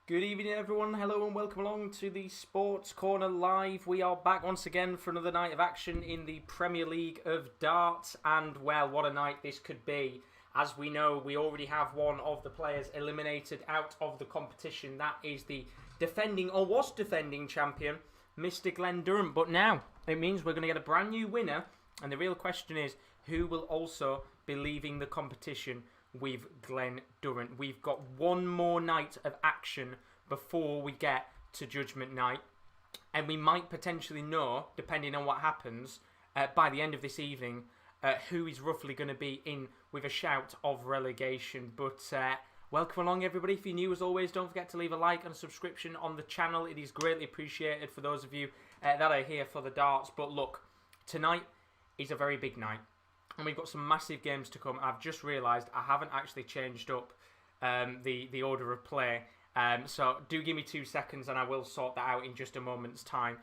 Good evening everyone, hello and welcome along to the Sports Corner Live. We are back once again for another night of action in the Premier League of Darts, and well, what a night this could be. As we know, we already have one of the players eliminated out of the competition. That is the defending, or was defending, champion, Mr. Glen Durrant. But now, it means we're going to get a brand new winner, and the real question is, who will also be leaving the competition with Glen Durrant? We've got one more night of action before we get to Judgment Night, and we might potentially know, depending on what happens, by the end of this evening, who is roughly going to be in with a shout of relegation. But welcome along everybody. If you're new, as always, don't forget to leave a like and a subscription on the channel. It is greatly appreciated for those of you that are here for the darts. But look, tonight is a very big night, and we've got some massive games to come. I've just realised I haven't actually changed up the order of play. So do give me 2 seconds and I will sort that out in just a moment's time.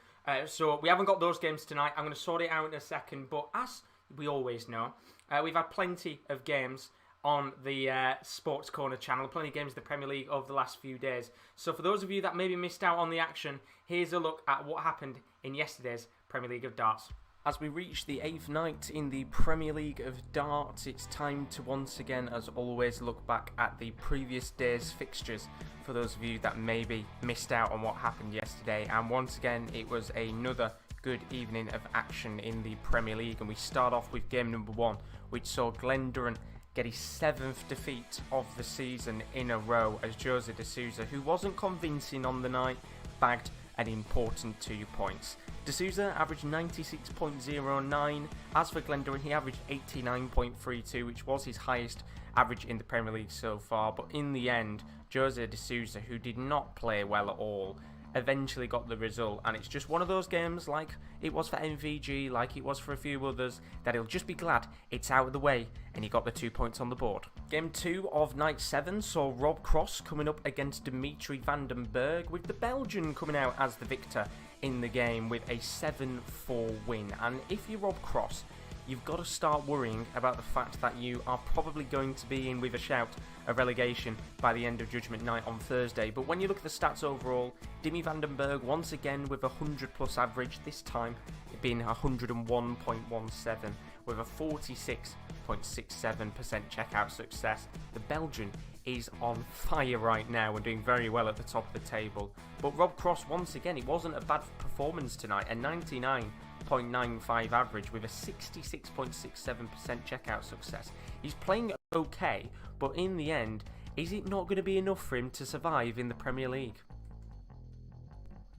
So we haven't got those games tonight. I'm going to sort it out in a second. But as we always know, we've had plenty of games on the Sports Corner channel. Plenty of games in the Premier League over the last few days. So for those of you that maybe missed out on the action, here's a look at what happened in yesterday's Premier League of Darts. As we reach the 8th night in the Premier League of Darts, it's time to once again, as always, look back at the previous day's fixtures for those of you that maybe missed out on what happened yesterday. And once again, it was another good evening of action in the Premier League, and we start off with game number 1, which saw Glen Durrant get his 7th defeat of the season in a row as Souza, who wasn't convincing on the night, bagged an important 2 points. Souza averaged 96.09. As for Glen Durrant, he averaged 89.32, which was his highest average in the Premier League so far. But in the end, Souza, who did not play well at all, eventually got the result. And it's just one of those games, like it was for MVG, like it was for a few others, that he'll just be glad it's out of the way and he got the 2 points on the board. Game 2 of night 7 saw Rob Cross coming up against Dimitri van den Bergh, with the Belgian coming out as the victor in the game with a 7-4 win. And if you're Rob Cross, you've got to start worrying about the fact that you are probably going to be in with a shout of relegation by the end of Judgment Night on Thursday. But when you look at the stats overall, Dimi van den Bergh once again with a 100 plus average, this time it being 101.17 with a 46.67% checkout success. The Belgian is on fire right now and doing very well at the top of the table. But Rob Cross, once again, it wasn't a bad performance tonight, a 99.95 average with a 66.67% checkout success. He's playing okay, but in the end, is it not going to be enough for him to survive in the Premier League?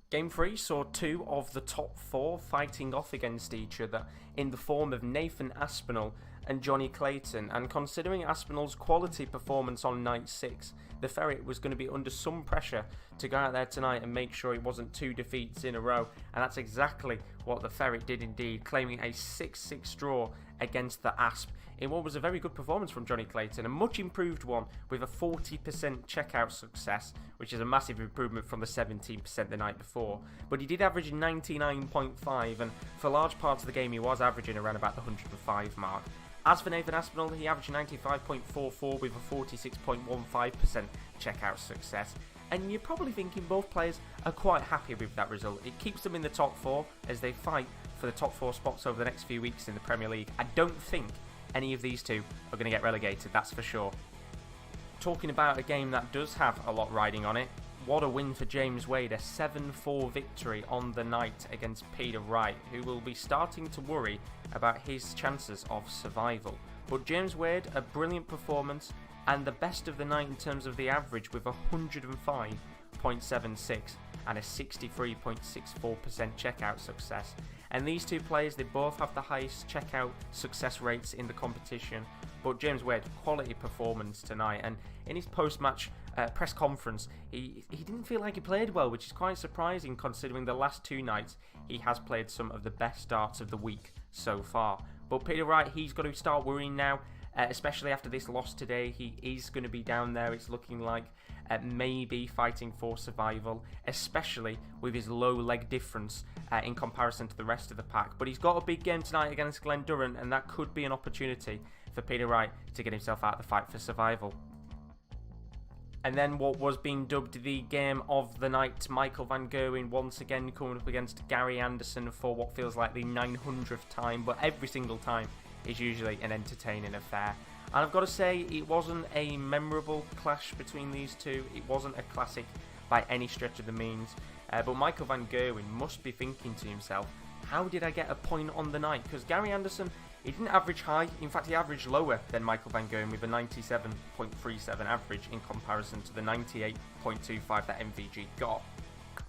Game 3 saw 2 of the top 4 fighting off against each other in the form of Nathan Aspinall and Johnny Clayton, and considering Aspinall's quality performance on night 6, the Ferret was going to be under some pressure to go out there tonight and make sure it wasn't 2 defeats in a row, and that's exactly what the Ferret did indeed, claiming a 6-6 draw against the Asp in what was a very good performance from Johnny Clayton, a much improved one with a 40% checkout success, which is a massive improvement from the 17% the night before. But he did average 99.5, and for large parts of the game he was averaging around about the 105 mark. As for Nathan Aspinall, he averaged 95.44 with a 46.15% checkout success. And you're probably thinking both players are quite happy with that result. It keeps them in the top 4 as they fight for the top 4 spots over the next few weeks in the Premier League. I don't think any of these two are going to get relegated, that's for sure. Talking about a game that does have a lot riding on it, what a win for James Wade, a 7-4 victory on the night against Peter Wright, who will be starting to worry about his chances of survival. But James Wade, a brilliant performance and the best of the night in terms of the average with 105.76 and a 63.64% checkout success. And these two players, they both have the highest checkout success rates in the competition. But James Wade, quality performance tonight, and in his post-match press conference, he didn't feel like he played well, which is quite surprising considering the last 2 nights he has played some of the best darts of the week so far. But Peter Wright, he's got to start worrying now, especially after this loss today. He is going to be down there, it's looking like, maybe fighting for survival, especially with his low leg difference in comparison to the rest of the pack. But he's got a big game tonight against Glen Durrant, and that could be an opportunity for Peter Wright to get himself out of the fight for survival. And then what was being dubbed the game of the night, Michael van Gerwen once again coming up against Gary Anderson for what feels like the 900th time, but every single time is usually an entertaining affair. And I've got to say, it wasn't a memorable clash between these two. It wasn't a classic by any stretch of the means. But Michael van Gerwen must be thinking to himself, how did I get a point on the night? Because Gary Anderson, he didn't average high. In fact, he averaged lower than Michael van Gerwen with a 97.37 average in comparison to the 98.25 that MVG got.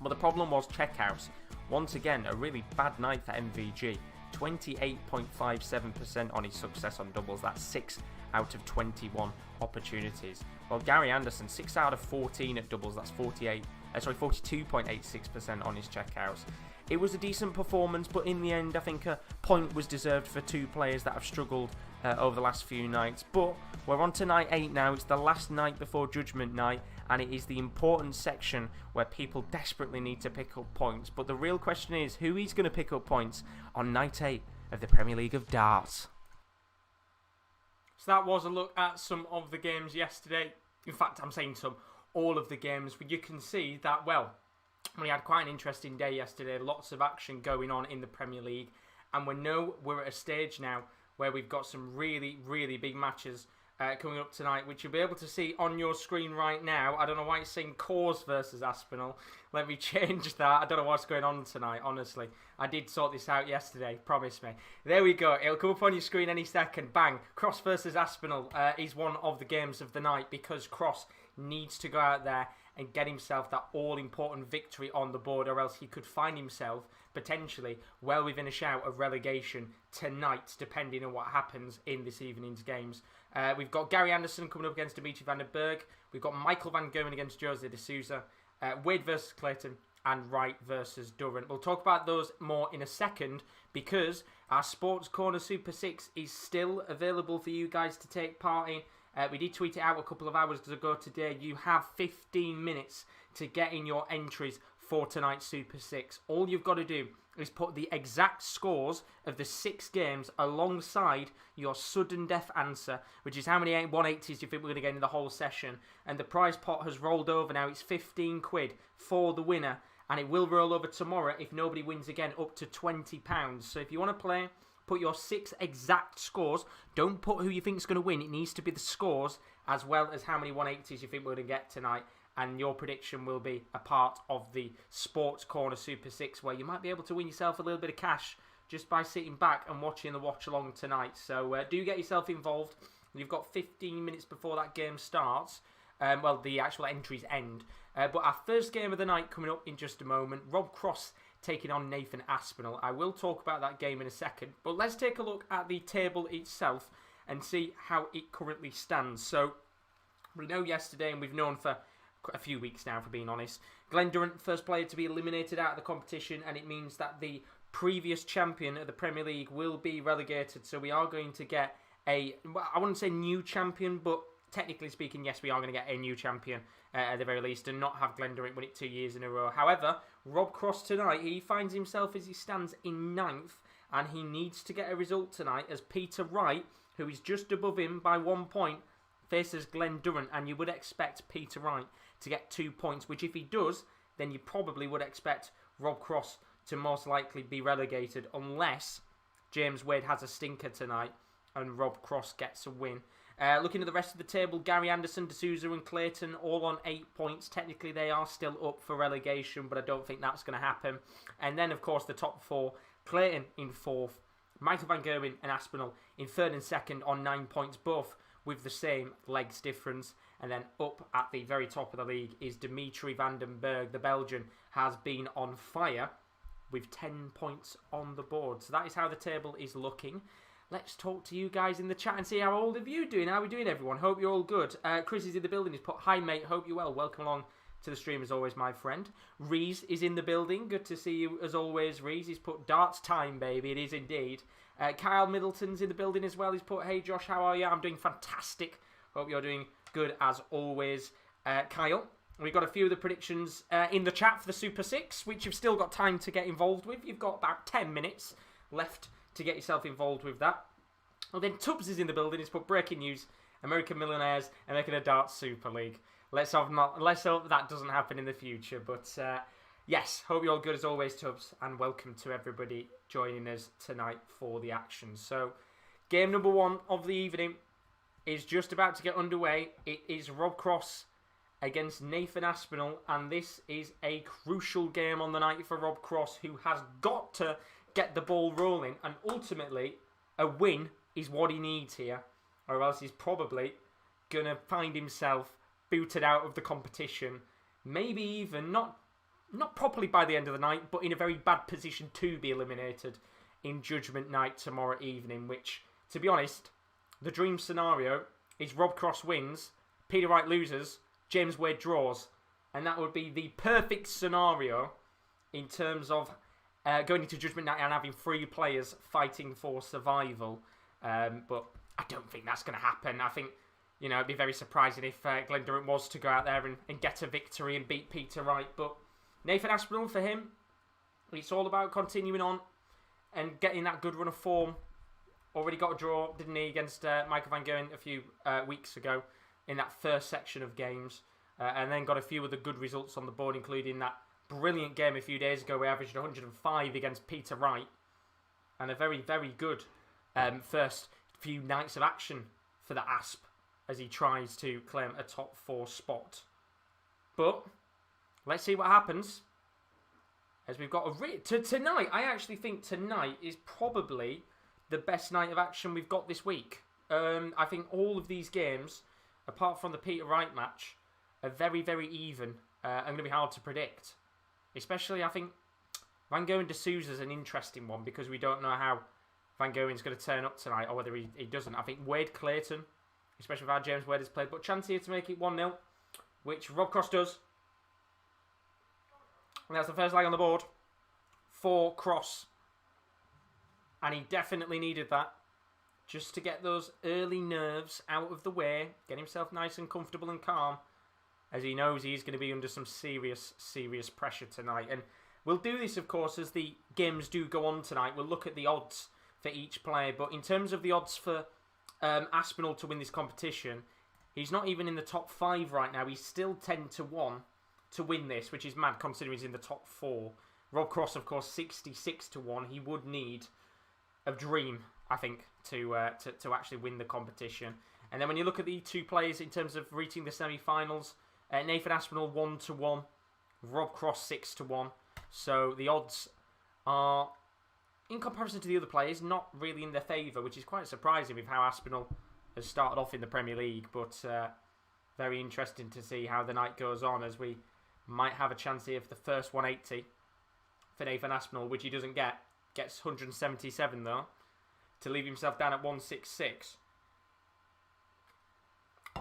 But the problem was checkouts. Once again, a really bad night for MVG. 28.57% on his success on doubles. That's 6 out of 21 opportunities. Well, Gary Anderson, 6 out of 14 at doubles. That's 42.86% on his checkouts. It was a decent performance, but in the end, I think a point was deserved for two players that have struggled over the last few nights. But we're on to night 8 now. It's the last night before Judgment Night, and it is the important section where people desperately need to pick up points. But the real question is, who is going to pick up points on night 8 of the Premier League of Darts? So that was a look at some of the games yesterday. In fact, I'm saying all of the games. But you can see that, well, we had quite an interesting day yesterday. Lots of action going on in the Premier League. And we're at a stage now where we've got some really, really big matches coming up tonight, which you'll be able to see on your screen right now. I don't know why it's saying Cause versus Aspinall. Let me change that. I don't know what's going on tonight, honestly. I did sort this out yesterday, promise me. There we go. It'll come up on your screen any second. Bang. Cross versus Aspinall is one of the games of the night because Cross needs to go out there and get himself that all-important victory on the board, or else he could find himself potentially well within a shout of relegation tonight, depending on what happens in this evening's games. We've got Gary Anderson coming up against Dimitri van der Bergh. We've got Michael van Gerwen against Jose de Souza. Wade versus Clayton. And Wright versus Durrant. We'll talk about those more in a second because our Sports Corner Super 6 is still available for you guys to take part in. We did tweet it out a couple of hours ago today. You have 15 minutes to get in your entries for tonight's Super 6. All you've got to do is put the exact scores of the 6 games alongside your sudden death answer, which is how many 180s do you think we're going to get in the whole session. And the prize pot has rolled over now. It's 15 quid for the winner. And it will roll over tomorrow if nobody wins again, up to £20. So if you want to play, put your 6 exact scores. Don't put who you think is going to win. It needs to be the scores as well as how many 180s you think we're going to get tonight. And your prediction will be a part of the Sports Corner Super 6, where you might be able to win yourself a little bit of cash just by sitting back and watching the watch along tonight. So do get yourself involved. You've got 15 minutes before that game starts. Well, the actual entries end. But our first game of the night coming up in just a moment. Rob Cross taking on Nathan Aspinall. I will talk about that game in a second. But let's take a look at the table itself and see how it currently stands. So we know yesterday, and we've known for a few weeks now, for being honest, Glen Durrant, first player to be eliminated out of the competition, and it means that the previous champion of the Premier League will be relegated. So we are going to get I wouldn't say new champion, but technically speaking, yes, we are going to get a new champion at the very least, and not have Glen Durrant win it 2 years in a row. However, Rob Cross tonight, he finds himself as he stands in 9th, and he needs to get a result tonight as Peter Wright, who is just above him by 1 point, faces Glen Durrant, and you would expect Peter Wright to get 2 points, which if he does, then you probably would expect Rob Cross to most likely be relegated, unless James Wade has a stinker tonight and Rob Cross gets a win. Looking at the rest of the table, Gary Anderson, de Souza and Clayton all on 8 points. Technically, they are still up for relegation, but I don't think that's going to happen. And then, of course, the top 4, Clayton in 4th, Michael van Gerwen and Aspinall in 3rd and 2nd on 9 points, both with the same legs difference. And then up at the very top of the league is Dimitri van den Bergh. The Belgian has been on fire with 10 points on the board. So that is how the table is looking. Let's talk to you guys in the chat and see how all of you doing. How are we doing, everyone? Hope you're all good. Chris is in the building. He's put, hi, mate. Hope you're well. Welcome along to the stream, as always, my friend. Reese is in the building. Good to see you, as always, Reese. He's put, darts time, baby. It is indeed. Kyle Middleton's in the building as well. He's put, hey, Josh, how are you? I'm doing fantastic. Hope you're doing good, as always. Kyle, we've got a few of the predictions in the chat for the Super 6, which you've still got time to get involved with. You've got about 10 minutes left to get yourself involved with that. Well, then Tubbs is in the building. He's put breaking news: American millionaires are making a darts Super League. Let's hope that doesn't happen in the future. But yes, hope you're all good as always, Tubbs, and welcome to everybody joining us tonight for the action. So, game number 1 of the evening is just about to get underway. It is Rob Cross against Nathan Aspinall, and this is a crucial game on the night for Rob Cross, who has got to get the ball rolling, and ultimately a win is what he needs here, or else he's probably going to find himself booted out of the competition, maybe even not properly by the end of the night, but in a very bad position to be eliminated in Judgment Night tomorrow evening, which, to be honest, the dream scenario is Rob Cross wins, Peter Wright loses, James Wade draws, and that would be the perfect scenario in terms of going into Judgment Night and having 3 players fighting for survival. But I don't think that's going to happen. I think, it'd be very surprising if Glen Durrant was to go out there and get a victory and beat Peter Wright. But Nathan Aspinall, for him, it's all about continuing on and getting that good run of form. Already got a draw, didn't he, against Michael van Gerwen a few weeks ago in that first section of games. And then got a few other good results on the board, including that brilliant game a few days ago where he averaged 105 against Peter Wright. And a very, very good first few nights of action for the Asp as he tries to claim a top 4 spot. But let's see what happens. As we've got tonight, I actually think tonight is probably the best night of action we've got this week. I think all of these games, apart from the Peter Wright match, are very, very even and going to be hard to predict. Especially, I think, Van Gerwen to Souza is an interesting one because we don't know how Van Gerwen's going to turn up tonight or whether he doesn't. I think Wade Clayton, especially with how James Wade has played, but chance here to make it 1-0, which Rob Cross does. And that's the first leg on the board for Cross. And he definitely needed that just to get those early nerves out of the way, get himself nice and comfortable and calm, as he knows he's going to be under some serious, serious pressure tonight. And we'll do this, of course, as the games do go on tonight. We'll look at the odds for each player. But in terms of the odds for Aspinall to win this competition, he's not even in the top 5 right now. He's still 10-1 to win this, which is mad considering he's in the top 4. Rob Cross, of course, 66-1. He would need a dream, I think, to actually win the competition. And then when you look at the 2 players in terms of reaching the semi-finals, Nathan Aspinall 1-1, Rob Cross 6-1. So the odds are, in comparison to the other players, not really in their favour, which is quite surprising with how Aspinall has started off in the Premier League. But very interesting to see how the night goes on, as we might have a chance here for the first 180 for Nathan Aspinall, which he doesn't get. Gets 177 though, to leave himself down at 166.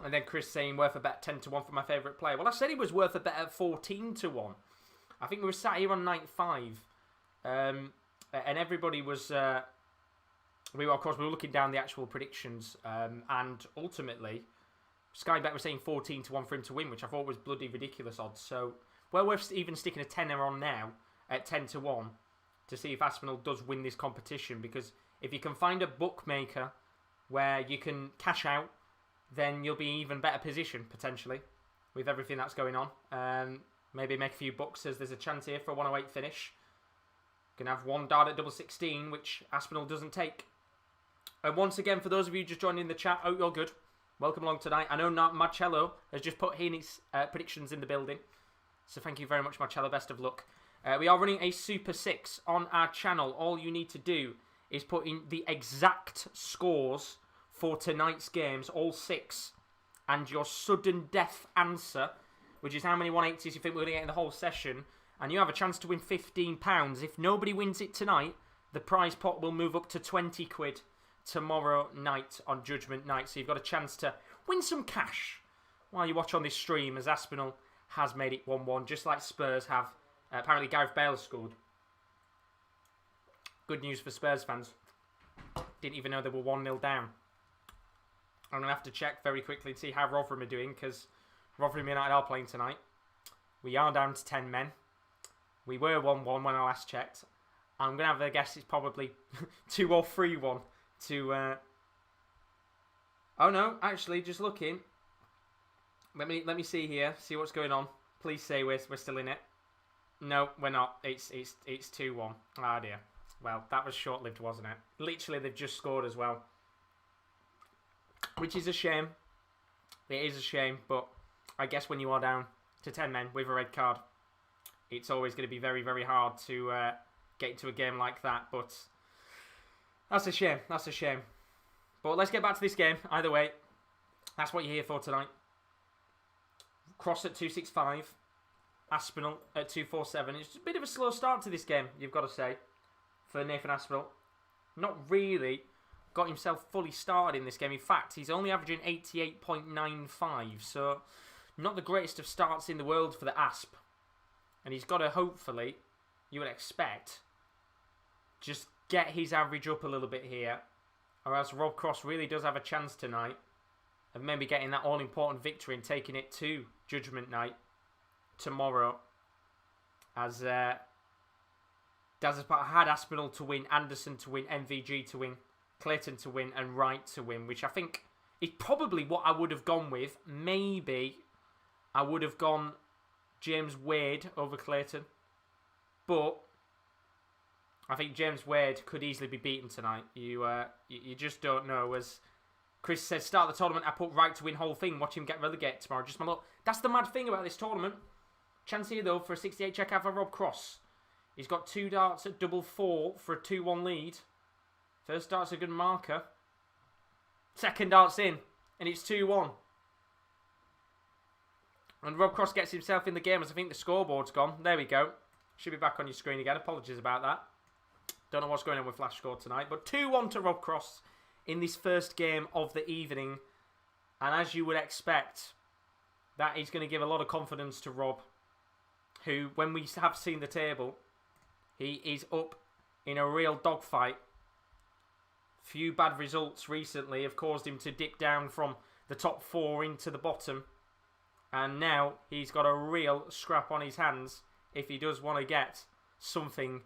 And then Chris saying worth a bet 10-1 for my favourite player. Well, I said he was worth a bet at 14-1. I think we were sat here on night 5. And everybody was... we were looking down the actual predictions. And ultimately, Sky Bet was saying 14-1 for him to win, which I thought was bloody ridiculous odds. So, well worth even sticking a tenner on now at 10-1 to see if Aspinall does win this competition. Because if you can find a bookmaker where you can cash out, then you'll be in even better position, potentially, with everything that's going on. Maybe make a few bucks, as there's a chance here for a 108 finish. Can have one dart at double 16, which Aspinall doesn't take. And once again, for those of you just joining the chat, hope you're good. Welcome along tonight. I know Marcello has just put his predictions in the building. So thank you very much, Marcello. Best of luck. We are running a Super 6 on our channel. All you need to do is put in the exact scores for tonight's games, all 6, and your sudden death answer, which is how many 180s you think we're going to get in the whole session, and you have a chance to win £15. If nobody wins it tonight, the prize pot will move up to 20 quid tomorrow night on Judgment Night. So you've got a chance to win some cash while you watch on this stream, as Aspinall has made it 1-1, just like Spurs have. Apparently Gareth Bale scored. Good news for Spurs fans. Didn't even know they were 1-0 down. I'm going to have to check very quickly and see how Rotherham are doing, because Rotherham United are playing tonight. We are down to 10 men. We were 1-1 when I last checked. I'm going to have a guess it's probably 2 or 3-1 to... Oh no, actually, just looking. Let me see here. See what's going on. Please say we're still in it. No, we're not. It's 2-1. Ah dear. Well, that was short-lived, wasn't it? Literally, they've just scored as well. Which is a shame. It is a shame, but I guess when you are down to 10 men with a red card, it's always going to be very, very hard to get into a game like that. But that's a shame. That's a shame. But let's get back to this game. Either way, that's what you're here for tonight. Cross at 265. Aspinall at 247. It's a bit of a slow start to this game, you've got to say, for Nathan Aspinall. Not really got himself fully started in this game. In fact, he's only averaging 88.95, so not the greatest of starts in the world for the Asp. And he's got to, hopefully, you would expect, just get his average up a little bit here, or else Rob Cross really does have a chance tonight of maybe getting that all-important victory and taking it to Judgment Night tomorrow, as Daz has had Aspinall to win, Anderson to win, MVG to win, Clayton to win, and Wright to win, which I think is probably what I would have gone with. Maybe I would have gone James Wade over Clayton, but I think James Wade could easily be beaten tonight. You just don't know. As Chris said, start the tournament, I put Wright to win whole thing, watch him get relegated tomorrow. Just my luck. That's the mad thing about this tournament. Chance here, though, for a 68 check out for Rob Cross. He's got 2 darts at double 4 for a 2-1 lead. First dart's a good marker. Second dart's in, and it's 2-1. And Rob Cross gets himself in the game as I think the scoreboard's gone. There we go. Should be back on your screen again. Apologies about that. Don't know what's going on with Flash Score tonight. But 2-1 to Rob Cross in this first game of the evening. And as you would expect, that is going to give a lot of confidence to Rob, who, when we have seen the table, he is up in a real dogfight. Few bad results recently have caused him to dip down from the top 4 into the bottom. And now he's got a real scrap on his hands if he does want to get something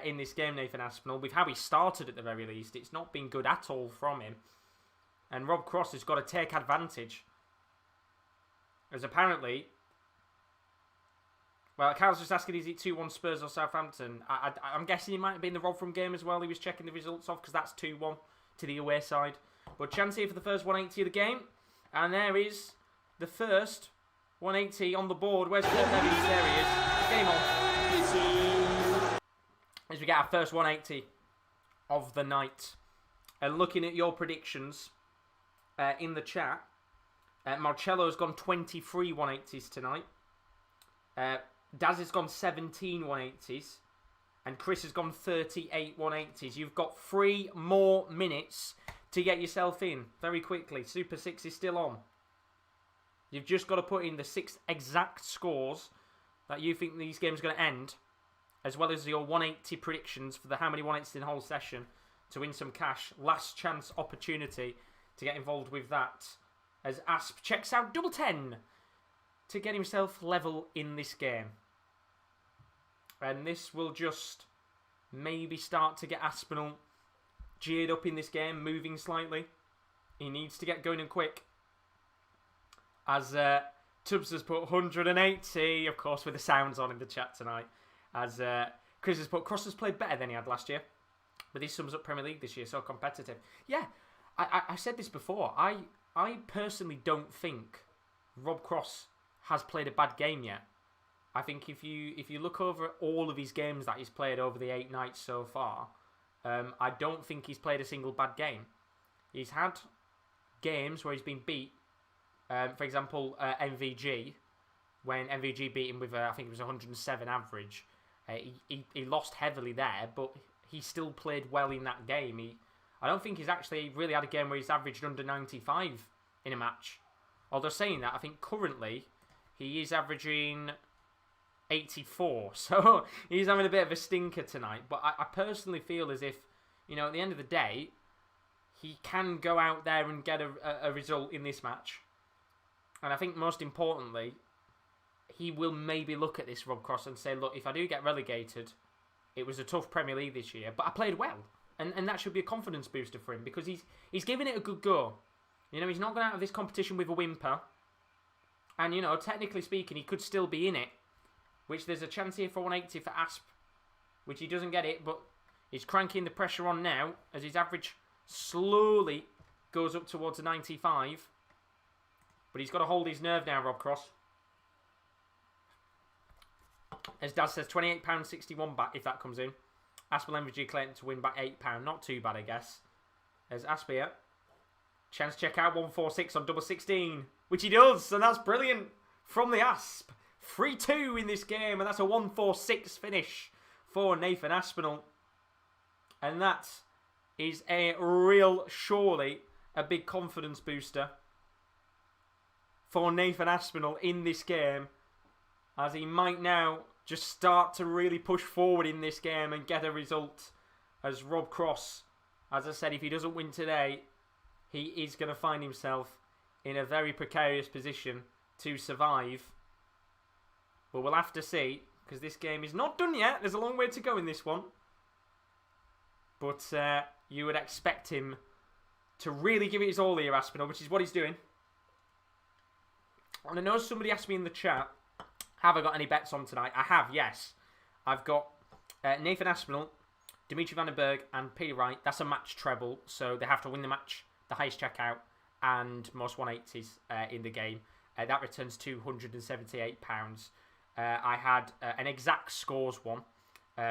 in this game, Nathan Aspinall. With how he started at the very least, it's not been good at all from him. And Rob Cross has got to take advantage. As apparently... Well, Carl's just asking, is it 2-1 Spurs or Southampton? I'm guessing it might have been the Rob from game as well. He was checking the results off because that's 2-1 to the away side. But chance here for the first 180 of the game. And there is the first 180 on the board. Where's Kurt Evans? There he is. Game on. As we get our first 180 of the night. And looking at your predictions in the chat, Marcello's gone 23 180s tonight. Daz has gone 17 180s. And Chris has gone 38 180s. You've got 3 more minutes to get yourself in very quickly. Super 6 is still on. You've just got to put in the 6 exact scores that you think these games are going to end, as well as your 180 predictions for the how many 180s in the whole session to win some cash. Last chance opportunity to get involved with that, as Asp checks out double 10 to get himself level in this game. And this will just maybe start to get Aspinall geared up in this game, moving slightly. He needs to get going and quick. As Tubbs has put 180, of course, with the sounds on in the chat tonight. As Chris has put, Cross has played better than he had last year. But he sums up Premier League this year, so competitive. Yeah, I said this before. I personally don't think Rob Cross has played a bad game yet. I think if you look over all of his games that he's played over the 8 nights so far, I don't think he's played a single bad game. He's had games where he's been beat. For example, MVG, when MVG beat him with, I think it was 107 average. He lost heavily there, but he still played well in that game. I don't think he's actually really had a game where he's averaged under 95 in a match. Although saying that, I think currently he is averaging 84. So he's having a bit of a stinker tonight. But I personally feel as if, at the end of the day, he can go out there and get a result in this match. And I think most importantly, he will maybe look at this Rob Cross and say, look, if I do get relegated, it was a tough Premier League this year, but I played well. And that should be a confidence booster for him because he's giving it a good go. He's not going out of this competition with a whimper. And, you know, technically speaking, he could still be in it. Which there's a chance here for 180 for Asp. Which he doesn't get it, but he's cranking the pressure on now. As his average slowly goes up towards a 95. But he's got to hold his nerve now, Rob Cross. As Dad says, £28.61 back if that comes in. Aspinall MVG Clayton to win back £8. Not too bad, I guess. There's Aspia. Chance check out 146 on double 16. Which he does, and that's brilliant from the Asp. 3-2 in this game, and that's a 146 finish for Nathan Aspinall. And that is a real, surely, a big confidence booster for Nathan Aspinall in this game. As he might now just start to really push forward in this game and get a result. As Rob Cross, as I said, if he doesn't win today, he is going to find himself in a very precarious position to survive. But we'll have to see, because this game is not done yet. There's a long way to go in this one. But you would expect him to really give it his all here, Aspinall, which is what he's doing. And I know somebody asked me in the chat, have I got any bets on tonight? I have, yes. I've got Nathan Aspinall, Dimitri van den Bergh, and Peter Wright. That's a match treble, so they have to win the match, the highest checkout, and most 180s in the game. That returns £278. I had an exact scores one,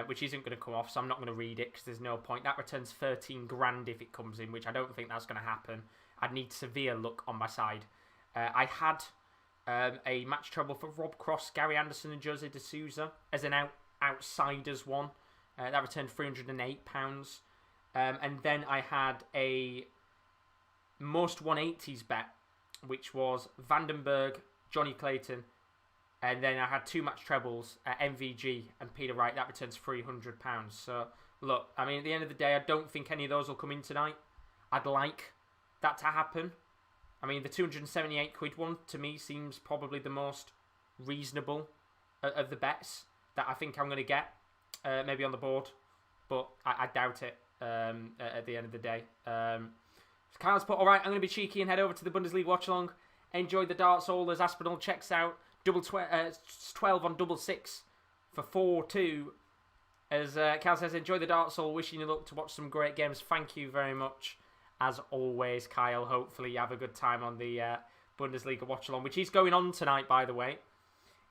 which isn't going to come off, so I'm not going to read it because there's no point. That returns 13 grand if it comes in, which I don't think that's going to happen. I'd need severe luck on my side. I had a match treble for Rob Cross, Gary Anderson and Jose de Souza as an outsiders one. That returned £308. And then I had a most 180s bet, which was Vandenberg, Johnny Clayton, and then I had two match trebles, MVG and Peter Wright. That returns £300. So, look, I mean, at the end of the day, I don't think any of those will come in tonight. I'd like that to happen. I mean, the 278 quid one, to me, seems probably the most reasonable of the bets that I think I'm going to get, maybe on the board. But I doubt it at the end of the day. Kyle's put, all right, I'm going to be cheeky and head over to the Bundesliga watch-along. Enjoy the darts all as Aspinall checks out. 12 on double 6 for 4-2. As Kyle says, enjoy the darts all. Wishing you luck to watch some great games. Thank you very much. As always, Kyle, hopefully you have a good time on the Bundesliga watch-along, which is going on tonight, by the way.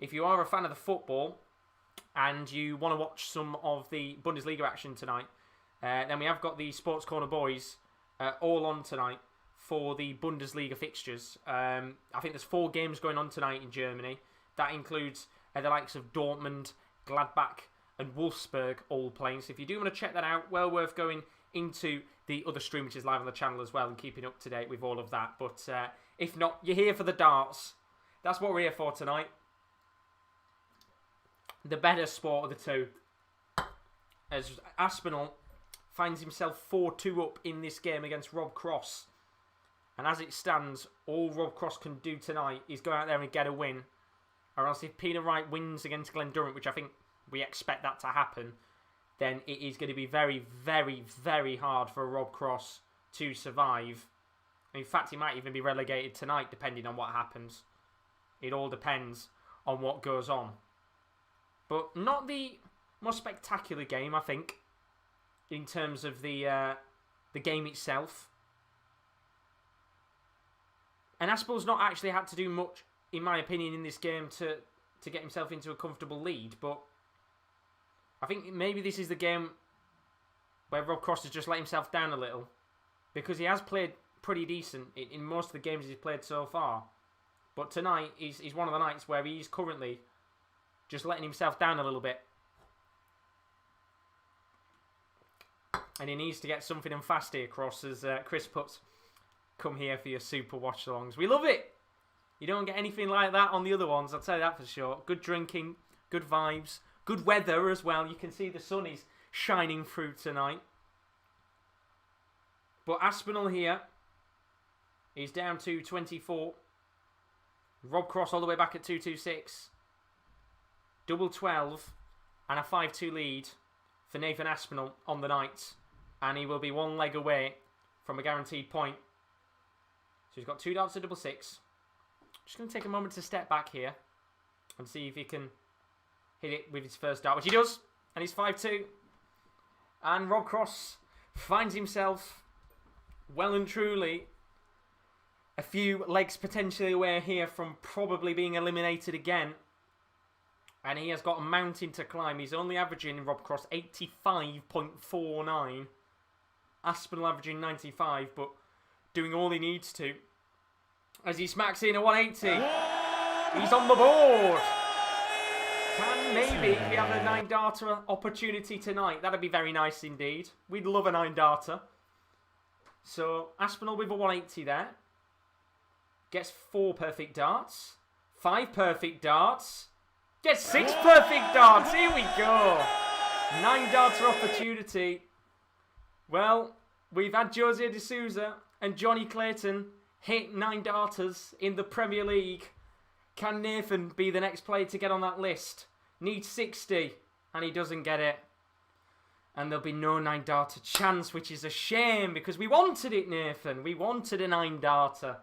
If you are a fan of the football and you want to watch some of the Bundesliga action tonight, then we have got the Sports Corner boys all on tonight for the Bundesliga fixtures. I think there's 4 games going on tonight in Germany. That includes the likes of Dortmund, Gladbach and Wolfsburg all playing. So if you do want to check that out, well worth going into the other stream, which is live on the channel as well, and keeping up to date with all of that. But if not, you're here for the darts. That's what we're here for tonight. The better sport of the two. As Aspinall finds himself 4-2 up in this game against Rob Cross. And as it stands, all Rob Cross can do tonight is go out there and get a win. Or else if Peter Wright wins against Glen Durrant, which I think we expect that to happen, then it is going to be very, very, very hard for Rob Cross to survive. In fact, he might even be relegated tonight, depending on what happens. It all depends on what goes on. But not the most spectacular game, I think, in terms of the game itself. And Aspinall's not actually had to do much, in my opinion, in this game to get himself into a comfortable lead. But I think maybe this is the game where Rob Cross has just let himself down a little. Because he has played pretty decent in most of the games he's played so far. But tonight is one of the nights where he's currently just letting himself down a little bit. And he needs to get something and fast here, Cross, as Chris puts, come here for your super watch-alongs. We love it! You don't get anything like that on the other ones, I'll tell you that for sure. Good drinking, good vibes, good weather as well. You can see the sun is shining through tonight. But Aspinall here is down to 24. Rob Cross all the way back at 226. Double 12 and a 5-2 lead for Nathan Aspinall on the night. And he will be one leg away from a guaranteed point. So he's got 2 darts to double 6. Just going to take a moment to step back here and see if he can hit it with his first dart, which he does. And it's 5-2. And Rob Cross finds himself well and truly a few legs potentially away here from probably being eliminated again. And he has got a mountain to climb. He's only averaging, Rob Cross, 85.49. Aspinall averaging 95, but doing all he needs to. As he smacks in a 180. He's on the board. Can maybe we have a 9-darter opportunity tonight? That'd be very nice indeed. We'd love a 9-darter. So, Aspinall with a 180 there. Gets 4 perfect darts. 5 perfect darts. Gets 6 perfect darts. Here we go. 9-darter opportunity. Well, we've had Jose de Souza and Johnny Clayton hit 9-darters in the Premier League. Can Nathan be the next player to get on that list? Needs 60, and he doesn't get it. And there'll be no 9-darter chance, which is a shame, because we wanted it, Nathan. We wanted a 9-darter.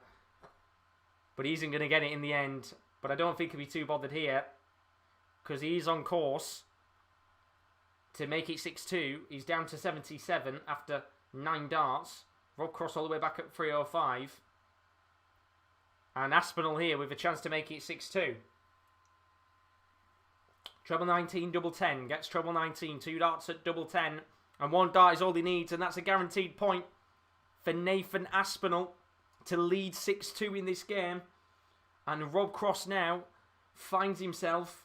But he isn't going to get it in the end. But I don't think he'll be too bothered here, because he's on course to make it 6-2. He's down to 77 after 9 darts. Rob Cross all the way back at 305. And Aspinall here with a chance to make it 6-2. Treble 19, double 10. Gets treble 19. 2 darts at double 10. And 1 dart is all he needs. And that's a guaranteed point for Nathan Aspinall to lead 6-2 in this game. And Rob Cross now finds himself,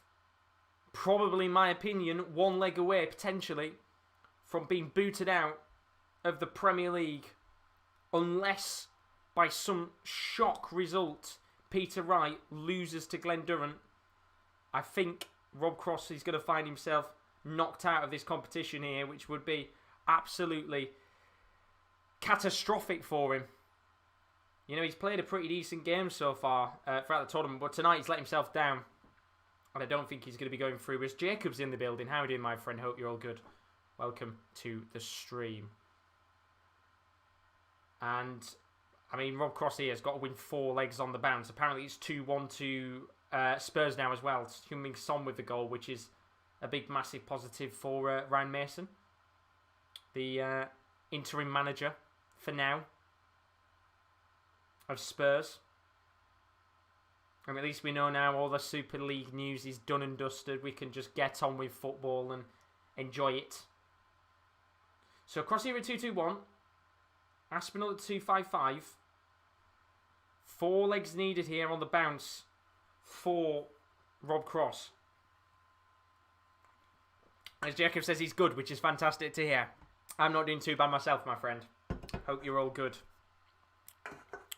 probably in my opinion, 1 leg away potentially from being booted out of the Premier League. Unless by some shock result Peter Wright loses to Glen Durrant. I think Rob Cross is going to find himself knocked out of this competition here, which would be absolutely catastrophic for him. You know, he's played a pretty decent game so far throughout the tournament, but tonight he's let himself down. And I don't think he's going to be going through. As Jacob's in the building. How are you doing, my friend? Hope you're all good. Welcome to the stream. And, I mean, Rob Cross here has got to win 4 legs on the bounce. Apparently it's 2-1 to Spurs now as well. It's Heung-min Son with the goal, which is a big, massive positive for Ryan Mason, the interim manager for now of Spurs. And at least we know now all the Super League news is done and dusted. We can just get on with football and enjoy it. So Cross here at 2-2-1. Aspinall at 2-5-5. 4 legs needed here on the bounce for Rob Cross. As Jacob says, he's good, which is fantastic to hear. I'm not doing too bad myself, my friend. Hope you're all good.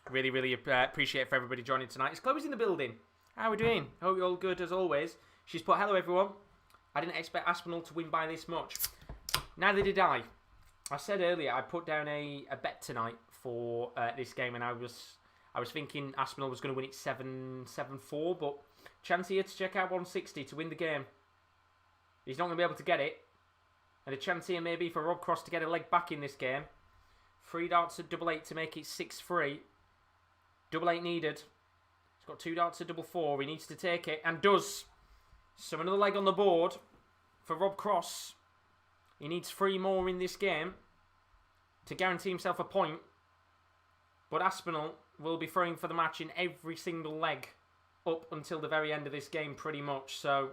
Really, really appreciate it for everybody joining tonight. It's Chloe's in the building. How are we doing? Hope you're all good as always. She's put, hello everyone. I didn't expect Aspinall to win by this much. Neither did I. I said earlier I put down a bet tonight for this game, and I was thinking Aspinall was going to win it 7-4, but chance here to check out 160 to win the game. He's not going to be able to get it. And a chance here maybe for Rob Cross to get a leg back in this game. 3 darts at double 8 to make it 6-3. Double 8 needed. He's got 2 darts at double 4. He needs to take it, and does. So another leg on the board for Rob Cross. He needs 3 more in this game to guarantee himself a point. But Aspinall will be throwing for the match in every single leg up until the very end of this game pretty much. So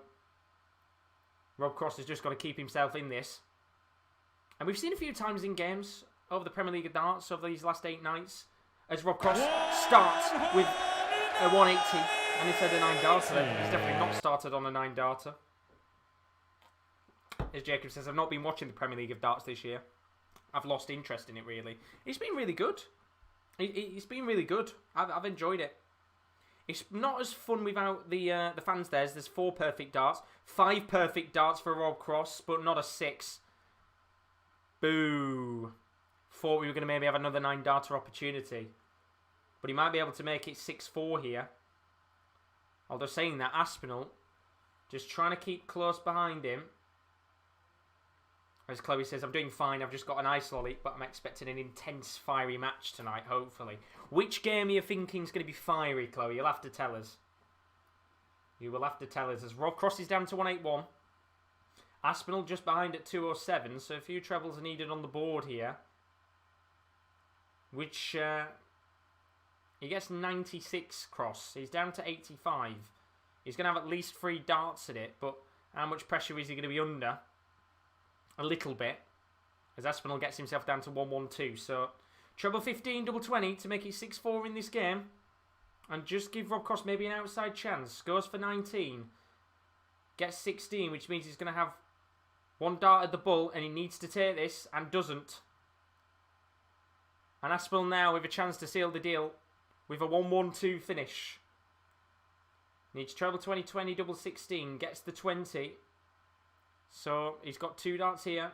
Rob Cross has just got to keep himself in this. And we've seen a few times in games over the Premier League of Darts over these last 8 nights as Rob Cross starts with a 180 and instead of a 9-darter. He's definitely not started on a 9-darter. As Jacob says, I've not been watching the Premier League of Darts this year. I've lost interest in it, really. It's been really good. It's been really good. I've enjoyed it. It's not as fun without the fans there. There's 4 perfect darts. 5 perfect darts for Rob Cross, but not a 6. Boo. Thought we were going to maybe have another 9-darter opportunity. But he might be able to make it 6-4 here. Although saying that, Aspinall just trying to keep close behind him. As Chloe says, I'm doing fine. I've just got an ice lolly, but I'm expecting an intense, fiery match tonight, hopefully. Which game are you thinking is going to be fiery, Chloe? You'll have to tell us. You will have to tell us. As Rob Cross is down to 181. Aspinall just behind at 207, so a few trebles are needed on the board here. Which, he gets 96 Cross. He's down to 85. He's going to have at least 3 darts at it, but how much pressure is he going to be under? A little bit, as Aspinall gets himself down to 112. So, treble 15, double 20 to make it 6-4 in this game. And just give Rob Cross maybe an outside chance. Goes for 19. Gets 16, which means he's going to have 1 dart at the bull, and he needs to take this, and doesn't. And Aspinall now with a chance to seal the deal with a 1-1-2 finish. Needs treble 20-20, double 16. Gets the 20. So he's got 2 darts here,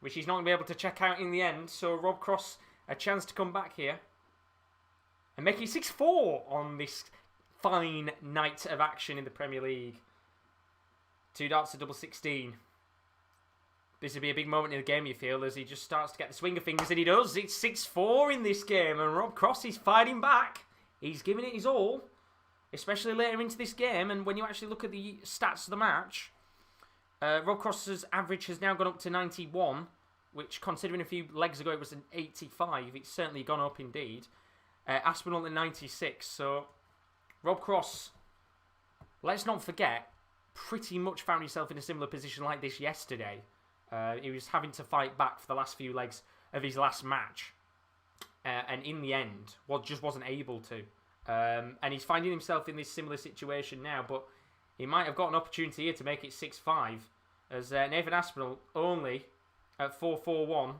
which he's not going to be able to check out in the end. So Rob Cross, a chance to come back here and make it 6-4 on this fine night of action in the Premier League. 2 darts to double 16. This would be a big moment in the game, you feel, as he just starts to get the swing of things, and he does. It's 6-4 in this game, and Rob Cross is fighting back. He's giving it his all, especially later into this game. And when you actually look at the stats of the match, Rob Cross's average has now gone up to 91, which, considering a few legs ago it was an 85, it's certainly gone up indeed. Aspinall at 96, so Rob Cross, let's not forget, pretty much found himself in a similar position like this yesterday. He was having to fight back for the last few legs of his last match, and in the end, just wasn't able to. And he's finding himself in this similar situation now, but he might have got an opportunity here to make it 6-5, as Nathan Aspinall only at 4-4-1.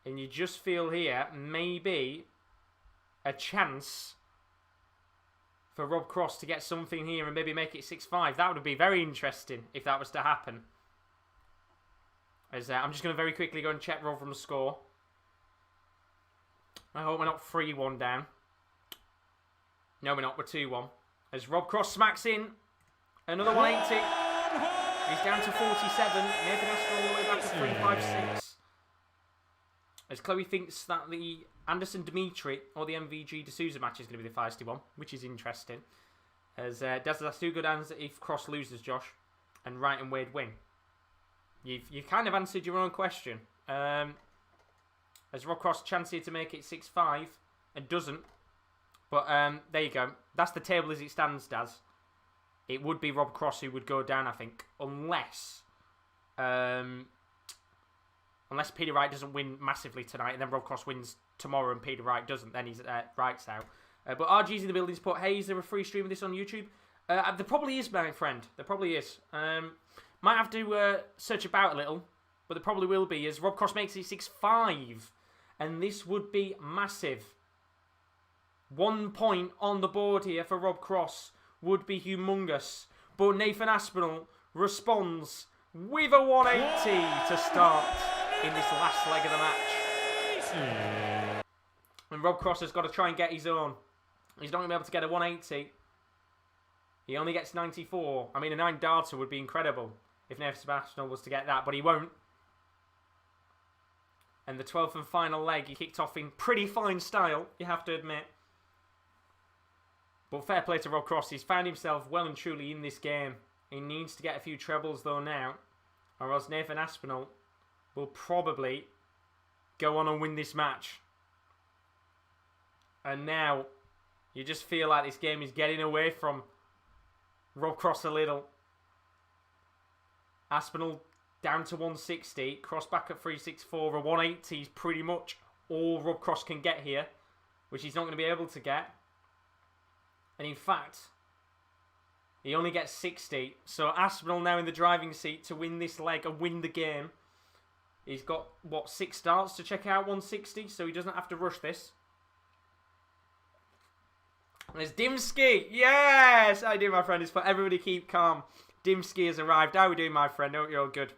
And you just feel here, maybe a chance for Rob Cross to get something here and maybe make it 6-5. That would be very interesting if that was to happen. As I'm just going to very quickly go and check Rotherham's score. I hope we're not 3-1 down. No, we're not. We're 2-1. As Rob Cross smacks in another 180. He's down to 47. Nathan Aspinall all the way back to 356. As Chloe thinks that the Anderson Dimitri or the MVG de Souza match is going to be the feisty one, which is interesting. As that's 2 good hands if Cross loses, Josh, and Wright and Wade win. You've kind of answered your own question. As Rob Cross chance here to make it 6-5 and doesn't. But there you go. That's the table as it stands, Daz. It would be Rob Cross who would go down, I think, unless Peter Wright doesn't win massively tonight, and then Rob Cross wins tomorrow and Peter Wright doesn't. Then he's Wright's out. But RG's in the building to put, hey, is there a free stream of this on YouTube? There probably is, my friend. There probably is. Might have to search about a little, but there probably will be, as Rob Cross makes it 6-5. And this would be massive. 1 point on the board here for Rob Cross would be humongous. But Nathan Aspinall responds with a 180 to start in this last leg of the match. And Rob Cross has got to try and get his own. He's not going to be able to get a 180. He only gets 94. I mean, a 9-darter would be incredible if Nathan Aspinall was to get that, but he won't. And the 12th and final leg, he kicked off in pretty fine style, you have to admit. But fair play to Rob Cross. He's found himself well and truly in this game. He needs to get a few trebles though now, or else Nathan Aspinall will probably go on and win this match. And now, you just feel like this game is getting away from Rob Cross a little. Aspinall down to 160. Cross back at 364. A 180 is pretty much all Rob Cross can get here, which he's not going to be able to get. And in fact, he only gets 60. So Aspinall now in the driving seat to win this leg and win the game. He's got, 6 starts to check out 160, so he doesn't have to rush this. There's Dimsky. Yes, I do, my friend. It's for everybody keep calm. Dimsky has arrived. How are we doing, my friend? Hope you're all good.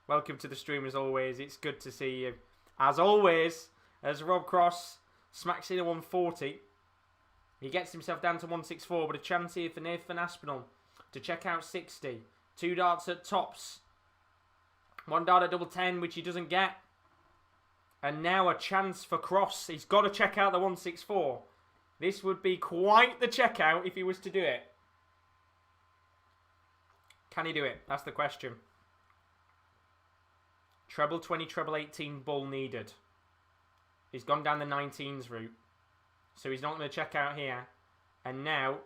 Welcome to the stream as always. It's good to see you. As always, as Rob Cross smacks in a 140. He gets himself down to 164, but a chance here for Nathan Aspinall to check out 60. 2 darts at tops. One dart at double 10, which he doesn't get. And now a chance for Cross. He's got to check out the 164. This would be quite the checkout if he was to do it. Can he do it? That's the question. Treble 20, treble 18, bull needed. He's gone down the 19s route. So he's not going to check out here. And now,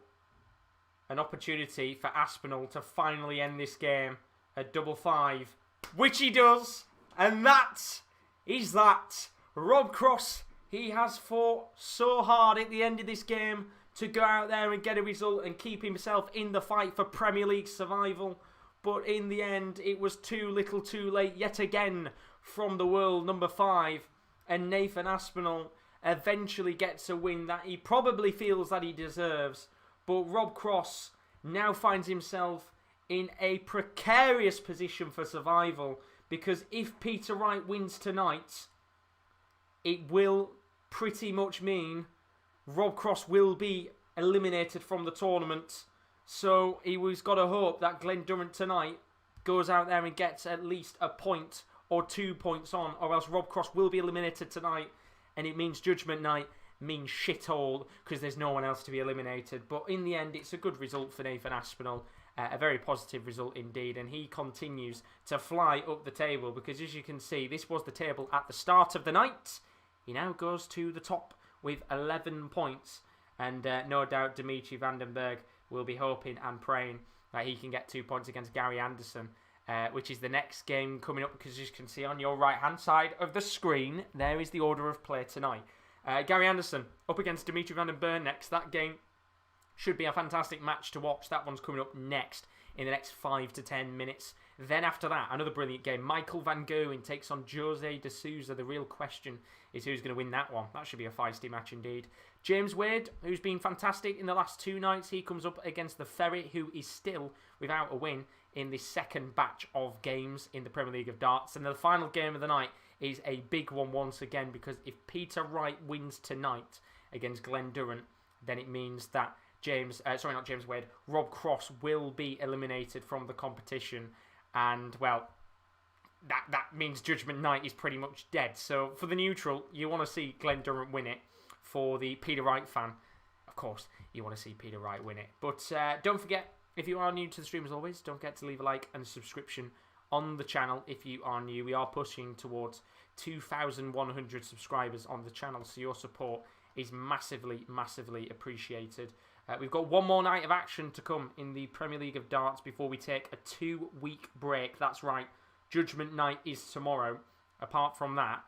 an opportunity for Aspinall to finally end this game at double 5. Which he does. And that is that. Rob Cross, he has fought so hard at the end of this game to go out there and get a result and keep himself in the fight for Premier League survival. But in the end, it was too little too late yet again from the world number 5. And Nathan Aspinall eventually gets a win that he probably feels that he deserves. But Rob Cross now finds himself in a precarious position for survival. Because if Peter Wright wins tonight, it will pretty much mean Rob Cross will be eliminated from the tournament. So he's got to hope that Glen Durrant tonight goes out there and gets at least a point or 2 points on, or else Rob Cross will be eliminated tonight. And it means Judgment Night means shit all because there's no one else to be eliminated. But in the end, it's a good result for Nathan Aspinall. A very positive result indeed, and he continues to fly up the table because, as you can see, this was the table at the start of the night. He now goes to the top with 11 points, and no doubt Dimitri van den Bergh will be hoping and praying that he can get 2 points against Gary Anderson, which is the next game coming up because, as you can see on your right-hand side of the screen, there is the order of play tonight. Gary Anderson up against Dimitri van den Bergh next. That game should be a fantastic match to watch. That one's coming up next in the next 5 to 10 minutes. Then after that, another brilliant game. Michael van Gerwen takes on Jose de Souza. The real question is who's going to win that one. That should be a feisty match indeed. James Wade, who's been fantastic in the last 2 nights, he comes up against the Ferret, who is still without a win in the second batch of games in the Premier League of Darts. And the final game of the night is a big one once again, because if Peter Wright wins tonight against Glen Durrant, then it means that Rob Cross will be eliminated from the competition. And, well, that means Judgment Night is pretty much dead. So, for the neutral, you want to see Glen Durrant win it. For the Peter Wright fan, of course, you want to see Peter Wright win it. But don't forget, if you are new to the stream as always, don't forget to leave a like and a subscription on the channel if you are new. We are pushing towards 2,100 subscribers on the channel, so your support is massively, massively appreciated. We've got one more night of action to come in the Premier League of Darts before we take a 2-week break. That's right, Judgment Night is tomorrow. Apart from that,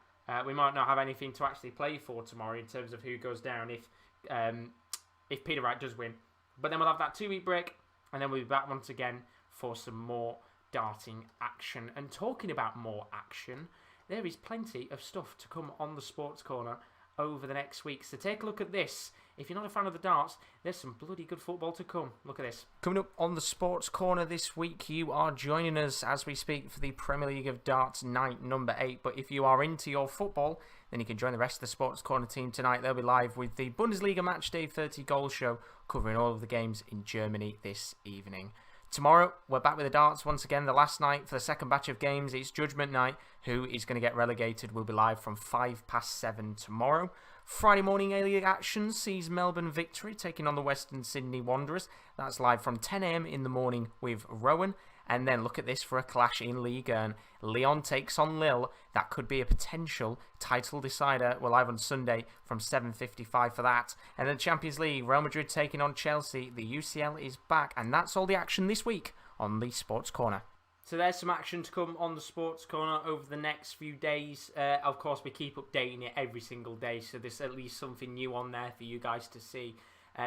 we might not have anything to actually play for tomorrow in terms of who goes down if Peter Wright does win. But then we'll have that 2-week break, and then we'll be back once again for some more darting action. And talking about more action, there is plenty of stuff to come on the Sports Corner over the next week. So take a look at this. If you're not a fan of the darts, there's some bloody good football to come. Look at this. Coming up on the Sports Corner this week, you are joining us as we speak for the Premier League of Darts night number 8. But if you are into your football, then you can join the rest of the Sports Corner team tonight. They'll be live with the Bundesliga Matchday 30 Goal Show, covering all of the games in Germany this evening. Tomorrow, we're back with the darts once again. The last night for the second batch of games, it's Judgment Night. Who is going to get relegated will be live from 7:05 tomorrow. Friday morning A-League action sees Melbourne Victory taking on the Western Sydney Wanderers. That's live from 10 a.m. in the morning with Rowan. And then look at this for a clash in Ligue 1. Lyon takes on Lille. That could be a potential title decider. We're live on Sunday from 7:55 for that. And then Champions League, Real Madrid taking on Chelsea. The UCL is back. And that's all the action this week on the Sports Corner. So there's some action to come on the Sports Corner over the next few days. Of course, we keep updating it every single day, so there's at least something new on there for you guys to see.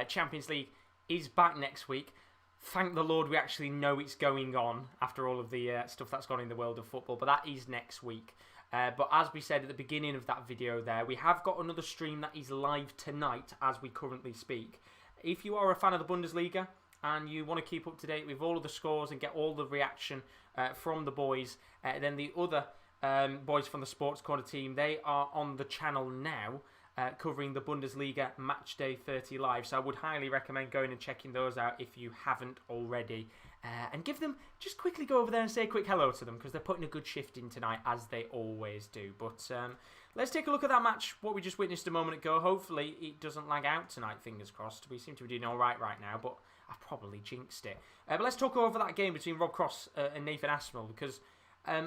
Champions League is back next week. Thank the Lord we actually know it's going on after all of the stuff that's gone in the world of football, but that is next week. But as we said at the beginning of that video there, we have got another stream that is live tonight as we currently speak. If you are a fan of the Bundesliga and you want to keep up to date with all of the scores and get all the reaction from the boys, then the other boys from the Sports Corner team, they are on the channel now, covering the Bundesliga Matchday 30 live. So I would highly recommend going and checking those out if you haven't already. and just quickly go over there and say a quick hello to them, because they're putting a good shift in tonight, as they always do. But let's take a look at that match, what we just witnessed a moment ago. Hopefully it doesn't lag out tonight, fingers crossed. We seem to be doing all right now, but I probably jinxed it. But let's talk over that game between Rob Cross and Nathan Aspinall, because,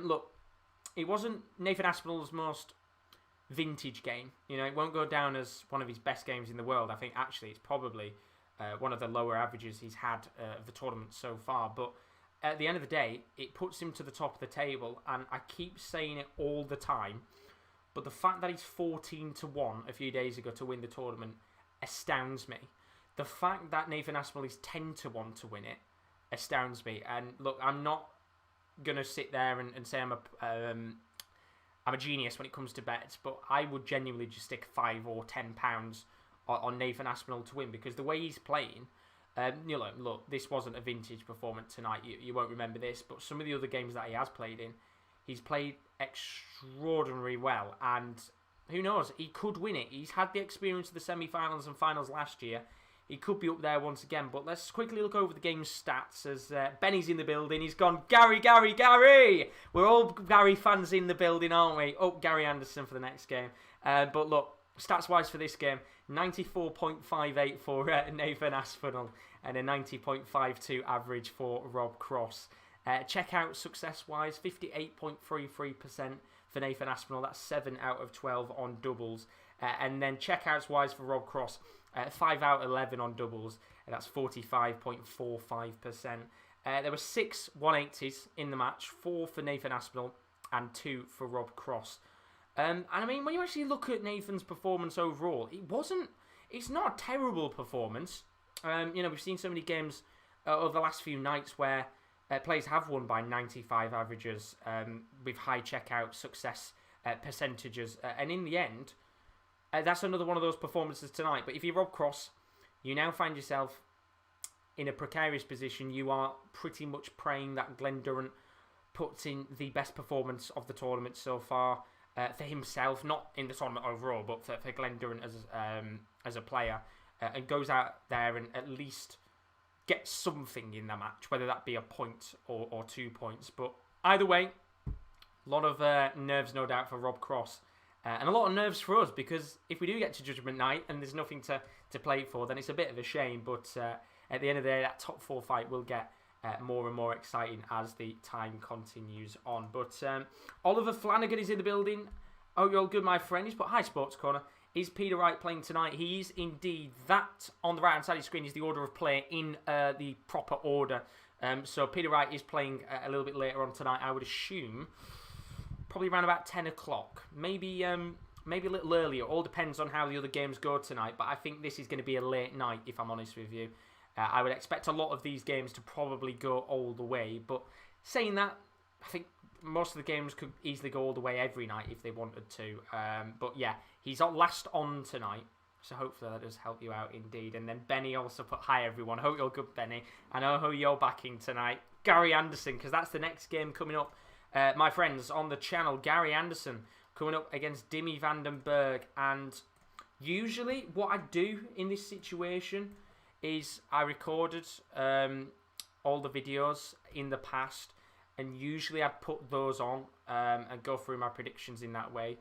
look, it wasn't Nathan Aspinall's most vintage game. You know, it won't go down as one of his best games in the world. I think, actually, it's probably one of the lower averages he's had of the tournament so far. But at the end of the day, it puts him to the top of the table, and I keep saying it all the time, but the fact that he's 14-1 a few days ago to win the tournament astounds me. The fact that Nathan Aspinall is 10-1 to win it astounds me. And look, I'm not going to sit there and say I'm a genius when it comes to bets, but I would genuinely just stick £5 or £10 on Nathan Aspinall to win, because the way he's playing, you know, look, this wasn't a vintage performance tonight. You won't remember this, but some of the other games that he has played in, he's played extraordinarily well, and who knows, he could win it. He's had the experience of the semi-finals and finals last year. He could be up there once again, but let's quickly look over the game's stats as Benny's in the building. He's gone, Gary! We're all Gary fans in the building, aren't we? Oh, Gary Anderson for the next game. But look, stats-wise for this game, 94.58 for Nathan Aspinall and a 90.52 average for Rob Cross. Checkout success-wise, 58.33% for Nathan Aspinall. That's 7 out of 12 on doubles. And then checkouts-wise for Rob Cross, 5 out of 11 on doubles. And that's 45.45%. There were 6 180s in the match, 4 for Nathan Aspinall and 2 for Rob Cross. And I mean, when you actually look at Nathan's performance overall, it's not a terrible performance. You know, we've seen so many games over the last few nights where players have won by 95 averages with high checkout success percentages. And in the end, that's another one of those performances tonight. But if you're Rob Cross, you now find yourself in a precarious position. You are pretty much praying that Glen Durrant puts in the best performance of the tournament so far. For himself, not in the tournament overall, but for Glen Durrant as a player, and goes out there and at least gets something in the match, whether that be a point or 2 points. But either way, a lot of nerves, no doubt, for Rob Cross, and a lot of nerves for us, because if we do get to Judgment Night and there's nothing to play for, then it's a bit of a shame. But at the end of the day, that top 4 fight will get more and more exciting as the time continues on. But Oliver Flanagan is in the building. Oh, you're all good, my friend. He's put, hi, Sports Corner. Is Peter Wright playing tonight? He is indeed. That on the right-hand side of the screen is the order of play in the proper order. So Peter Wright is playing a little bit later on tonight, I would assume. Probably around about 10 o'clock. Maybe a little earlier. All depends on how the other games go tonight. But I think this is going to be a late night, if I'm honest with you. I would expect a lot of these games to probably go all the way. But saying that, I think most of the games could easily go all the way every night if they wanted to. But yeah, he's last on tonight. So hopefully that does help you out indeed. And then Benny also put, hi everyone. Hope you're good, Benny. I know who you're backing tonight. Gary Anderson, because that's the next game coming up. My friends on the channel, Gary Anderson coming up against Dimmy van den Bergh. And usually what I do in this situation is I recorded all the videos in the past, and usually I'd put those on and go through my predictions in that way.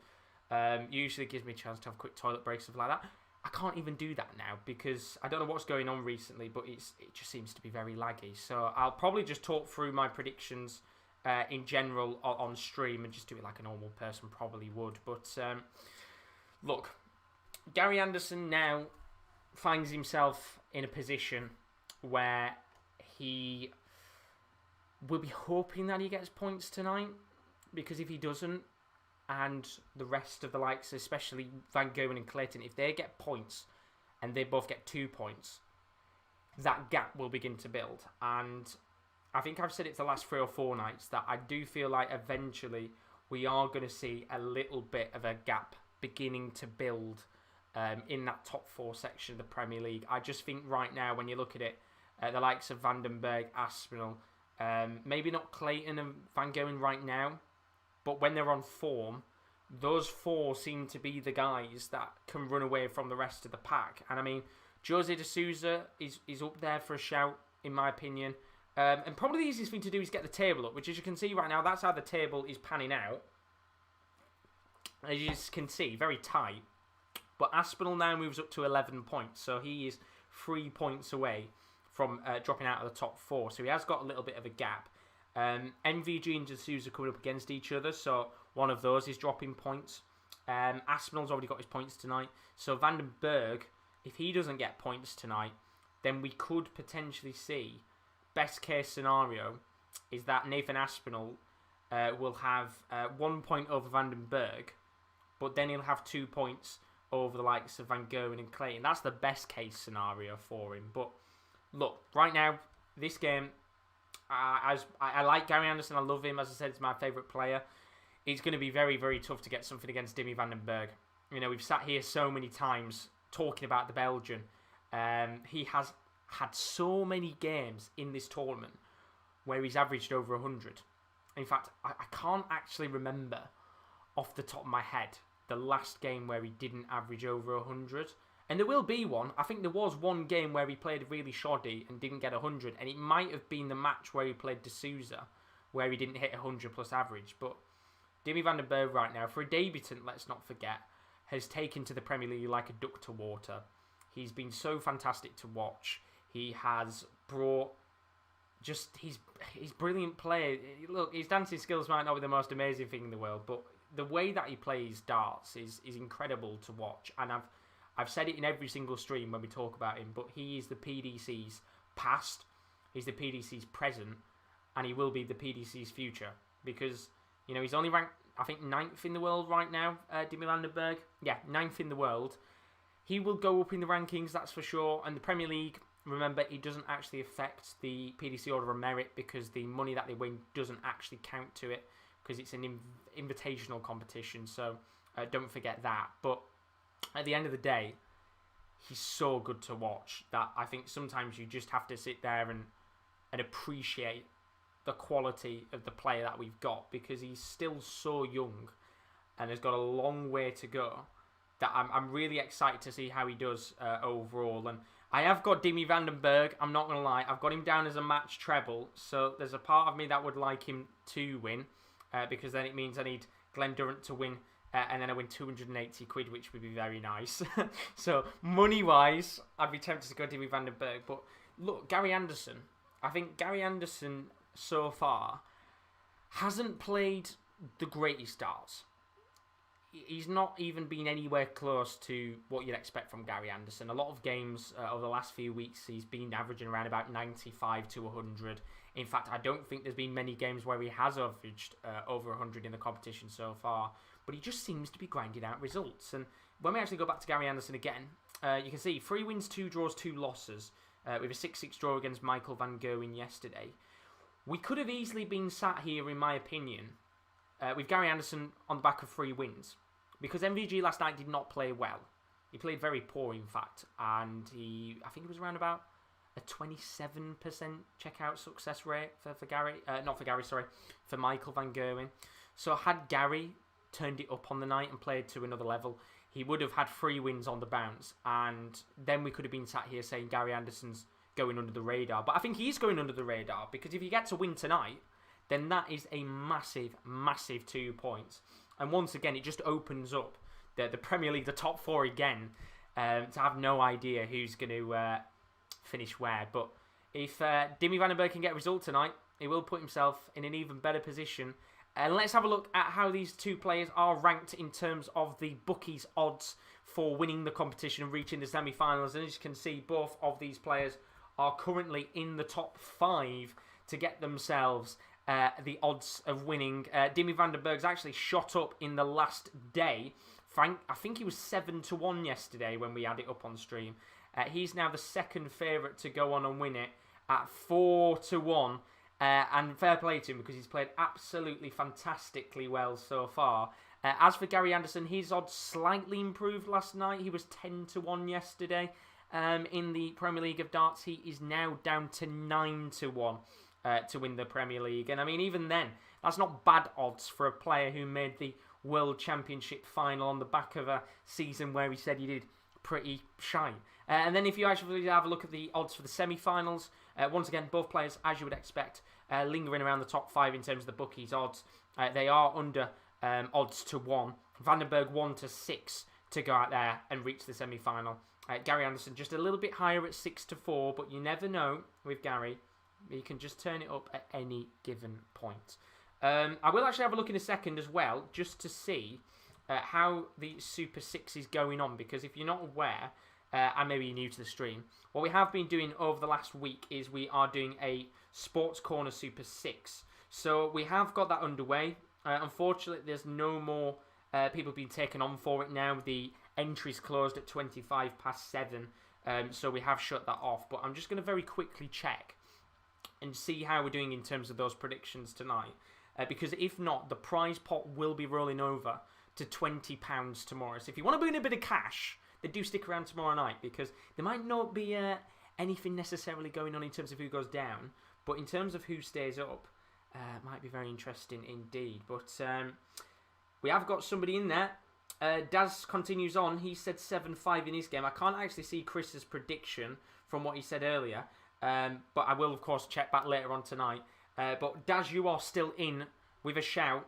Usually gives me a chance to have quick toilet breaks, stuff like that. I can't even do that now because I don't know what's going on recently, but it just seems to be very laggy. So I'll probably just talk through my predictions in general on stream and just do it like a normal person probably would. But look, Gary Anderson now finds himself in a position where he will be hoping that he gets points tonight, because if he doesn't, and the rest of the likes, especially Van Gerwen and Clayton, if they get points and they both get 2 points, that gap will begin to build. And I think I've said it the last 3 or 4 nights that I do feel like eventually we are going to see a little bit of a gap beginning to build in that top 4 section of the Premier League. I just think right now, when you look at it, the likes of Van den Bergh, Aspinall, maybe not Clayton and Van Gerwen right now, but when they're on form, those 4 seem to be the guys that can run away from the rest of the pack. And I mean, Jose de Souza is up there for a shout, in my opinion. And probably the easiest thing to do is get the table up, which as you can see right now, that's how the table is panning out. As you can see, very tight. But Aspinall now moves up to 11 points, so he is 3 points away from dropping out of the top 4. So he has got a little bit of a gap. MVG and Souza coming up against each other, so one of those is dropping points. Aspinall's already got his points tonight. So Van den Bergh, if he doesn't get points tonight, then we could potentially see, best case scenario, is that Nathan Aspinall will have 1 point over Van den Bergh, but then he'll have 2 points over the likes of Van Gerwen and Clayton. That's the best case scenario for him. But look, right now, this game, I like Gary Anderson. I love him. As I said, he's my favourite player. It's going to be very, very tough to get something against Dimmy van den Bergh. You know, we've sat here so many times talking about the Belgian. He has had so many games in this tournament where he's averaged over 100. In fact, I can't actually remember off the top of my head the last game where he didn't average over 100. And there will be one. I think there was one game where he played really shoddy and didn't get 100. And it might have been the match where he played de Souza, where he didn't hit 100 plus average. But Dimmy van den Bergh right now, for a debutant, let's not forget, has taken to the Premier League like a duck to water. He's been so fantastic to watch. He has brought he's brilliant play. Look, his dancing skills might not be the most amazing thing in the world, but the way that he plays darts is incredible to watch. And I've said it in every single stream when we talk about him, but he is the PDC's past, he's the PDC's present, and he will be the PDC's future. Because, you know, he's only ranked, I think, 9th in the world right now, Dimmy van den Bergh. Yeah, 9th in the world. He will go up in the rankings, that's for sure. And the Premier League, remember, it doesn't actually affect the PDC Order of Merit because the money that they win doesn't actually count to it because it's an invitational competition. So don't forget that. But at the end of the day, he's so good to watch that I think sometimes you just have to sit there and appreciate the quality of the player that we've got because he's still so young and has got a long way to go. That I'm really excited to see how he does overall. And I have got Dimmy van den Bergh, I'm not going to lie. I've got him down as a match treble. So there's a part of me that would like him to win because then it means I need Glen Durrant to win and then I win 280 quid, which would be very nice. So money-wise, I'd be tempted to go Dimmy van den Bergh. But look, Gary Anderson. I think Gary Anderson so far hasn't played the greatest darts. He's not even been anywhere close to what you'd expect from Gary Anderson. A lot of games over the last few weeks, he's been averaging around about 95 to 100. In fact, I don't think there's been many games where he has averaged over 100 in the competition so far. But he just seems to be grinding out results. And when we actually go back to Gary Anderson again, you can see 3 wins, 2 draws, 2 losses. With a 6-6 draw against Michael van Gerwen yesterday. We could have easily been sat here, in my opinion, with Gary Anderson on the back of 3 wins. Because MVG last night did not play well. He played very poor, in fact. And I think it was around about a 27% checkout success rate for Gary. For Michael van Gerwen. So had Gary turned it up on the night and played to another level, he would have had 3 wins on the bounce. And then we could have been sat here saying Gary Anderson's going under the radar. But I think he's going under the radar. Because if he gets a win tonight, then that is a massive, massive 2 points. And once again, it just opens up the Premier League, the top 4 again, to have no idea who's going to finish where. But if Dimmy van den Bergh can get a result tonight, he will put himself in an even better position. And let's have a look at how these 2 players are ranked in terms of the bookies' odds for winning the competition and reaching the semi-finals. And as you can see, both of these players are currently in the top 5 to get themselves the odds of winning. Dimmy van den Bergh's actually shot up in the last day. Frank, I think he was 7 to 1 yesterday when we had it up on stream. He's now the second favourite to go on and win it at 4 to 1. And fair play to him because he's played absolutely fantastically well so far. As for Gary Anderson, his odds slightly improved last night. He was 10 to 1 yesterday in the Premier League of Darts. He is now down to 9 to 1. To win the Premier League. And I mean, even then, that's not bad odds for a player who made the World Championship final on the back of a season where he said he did pretty shine. And then if you actually have a look at the odds for the semi-finals, Once again, both players, as you would expect, lingering around the top 5 in terms of the bookies odds. They are under odds to 1. Vandenberg 1 to 6 to go out there and reach the semi-final. Gary Anderson just a little bit higher at 6 to 4, but you never know with Gary. You can just turn it up at any given point. I will actually have a look in a second as well, just to see how the Super 6 is going on, because if you're not aware, and maybe you're new to the stream, what we have been doing over the last week is we are doing a Sports Corner Super 6. So we have got that underway. Unfortunately, there's no more people being taken on for it now. The entry's closed at 25 past 7, so we have shut that off. But I'm just going to very quickly check and see how we're doing in terms of those predictions tonight. Because if not, the prize pot will be rolling over to £20 tomorrow. So if you want to win a bit of cash, then do stick around tomorrow night, because there might not be anything necessarily going on in terms of who goes down, but in terms of who stays up, it might be very interesting indeed. But we have got somebody in there. Daz continues on. He said 7-5 in his game. I can't actually see Chris's prediction from what he said earlier, but I will, of course, check back later on tonight. But Daz, you are still in with a shout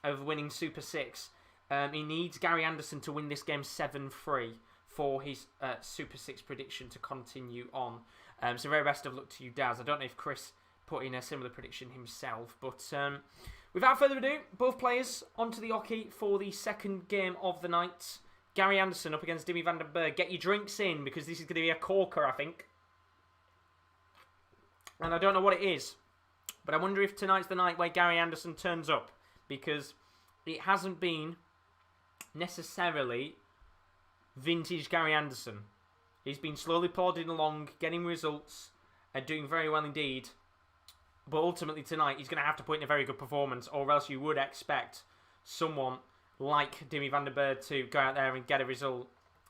of winning Super 6. He needs Gary Anderson to win this game 7-3 for his Super 6 prediction to continue on. So very best of luck to you, Daz. I don't know if Chris put in a similar prediction himself, but without further ado, both players onto the hockey for the second game of the night. Gary Anderson up against Dimmy van den Bergh. Get your drinks in, because this is going to be a corker, I think. And I don't know what it is, but I wonder if tonight's the night where Gary Anderson turns up, because it hasn't been necessarily vintage Gary Anderson. He's been slowly plodding along, getting results, and doing very well indeed. But ultimately tonight, he's going to have to put in a very good performance, or else you would expect someone like Dimmy van den Bergh to go out there and get a result.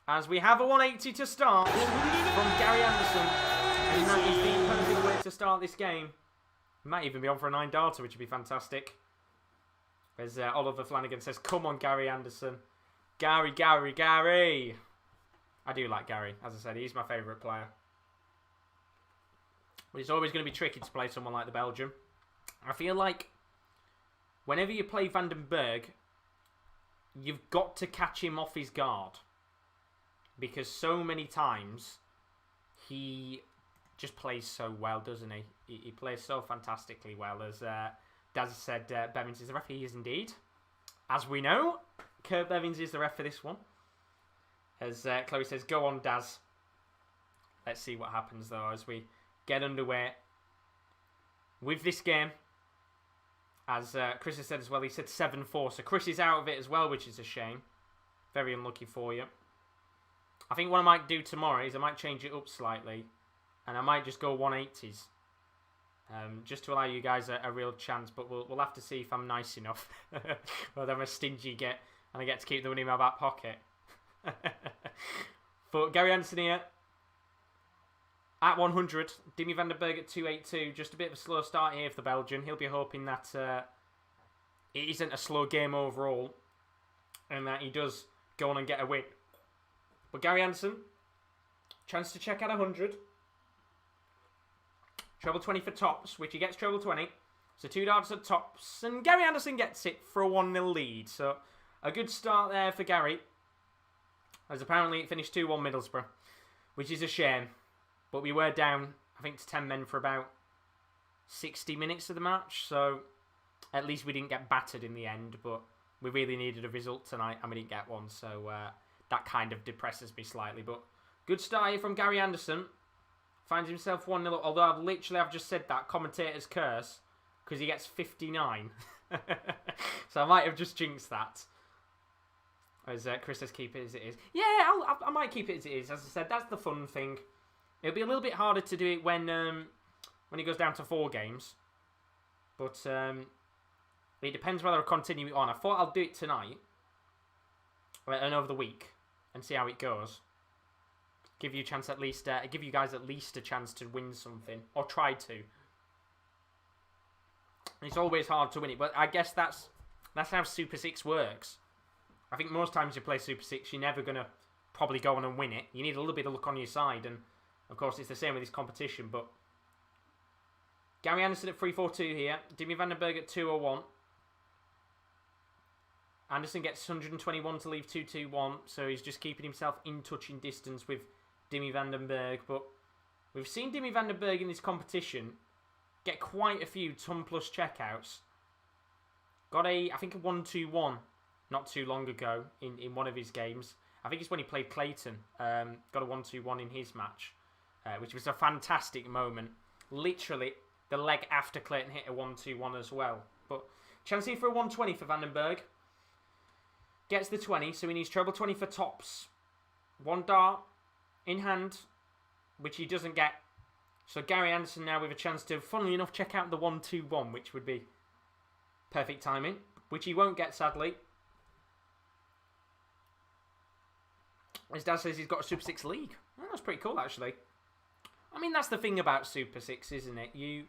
As we have a 180 to start from Gary Anderson, and that is the perfect way to start this game. He might even be on for a 9-darter, which would be fantastic. As Oliver Flanagan says, come on, Gary Anderson. Gary. I do like Gary. As I said, he's my favourite player. But it's always going to be tricky to play someone like the Belgian. I feel like whenever you play Van den Bergh, you've got to catch him off his guard. Because so many times, he just plays so well, doesn't he? He plays so fantastically well. As Daz said, Bevins is the ref. He is indeed. As we know, Kurt Bevins is the ref for this one. As Chloe says, go on, Daz. Let's see what happens, though, as we get underway with this game. As Chris has said as well, he said 7-4. So Chris is out of it as well, which is a shame. Very unlucky for you. I think what I might do tomorrow is I might change it up slightly. And I might just go 180s. Just to allow you guys a real chance. But we'll have to see if I'm nice enough. Whether I'm a stingy git and I get to keep the money in my back pocket. But Gary Anderson here at 100. Dimmy van den Bergh at 282. Just a bit of a slow start here for the Belgian. He'll be hoping that it isn't a slow game overall. And that he does go on and get a win. But Gary Anderson, chance to check at 100. Treble 20 for tops, which he gets treble 20. So 2 darts at tops. And Gary Anderson gets it for a 1-0 lead. So a good start there for Gary. As apparently it finished 2-1 Middlesbrough. Which is a shame. But we were down, I think, to 10 men for about 60 minutes of the match. So at least we didn't get battered in the end. But we really needed a result tonight and we didn't get one. So that kind of depresses me slightly. But good start here from Gary Anderson. Finds himself 1-0. Although I've just said that commentator's curse. Because he gets 59. So I might have just jinxed that. As Chris says, keep it as it is. Yeah, I might keep it as it is. As I said, that's the fun thing. It'll be a little bit harder to do it when he goes down to 4 games. But it depends whether I continue it on. I thought I'll do it tonight. And over the week. And see how it goes. Give you a chance at least. Give you guys at least a chance to win something. Or try to. It's always hard to win it. But I guess that's how Super 6 works. I think most times you play Super 6, you're never going to probably go on and win it. You need a little bit of luck on your side. And, of course, it's the same with this competition. But Gary Anderson at 342 here. Dimi van den Bergh at 201. Anderson gets 121 to leave 221, so he's just keeping himself in touching distance with Dimi van den Bergh. But we've seen Dimi van den Bergh in this competition get quite a few ton plus checkouts. Got I think a 1-2-1 not too long ago in one of his games. I think it's when he played Clayton. Got a 1-2-1 in his match, which was a fantastic moment. Literally, the leg after Clayton hit a 1-2-1 as well. But chance here for a 120 for van den Bergh. Gets the 20, so he needs treble 20 for tops. One dart in hand, which he doesn't get. So Gary Anderson now with a chance to, funnily enough, check out the 1-2-1, which would be perfect timing, which he won't get, sadly. His dad says he's got a Super 6 league. Well, that's pretty cool, actually. I mean, that's the thing about Super 6, isn't it? You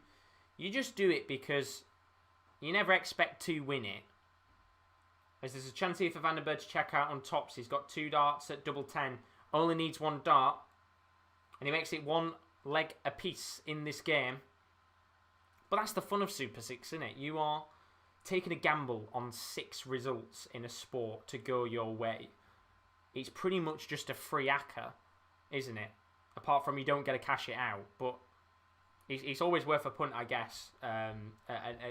just do it because you never expect to win it. As there's a chance here for van den Bergh to check out on tops. He's got 2 darts at double 10. Only needs 1 dart. And he makes it 1 leg apiece in this game. But that's the fun of Super 6, isn't it? You are taking a gamble on 6 results in a sport to go your way. It's pretty much just a free acca, isn't it? Apart from you don't get to cash it out. But it's always worth a punt, I guess. And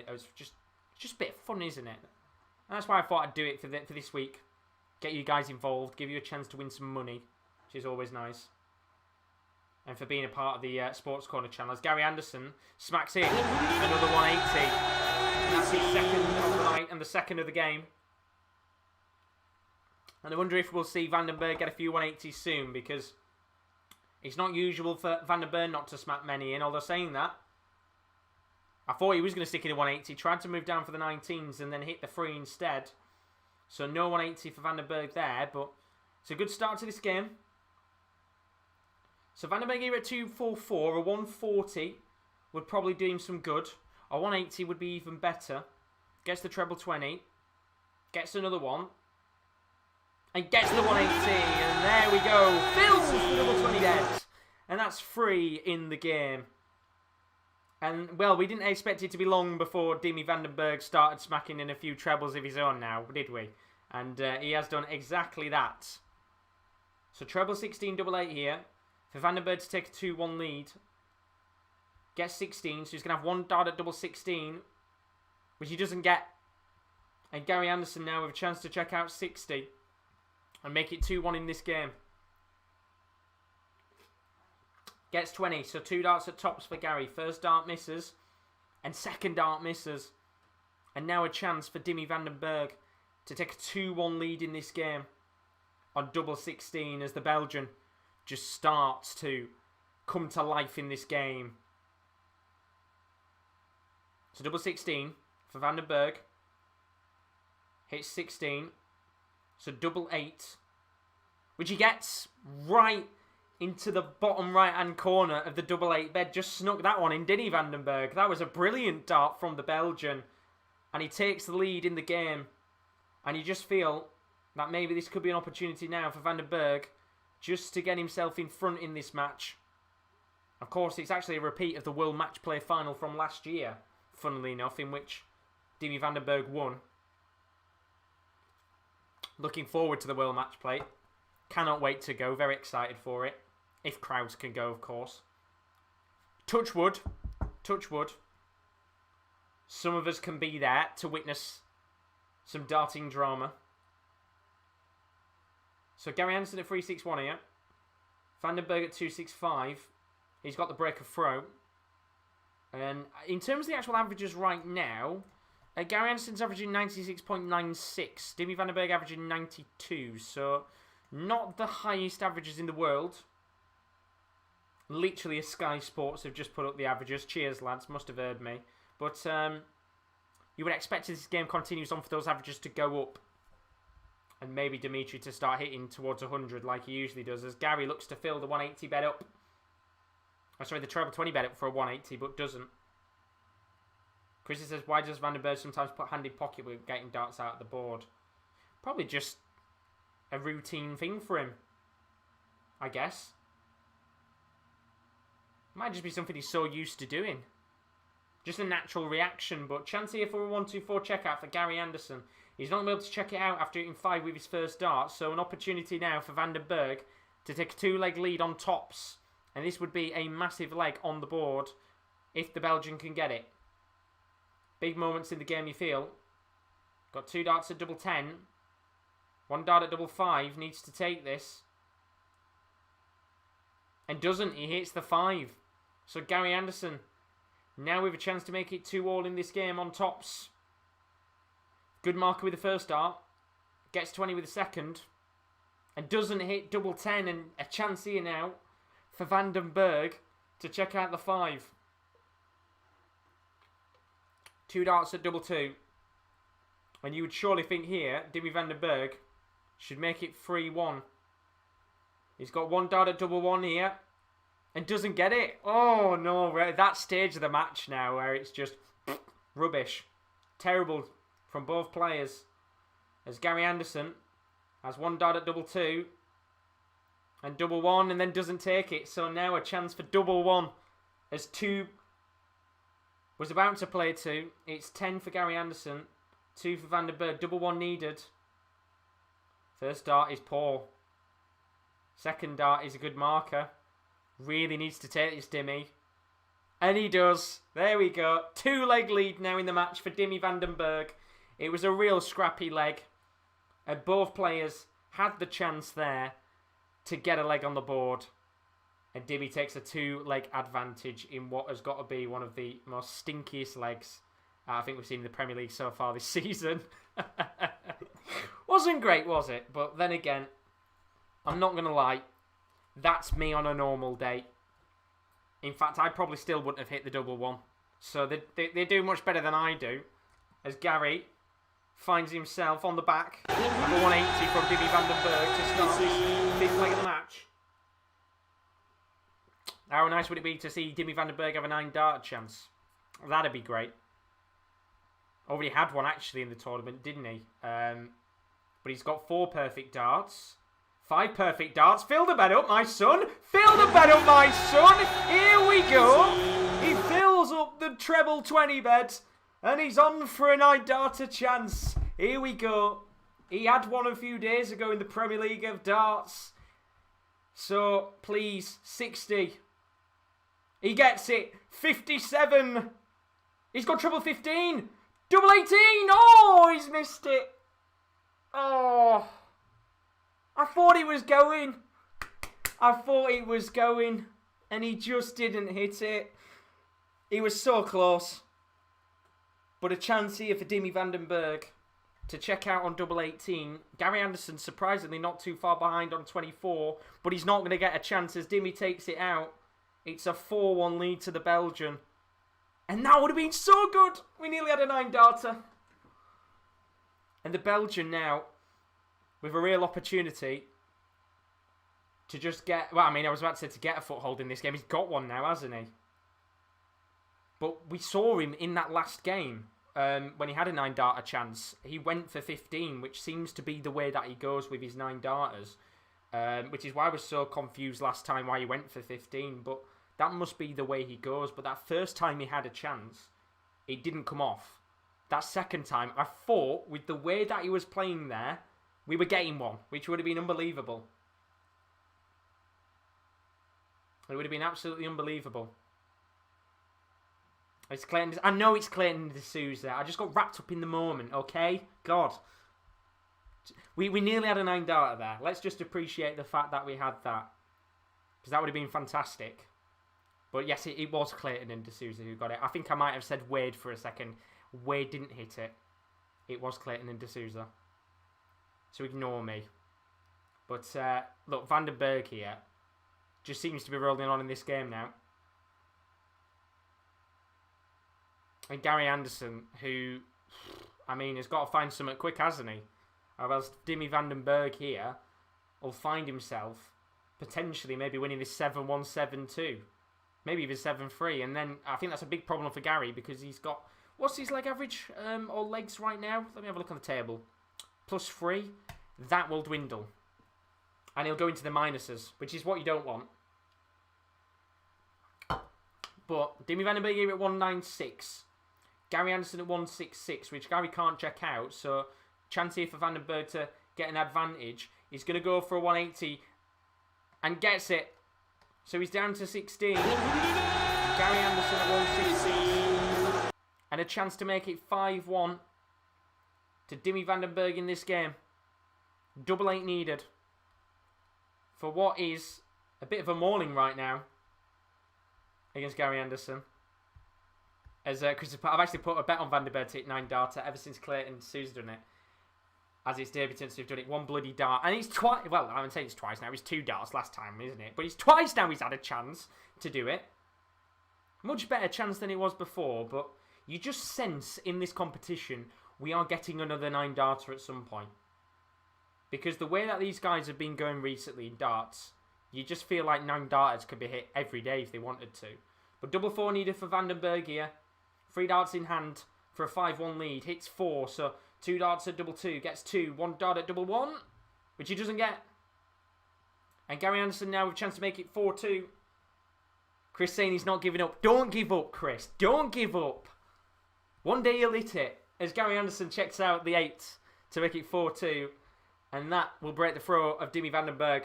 it's just a bit of fun, isn't it? And that's why I thought I'd do it for this week. Get you guys involved, give you a chance to win some money, which is always nice. And for being a part of the Sports Corner channel. As Gary Anderson smacks in another 180. And that's his second of the night and the second of the game. And I wonder if we'll see van den Bergh get a few 180s soon, because it's not usual for van den Bergh not to smack many in. Although saying that, I thought he was going to stick in a 180, tried to move down for the 19s and then hit the 3 instead. So no 180 for van den Bergh there, but it's a good start to this game. So van den Bergh here at 244, a 140 would probably do him some good. A 180 would be even better. Gets the treble 20, gets another one, and gets the 180, and there we go. Fills the double 20 dead. And that's 3 in the game. And, well, we didn't expect it to be long before Dimi van den Bergh started smacking in a few trebles of his own now, did we? And he has done exactly that. So treble 16, double 8 here. For van den Bergh to take a 2-1 lead. Gets 16, so he's going to have 1 dart at double 16, which he doesn't get. And Gary Anderson now with a chance to check out 60 and make it 2-1 in this game. Gets 20, so 2 darts at tops for Gary. First dart misses, and second dart misses. And now a chance for Dimi van den Bergh to take a 2-1 lead in this game on double 16 as the Belgian just starts to come to life in this game. So double 16 for van den Bergh. Hits 16. So double 8, which he gets right into the bottom right-hand corner of the double 8 bed. Just snuck that one in, didn't he, van den Bergh? That was a brilliant dart from the Belgian. And he takes the lead in the game. And you just feel that maybe this could be an opportunity now for van den Bergh just to get himself in front in this match. Of course, it's actually a repeat of the World Match Play final from last year, funnily enough, in which Dimi van den Bergh won. Looking forward to the World Match Play. Cannot wait to go. Very excited for it. If crowds can go, of course. Touch wood. Touch wood. Some of us can be there to witness some darting drama. So Gary Anderson at 361 here. Van den Bergh at 265. He's got the break of throw. And in terms of the actual averages right now, Gary Anderson's averaging 96.96. Dimi van den Bergh averaging 92. So not the highest averages in the world. Literally, Sky Sports have just put up the averages. Cheers, lads. Must have heard me. But you would expect as this game continues on for those averages to go up. And maybe Dimitri to start hitting towards 100 like he usually does. As Gary looks to fill the 180 bet up. Oh, sorry, the treble 20 bet up for a 180, but doesn't. Chris says, why does van den Bergh sometimes put hand in pocket with getting darts out of the board? Probably just a routine thing for him, I guess. Might just be something he's so used to doing. Just a natural reaction, but chance here for a 1-2-4 checkout for Gary Anderson. He's not going to be able to check it out after hitting 5 with his first dart, so an opportunity now for Van den Bergh to take a 2-leg lead on tops. And this would be a massive leg on the board if the Belgian can get it. Big moments in the game, you feel. Got 2 darts at double 10. 1 dart at double 5. Needs to take this. And doesn't. He hits the 5. So Gary Anderson now with a chance to make it 2-all in this game on tops. Good marker with the first dart. Gets 20 with the second. And doesn't hit double 10. And a chance here now for Van den Bergh to check out the 5. 2 darts at double 2. And you would surely think here, Dimmy Van den Bergh should make it 3-1. He's got 1 dart at double 1 here. And doesn't get it. Oh no, we're at that stage of the match now where it's just rubbish. Terrible from both players. As Gary Anderson has 1 dart at double 2. And double 1 and then doesn't take it. So now a chance for double 1. As 2 was about to play 2. It's 10 for Gary Anderson. 2 for Van den Bergh. Double 1 needed. First dart is poor. Second dart is a good marker. Really needs to take this, Dimmy. And he does. There we go. 2-leg lead now in the match for Dimmy Van den Bergh. It was a real scrappy leg. And both players had the chance there to get a leg on the board. And Dimmy takes a 2-leg advantage in what has got to be one of the most stinkiest legs I think we've seen in the Premier League so far this season. Wasn't great, was it? But then again, I'm not going to lie. That's me on a normal day. In fact, I probably still wouldn't have hit the double 1. So they do much better than I do. As Gary finds himself on the back of a 180 from Dimmy Van den Bergh to start this 5th leg of the match. How nice would it be to see Dimmy Van den Bergh have a 9-dart chance? That'd be great. Already had one actually in the tournament, didn't he? But he's got 4 perfect darts. 5 perfect darts. Fill the bed up, my son. Fill the bed up, my son. Here we go. He fills up the treble 20 bed. And he's on for a 9-darter chance. Here we go. He had one a few days ago in the Premier League of darts. So, please, 60. He gets it. 57. He's got treble 15. Double 18. Oh, he's missed it. Oh. I thought he was going. And he just didn't hit it. He was so close. But a chance here for Dimmy Van den Bergh to check out on double 18. Gary Anderson surprisingly not too far behind on 24. But he's not going to get a chance as Dimmy takes it out. It's a 4-1 lead to the Belgian. And that would have been so good. We nearly had a 9-darter. And the Belgian now with a real opportunity to just get... Well, I mean, I was about to say to get a foothold in this game. He's got one now, hasn't he? But we saw him in that last game when he had a 9-darter chance. He went for 15, which seems to be the way that he goes with his 9-darters. Which is why I was so confused last time why he went for 15. But that must be the way he goes. But that first time he had a chance, it didn't come off. That second time, I thought with the way that he was playing there, we were getting one, which would have been unbelievable. It would have been absolutely unbelievable. It's Clayton. I know it's Clayton de Souza. I just got wrapped up in the moment, okay? God. We nearly had a 9-darter there. Let's just appreciate the fact that we had that. Because that would have been fantastic. But yes, it was Clayton and de Souza who got it. I think I might have said Wade for a second. Wade didn't hit it. It was Clayton and de Souza. So ignore me. But look, Van den Bergh here just seems to be rolling on in this game now. And Gary Anderson, who, I mean, has got to find something quick, hasn't he? Or else Dimmy Van den Bergh here will find himself potentially maybe winning this 7-1, 7-2. Maybe even 7-3. And then I think that's a big problem for Gary because he's got... What's his leg average or legs right now? Let me have a look on the table. +3. That will dwindle. And he'll go into the minuses, which is what you don't want. But Dimi van den Bergh here at 196. Gary Anderson at 166, which Gary can't check out. So chance here for Van den Bergh to get an advantage. He's going to go for a 180 and gets it. So he's down to 16. Gary Anderson at 166. And a chance to make it 5-1 to Dimi van den Bergh in this game. Double 8 needed for what is a bit of a mauling right now against Gary Anderson. As Chris, I've actually put a bet on Van den Bergh to hit 9 darter ever since Clayton Souza done it. As it's debutants who've done it, 1 bloody dart. And he's twice, well, I'm saying it's twice now. He's 2 darts last time, isn't it? But he's twice now he's had a chance to do it. Much better chance than it was before, but you just sense in this competition we are getting another 9 darter at some point. Because the way that these guys have been going recently in darts, you just feel like 9 darters could be hit every day if they wanted to. But double 4 needed for Van den Bergh here. 3 darts in hand for a 5-1 lead. Hits 4, so 2 darts at double 2. Gets 2. 1 dart at double 1, which he doesn't get. And Gary Anderson now with a chance to make it 4-2. Chris saying he's not giving up. Don't give up, Chris. Don't give up. One day you'll hit it. As Gary Anderson checks out the 8 to make it 4-2. And that will break the throw of Dimi van den Bergh.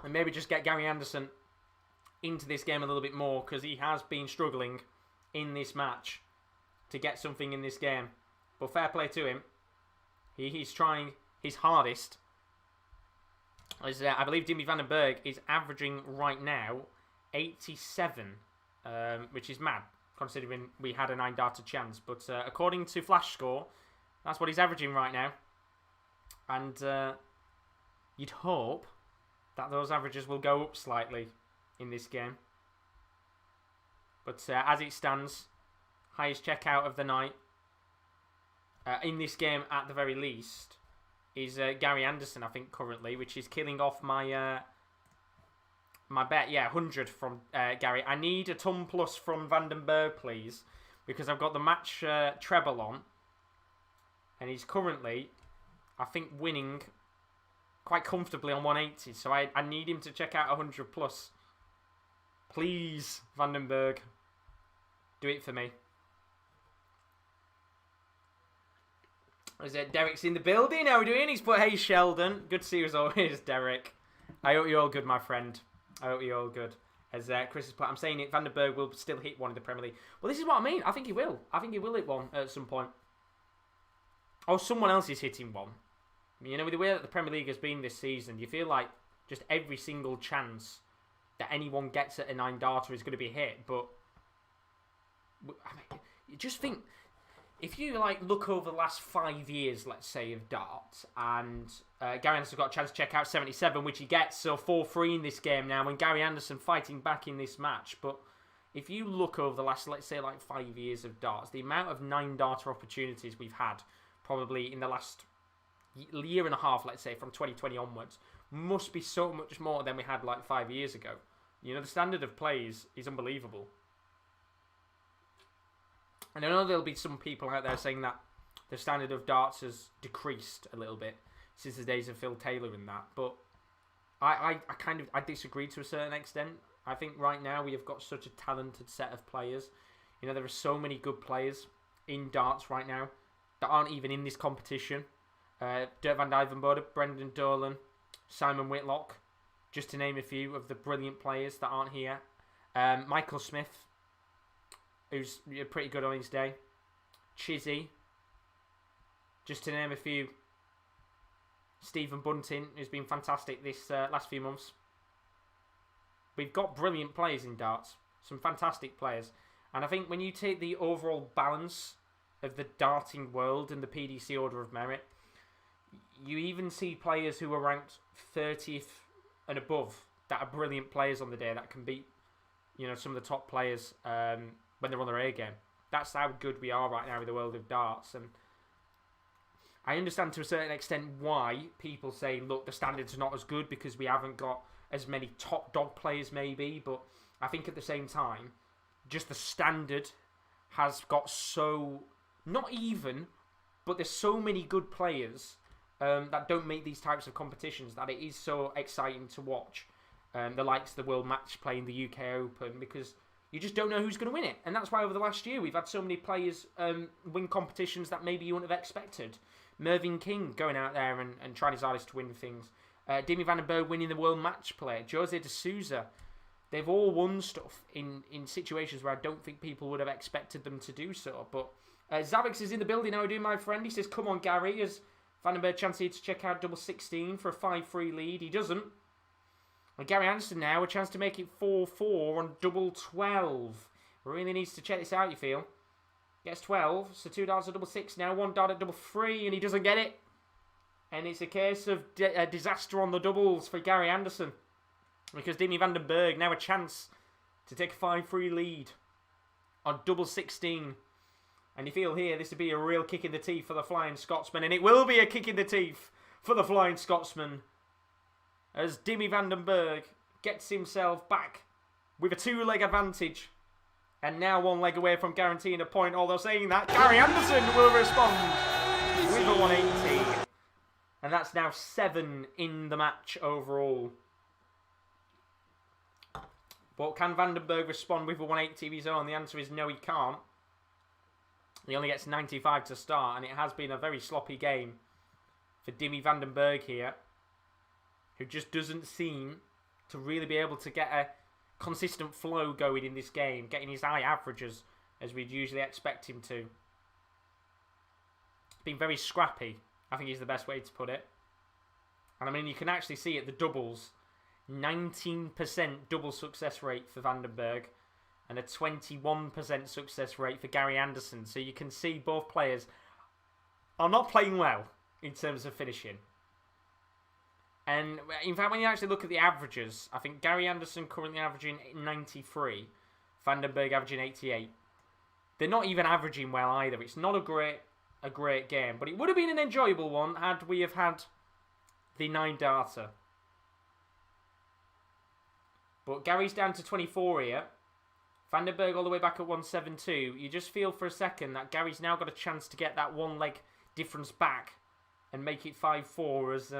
And maybe just get Gary Anderson into this game a little bit more, because he has been struggling in this match to get something in this game. But fair play to him. He's trying his hardest. As, I believe Dimi van den Bergh is averaging right now 87, which is mad, considering we had a 9 darter chance. But according to Flash Score, that's what he's averaging right now. And you'd hope that those averages will go up slightly in this game. But as it stands, highest checkout of the night in this game at the very least is Gary Anderson, I think, currently, which is killing off my my bet. Yeah, 100 from Gary. I need a ton plus from Van den Bergh, please, because I've got the match treble on. And he's currently, I think, winning quite comfortably on 180. So I need him to check out 100 plus. Please, Van den Bergh, do it for me. Is it Derek's in the building? How are we doing? He's put, hey, Sheldon. Good to see you as always, Derek. I hope you're all good, my friend. I hope you're all good. As Chris has put, I'm saying it, Van den Bergh will still hit one in the Premier League. Well, this is what I mean. I think he will. I think he will hit one at some point. Oh, someone else is hitting one. You know, with the way that the Premier League has been this season, you feel like just every single chance that anyone gets at a 9 darter is going to be hit. But I mean, you just think, if you like look over the last 5 years, let's say, of darts, and Gary Anderson got a chance to check out 77, which he gets, so 4-3 in this game now, and Gary Anderson fighting back in this match. But if you look over the last, let's say, like 5 years of darts, the amount of 9 darter opportunities we've had probably in the last year and a half, let's say, from 2020 onwards, must be so much more than we had like 5 years ago. You know, the standard of play is unbelievable. And I know there'll be some people out there saying that the standard of darts has decreased a little bit since the days of Phil Taylor and that, but I disagree to a certain extent. I think right now we have got such a talented set of players. You know, there are so many good players in darts right now that aren't even in this competition. Dirk van Dijvenbode, Brendan Dolan, Simon Whitlock, just to name a few of the brilliant players that aren't here. Michael Smith, who's pretty good on his day. Chizzy, just to name a few. Stephen Bunting, who's been fantastic this last few months. We've got brilliant players in darts. Some fantastic players. And I think when you take the overall balance of the darting world and the PDC Order of Merit, you even see players who are ranked 30th and above that are brilliant players on the day that can beat, you know, some of the top players when they're on their A game. That's how good we are right now in the world of darts. And I understand to a certain extent why people say, look, the standards are not as good because we haven't got as many top dog players maybe, but I think at the same time, just the standard has got so, not even, but there's so many good players that don't make these types of competitions that it is so exciting to watch. the likes of the World Match Play in the UK Open, because you just don't know who's going to win it. And that's why over the last year we've had so many players win competitions that maybe you wouldn't have expected. Mervyn King going out there and trying his hardest to win things. Dimi van den Bergh winning the World Match Play. Jose de Souza. They've all won stuff in situations where I don't think people would have expected them to do so. But Zavix is in the building. How are you doing, my friend? He says, come on, Gary. As Van den Bergh chance here to check out double 16 for a 5-3 lead. He doesn't. And Gary Anderson now, a chance to make it 4-4 on double 12. Really needs to check this out, you feel. Gets 12, so 2 darts at double 6 now. 1 dart at double 3, and he doesn't get it. And it's a case of disaster on the doubles for Gary Anderson. Because Dimi van den Bergh now a chance to take a 5-3 lead on double 16. And you feel here this would be a real kick in the teeth for the Flying Scotsman. And it will be a kick in the teeth for the Flying Scotsman. As Dimi van den Bergh gets himself back with a 2-leg advantage. And now 1 leg away from guaranteeing a point. Although saying that, Gary Anderson will respond with a 180. And that's now 7 in the match overall. But can Van den Bergh respond with a 180 of his own? The answer is no, he can't. He only gets 95 to start, and it has been a very sloppy game for Dimi van den Bergh here, who just doesn't seem to really be able to get a consistent flow going in this game, getting his high averages as we'd usually expect him to. Been very scrappy, I think is the best way to put it. And I mean, you can actually see at the doubles, 19% double success rate for Van den Bergh and a 21% success rate for Gary Anderson. So you can see both players are not playing well in terms of finishing. And in fact, when you actually look at the averages, I think Gary Anderson currently averaging 93, Van den Bergh averaging 88. They're not even averaging well either. It's not a great game, but it would have been an enjoyable one had we have had the 9-darter. But Gary's down to 24 here. Van den Bergh all the way back at 172. You just feel for a second that Gary's now got a chance to get that 1-leg difference back and make it 5-4 as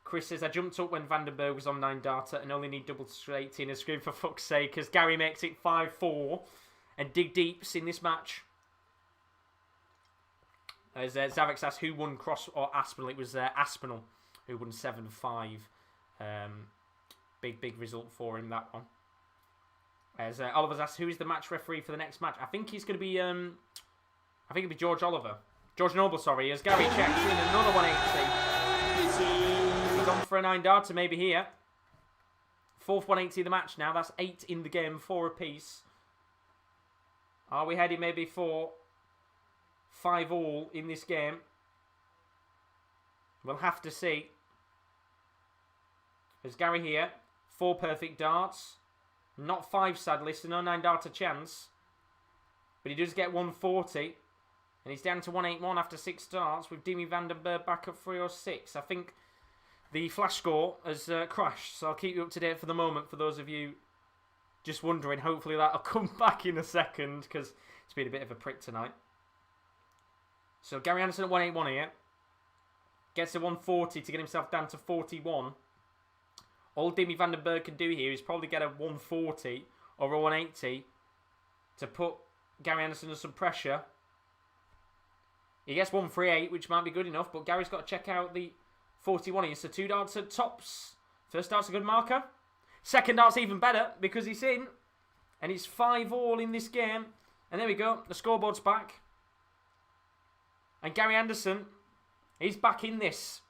Chris says, I jumped up when Van den Bergh was on 9-darter and only need double 18 and scream for fuck's sake as Gary makes it 5-4 and dig deeps in this match. As Zavix asked who won Cross or Aspinall, it was Aspinall who won 7-5. Big result for him, that one. As Oliver's asked, who is the match referee for the next match? I think he's going to be, I think it'll be George Noble, sorry, as Gary checks in another 180. He's on for a 9-darter maybe here. 4th 180 of the match now. That's 8 in the game, 4 apiece. Are we heading maybe for 5 all in this game? We'll have to see. There's Gary here. 4 perfect darts. Not 5, sadly, so no 9-darter chance. But he does get 140. And he's down to 181 after 6 starts with Dimi van den Bergh back at 306. I think the flash score has crashed, so I'll keep you up to date for the moment for those of you just wondering. Hopefully that'll come back in a second because it's been a bit of a prick tonight. So Gary Anderson at 181 here. Gets a 140 to get himself down to 41. All Dimi van den Bergh can do here is probably get a 140 or a 180 to put Gary Anderson under some pressure. He gets 138, which might be good enough, but Gary's got to check out the 41 here. So 2 darts at tops. First dart's a good marker. Second dart's even better because he's in. And it's 5 all in this game. And there we go. The scoreboard's back. And Gary Anderson, he's back in this.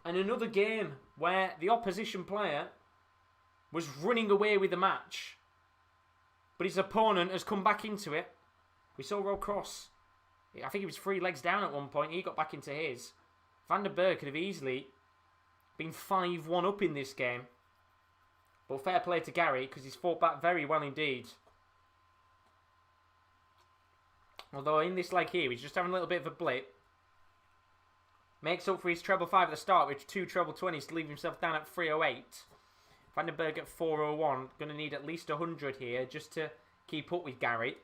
And another game where the opposition player was running away with the match. But his opponent has come back into it. We saw Rob Cross. I think he was 3 legs down at one point. He got back into his. Van den Bergh could have easily been 5-1 up in this game. But fair play to Gary because he's fought back very well indeed. Although in this leg here, he's just having a little bit of a blip. Makes up for his treble 5 at the start with 2 treble 20s to leave himself down at 308. Van den Bergh at 401. Going to need at least 100 here just to keep up with Gary.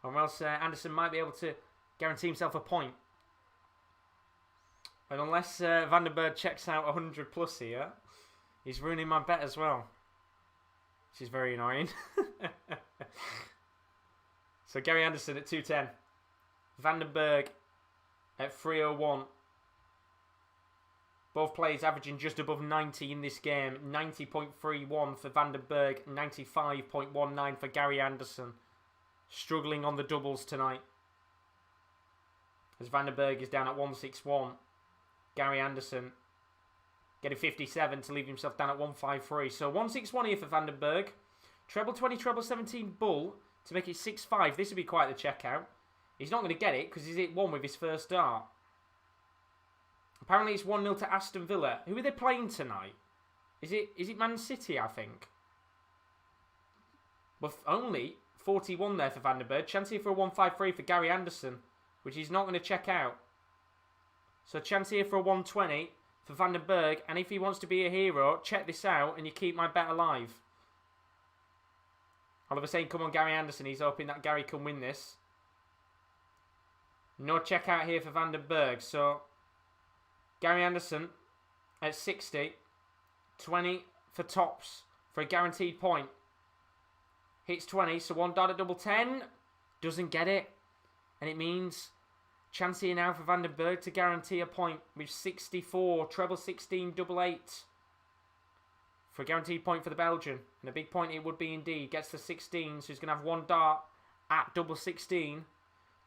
Or else Anderson might be able to guarantee himself a point. And unless Van den Bergh checks out 100 plus here, he's ruining my bet as well. which is very annoying. So Gary Anderson at 210. Van den Bergh at 301. Both players averaging just above 90 in this game. 90.31 for Van den Bergh, 95.19 for Gary Anderson. Struggling on the doubles tonight. As Van den Bergh is down at 161. Gary Anderson getting 57 to leave himself down at 153. So 161 here for Van den Bergh. Treble 20, treble 17 bull to make it 6-5. This would be quite the checkout. He's not going to get it because he's hit 1 with his first dart. Apparently it's 1-0 to Aston Villa. Who are they playing tonight? Is it Man City, I think? Well, only 41 there for Van den Bergh. Chance here for a 153 for Gary Anderson, which he's not going to check out. So chance here for a 120 for Van den Bergh. And if he wants to be a hero, check this out and you keep my bet alive. Oliver saying, come on, Gary Anderson. He's hoping that Gary can win this. No check out here for Van den Bergh. So Gary Anderson at 60. 20 for tops for a guaranteed point. Hits 20, so 1 dart at double 10. Doesn't get it. And it means chance here now for Van den Bergh to guarantee a point with 64. Treble 16, double 8. For a guaranteed point for the Belgian. And a big point it would be indeed. Gets to 16, so he's going to have 1 dart at double 16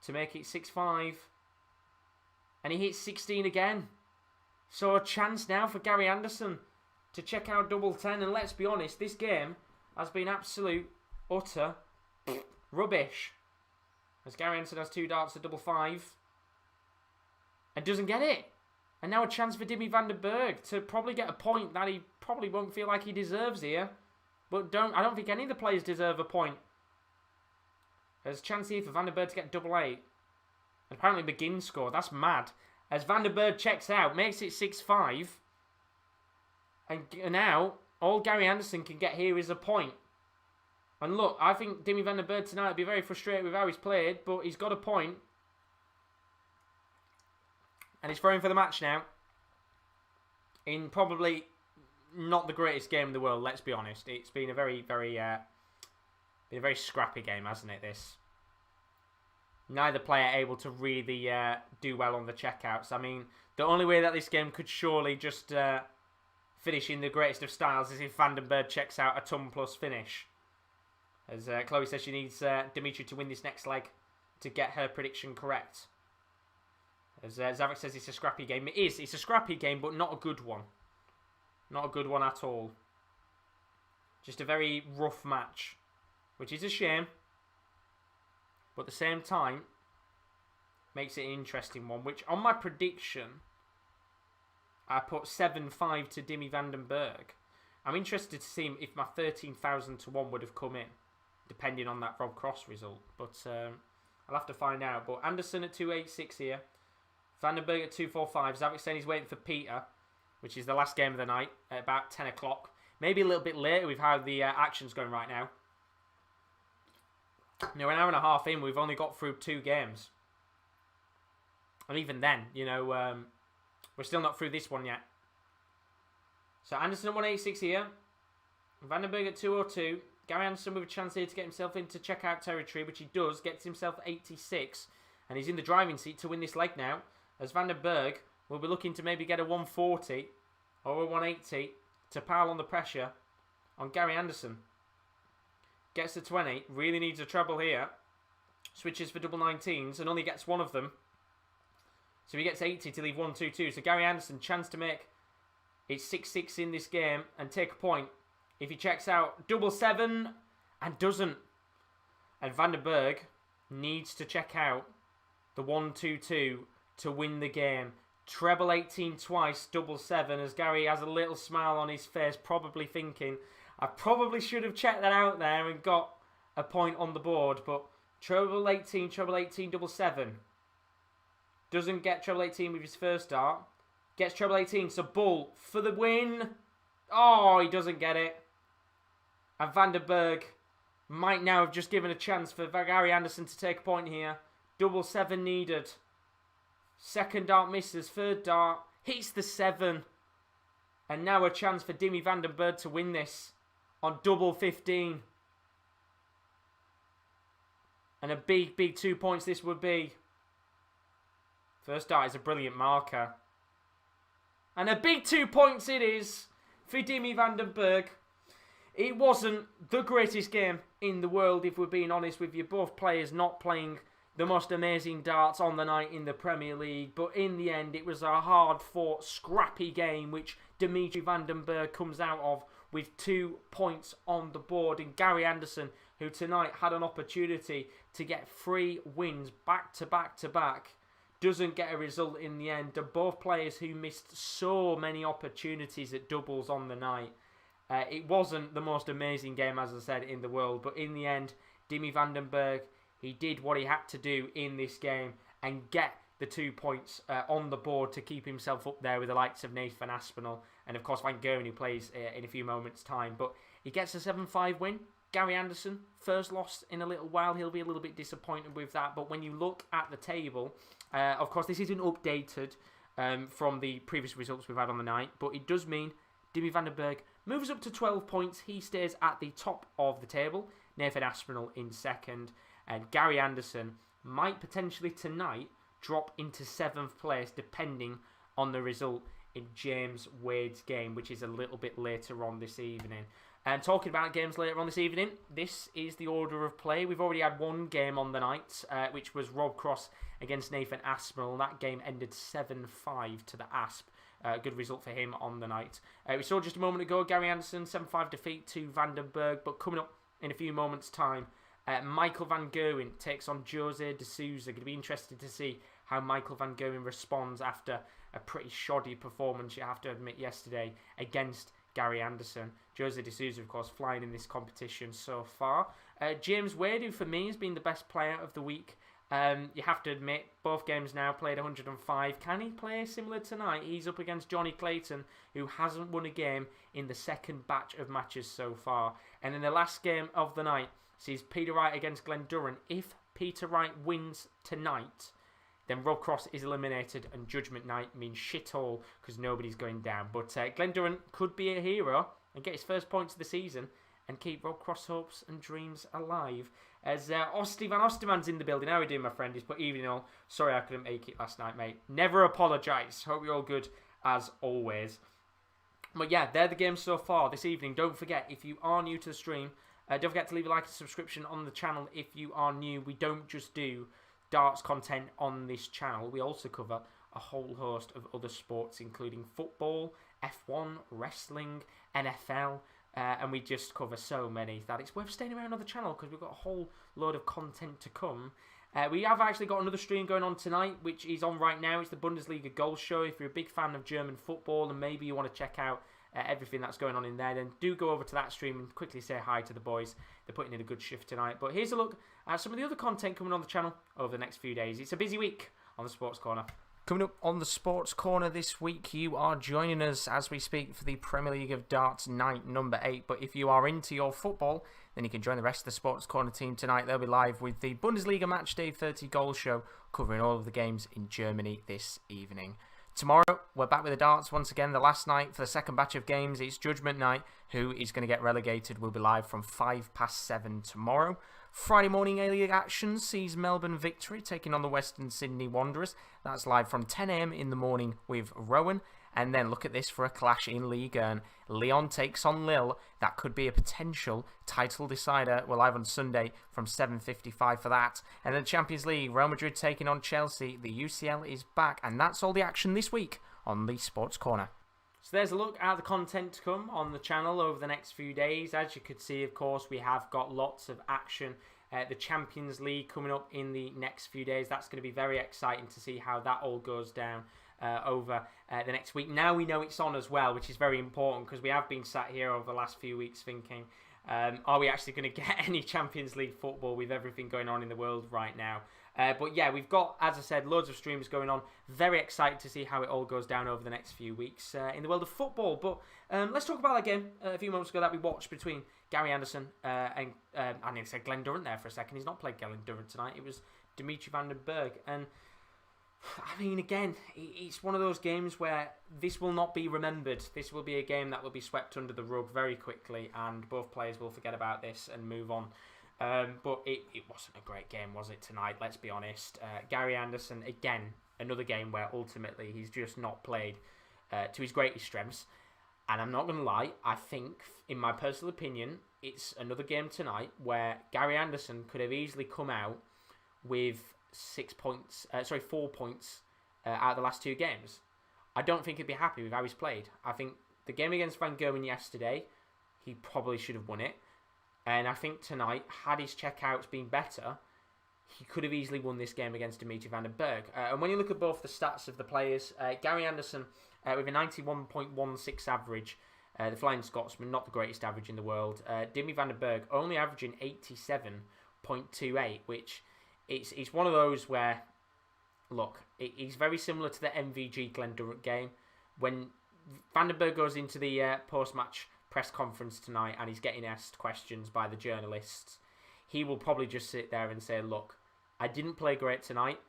to make it 6-5. And he hits 16 again. So a chance now for Gary Anderson to check out double 10. And let's be honest, this game has been absolute, utter rubbish. As Gary Anderson has 2 darts at double 5. And doesn't get it. And now a chance for Dimmy Van den Bergh to probably get a point that he probably won't feel like he deserves here. But I don't think any of the players deserve a point. There's a chance here for Van den Bergh to get double 8. And apparently McGinn scored. That's mad. As Van den Bergh checks out, makes it 6-5. And now, all Gary Anderson can get here is a point. And look, I think Dimmy Van den Bergh tonight will be very frustrated with how he's played, but he's got a point. And he's throwing for the match now. In probably not the greatest game in the world, let's be honest. It's been a very scrappy game, hasn't it, this? Neither player able to really do well on the checkouts. I mean, the only way that this game could surely just finish in the greatest of styles is if Van den Bergh checks out a ton plus finish. As Chloe says she needs Dimitri to win this next leg to get her prediction correct. As Zavik says it's a scrappy game. It is. It's a scrappy game, but not a good one. Not a good one at all. Just a very rough match. Which is a shame. But at the same time, makes it an interesting one. Which, on my prediction, I put 7-5 to Dimmy Van den Bergh. I'm interested to see if my 13,000 to 1 would have come in. Depending on that Rob Cross result. But I'll have to find out. But Anderson at 286 here. Van den Bergh at 245. Zavik saying he's waiting for Peter, which is the last game of the night at about 10 o'clock. Maybe a little bit later with how the action's going right now. You know, an hour and a half in, we've only got through 2 games. And even then, you know, we're still not through this one yet. So Anderson at 186 here. Van den Bergh at 202. Gary Anderson with a chance here to get himself into checkout territory, which he does. Gets himself 86. And he's in the driving seat to win this leg now. As Van den Bergh will be looking to maybe get a 140 or a 180 to pile on the pressure on Gary Anderson. Gets to 20. Really needs a treble here. Switches for double 19s and only gets 1 of them. So he gets 80 to leave 1-2-2. So Gary Anderson, chance to make it 6-6 in this game and take a point. If he checks out double 7 and doesn't. And Van den Bergh needs to check out the 1-2-2 to win the game. Treble 18 twice, double 7, as Gary has a little smile on his face, probably thinking, I probably should have checked that out there and got a point on the board, but treble 18, double 7. Doesn't get treble 18 with his first dart. Gets treble 18, so Bull for the win. Oh, he doesn't get it. And Van den Bergh might now have just given a chance for Gary Anderson to take a point here. Double 7 needed. Second dart misses. Third dart hits the 7. And now a chance for Dimmy Van den Bergh to win this on double 15. And a big, big 2 points this would be. First dart is a brilliant marker. And a big 2 points it is for Dimi van den Bergh. It wasn't the greatest game in the world, if we're being honest with you. Both players not playing the most amazing darts on the night in the Premier League. But in the end, it was a hard-fought, scrappy game, which Dimitri van den Bergh comes out of with 2 points on the board. And Gary Anderson, who tonight had an opportunity to get 3 wins back to back to back, doesn't get a result in the end. They're both players who missed so many opportunities at doubles on the night. It wasn't the most amazing game, as I said, in the world. But in the end, Dimi van den Bergh, he did what he had to do in this game and get the 2 points on the board to keep himself up there with the likes of Nathan Aspinall and, of course, Van Gerwen, who plays in a few moments' time. But he gets a 7-5 win. Gary Anderson, first loss in a little while. He'll be a little bit disappointed with that. But when you look at the table, of course, this isn't updated from the previous results we've had on the night. But it does mean Dimi van den Bergh moves up to 12 points. He stays at the top of the table. Nathan Aspinall in second. And Gary Anderson might potentially tonight drop into 7th place, depending on the result in James Wade's game, which is a little bit later on this evening. And talking about games later on this evening, this is the order of play. We've already had one game on the night, which was Rob Cross against Nathan Aspinall. That game ended 7-5 to the Asp. Good result for him on the night. We saw just a moment ago Gary Anderson 7-5 defeat to Van den Bergh, but coming up in a few moments' time, Michael van Gerwen takes on Jose de Souza. Going to be interested to see how Michael van Gerwen responds after a pretty shoddy performance, you have to admit, yesterday against Gary Anderson. Jose de Souza, of course, flying in this competition so far. James Wade, who for me has been the best player of the week. You have to admit, both games now played 105. Can he play similar tonight? He's up against Johnny Clayton, who hasn't won a game in the second batch of matches so far. And in the last game of the night, sees Peter Wright against Glen Durrant. If Peter Wright wins tonight, then Rob Cross is eliminated and Judgment Night means shit all because nobody's going down. But Glen Durrant could be a hero and get his first points of the season and keep Rob Cross' hopes and dreams alive. As Osti van Osterman's in the building. How are we doing, my friend? He's put evening all. Sorry I couldn't make it last night, mate. Never apologise. Hope you're all good as always. But yeah, they're the games so far this evening. Don't forget, if you are new to the stream, don't forget to leave a like and subscription on the channel if you are new. We don't just do darts content on this channel. We also cover a whole host of other sports, including football, F1, wrestling, NFL, and we just cover so many that it's worth staying around on the channel because we've got a whole load of content to come. We have actually got another stream going on tonight, which is on right now. It's the Bundesliga Goal Show. If you're a big fan of German football and maybe you want to check out everything that's going on in there, then do go over to that stream and quickly say hi to the boys. They're putting in a good shift tonight. But here's a look at some of the other content coming on the channel over the next few days. It's a busy week on the Sports Corner. Coming up on the Sports Corner this week, you are joining us as we speak for the Premier League of Darts night number 8. But if you are into your football, then you can join the rest of the Sports Corner team tonight. They'll be live with the Bundesliga Matchday 30 Goal Show, covering all of the games in Germany this evening. Tomorrow, we're back with the darts once again. The last night for the second batch of games, it's Judgment Night. Who is going to get relegated? We'll be live from 7:05 tomorrow. Friday morning A-League action sees Melbourne Victory taking on the Western Sydney Wanderers. That's live from 10 a.m. in the morning with Rowan. And then look at this for a clash in Ligue 1. Lyon takes on Lille. That could be a potential title decider. We're live on Sunday from 7:55 for that. And then Champions League, Real Madrid taking on Chelsea. The UCL is back. And that's all the action this week on the Sports Corner. So there's a look at the content to come on the channel over the next few days. As you could see, of course, we have got lots of action. The Champions League coming up in the next few days. That's going to be very exciting to see how that all goes down over the next week. Now we know it's on as well, which is very important because we have been sat here over the last few weeks thinking, are we actually going to get any Champions League football with everything going on in the world right now? But yeah, we've got, as I said, loads of streams going on. Very excited to see how it all goes down over the next few weeks in the world of football. But let's talk about that game a few moments ago that we watched between Gary Anderson and I nearly said Glen Durrant there for a second. He's not played Glen Durrant tonight. It was Dimitri van den Bergh. And I mean, again, it's one of those games where this will not be remembered. This will be a game that will be swept under the rug very quickly, and both players will forget about this and move on. But it wasn't a great game, was it, tonight? Let's be honest. Gary Anderson, again, another game where ultimately he's just not played to his greatest strengths. And I'm not going to lie, I think, in my personal opinion, it's another game tonight where Gary Anderson could have easily come out with 4 points out of the last 2 games. I don't think he'd be happy with how he's played. I think the game against Van Gerwen yesterday, he probably should have won it. And I think tonight, had his checkouts been better, he could have easily won this game against Dimitri van den Bergh. And when you look at both the stats of the players, Gary Anderson with a 91.16 average, the Flying Scotsman, not the greatest average in the world. Dimitri van den Bergh only averaging 87.28, which it's one of those where, look, he's very similar to the MVG Glen Durrant game. When Van den Bergh goes into the post-match press conference tonight and he's getting asked questions by the journalists, he will probably just sit there and say, look, I didn't play great tonight,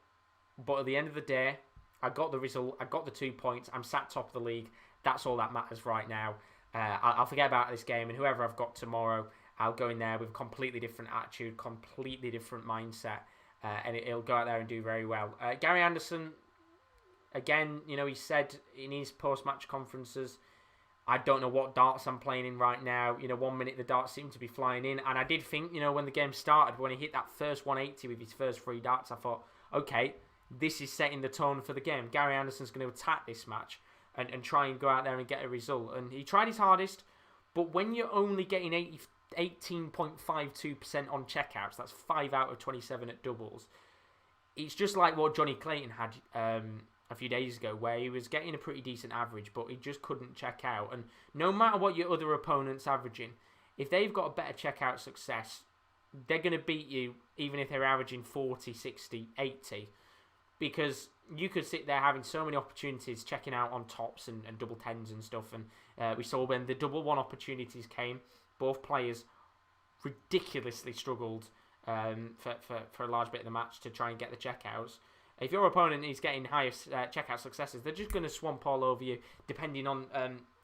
but at the end of the day, I got the result, I got the 2 points, I'm sat top of the league, that's all that matters right now. I'll forget about this game, and whoever I've got tomorrow, I'll go in there with a completely different attitude, completely different mindset, and he'll go out there and do very well. Gary Anderson, again, he said in his post-match conferences, I don't know what darts I'm playing in right now. 1 minute the darts seem to be flying in. And I did think, when the game started, when he hit that first 180 with his first 3 darts, I thought, okay, this is setting the tone for the game. Gary Anderson's going to attack this match and try and go out there and get a result. And he tried his hardest, but when you're only getting 18.52% on checkouts, that's 5 out of 27 at doubles, it's just like what Johnny Clayton had a few days ago, where he was getting a pretty decent average, but he just couldn't check out. And no matter what your other opponent's averaging, if they've got a better checkout success, they're going to beat you even if they're averaging 40, 60, 80. Because you could sit there having so many opportunities checking out on tops and double tens and stuff. And we saw when the double one opportunities came, both players ridiculously struggled for a large bit of the match to try and get the checkouts. If your opponent is getting higher checkout successes, they're just going to swamp all over you, depending on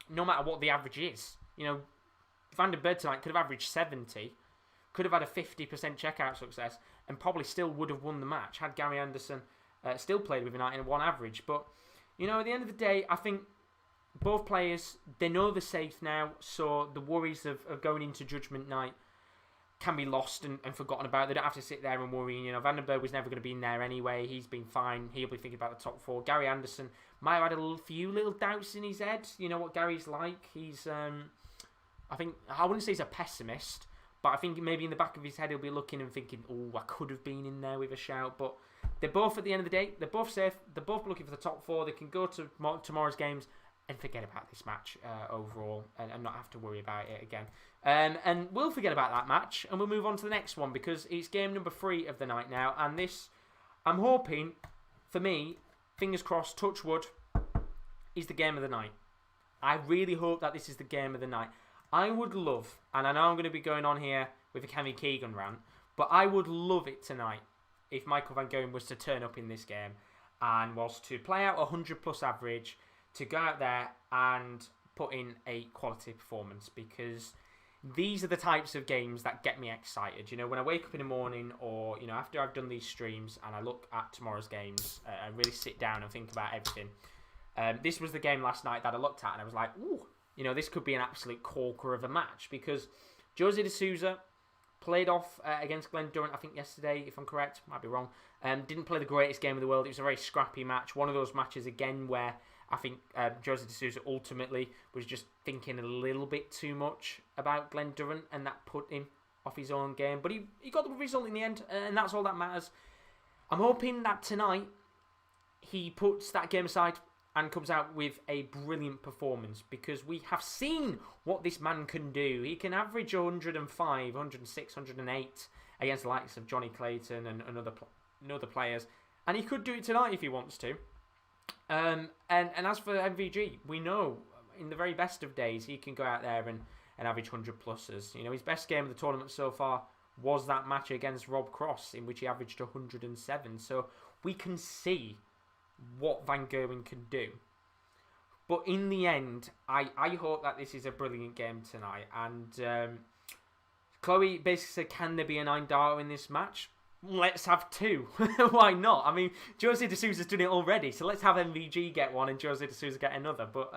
no matter what the average is. Van den Bergh tonight could have averaged 70, could have had a 50% checkout success, and probably still would have won the match had Gary Anderson still played with a 91 average. But at the end of the day, I think both players, they know they're safe now, so the worries of going into Judgment Night can be lost and forgotten about. They don't have to sit there and worry. Van den Bergh was never going to be in there anyway. He's been fine. He'll be thinking about the top 4. Gary Anderson might have had a few little doubts in his head. You know what Gary's like. He's, I wouldn't say he's a pessimist, but I think maybe in the back of his head he'll be looking and thinking, oh, I could have been in there with a shout. But they're both, at the end of the day, they're both safe. They're both looking for the top 4. They can go to tomorrow's games and forget about this match overall and not have to worry about it again. And we'll forget about that match and we'll move on to the next one, because it's game number 3 of the night now. And this, I'm hoping, for me, fingers crossed, touch wood, is the game of the night. I really hope that this is the game of the night. I would love, and I know I'm going to be going on here with a Kevin Keegan rant, but I would love it tonight if Michael van Gerwen was to turn up in this game and was to play out a 100+ average, to go out there and put in a quality performance, because these are the types of games that get me excited. When I wake up in the morning, or after I've done these streams and I look at tomorrow's games and really sit down and think about everything. This was the game last night that I looked at and I was like, ooh, this could be an absolute corker of a match, because Jose de Souza played off against Glen Durrant, I think yesterday, if I'm correct, might be wrong. Didn't play the greatest game in the world. It was a very scrappy match. One of those matches again where I think Jose de Souza ultimately was just thinking a little bit too much about Glen Durrant, and that put him off his own game. But he got the result in the end, and that's all that matters. I'm hoping that tonight he puts that game aside and comes out with a brilliant performance, because we have seen what this man can do. He can average 105, 106, 108 against the likes of Johnny Clayton and other players, and he could do it tonight if he wants to. And as for MVG, we know in the very best of days he can go out there and average 100+ers. His best game of the tournament so far was that match against Rob Cross, in which he averaged 107. So we can see what Van Gerwen can do. But in the end, I hope that this is a brilliant game tonight. And Chloe basically said, can there be a 9-darter in this match? Let's have 2. Why not? I mean, Jose de Souza's done it already, so let's have MVG get one and Jose de Souza get another. But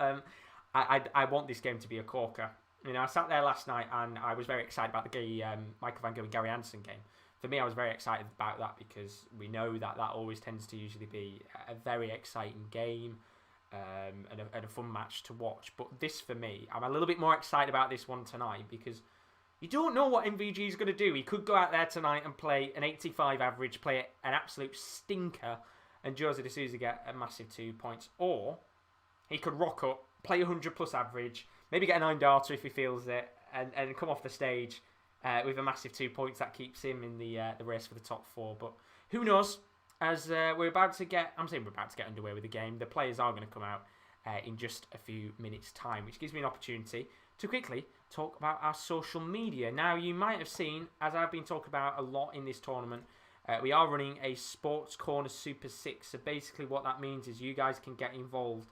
I want this game to be a corker. You know, I sat there last night and I was very excited about the Michael van Gerwen Gary Anderson game. For me, I was very excited about that because we know that always tends to usually be a very exciting game. And a fun match to watch. But this, for me, I'm a little bit more excited about this one tonight because you don't know what MVG is going to do. He could go out there tonight and play an 85 average, play an absolute stinker, and Jose de Souza get a massive 2 points. Or he could rock up, play 100 plus average, maybe get a 9-darter if he feels it, and come off the stage with a massive 2 points that keeps him in the race for the top 4. But who knows? As we're about to get underway with the game. The players are going to come out in just a few minutes' time, which gives me an opportunity to quickly talk about our social media. Now, you might have seen, as I've been talking about a lot in this tournament, we are running a Sports Corner Super 6. So basically what that means is you guys can get involved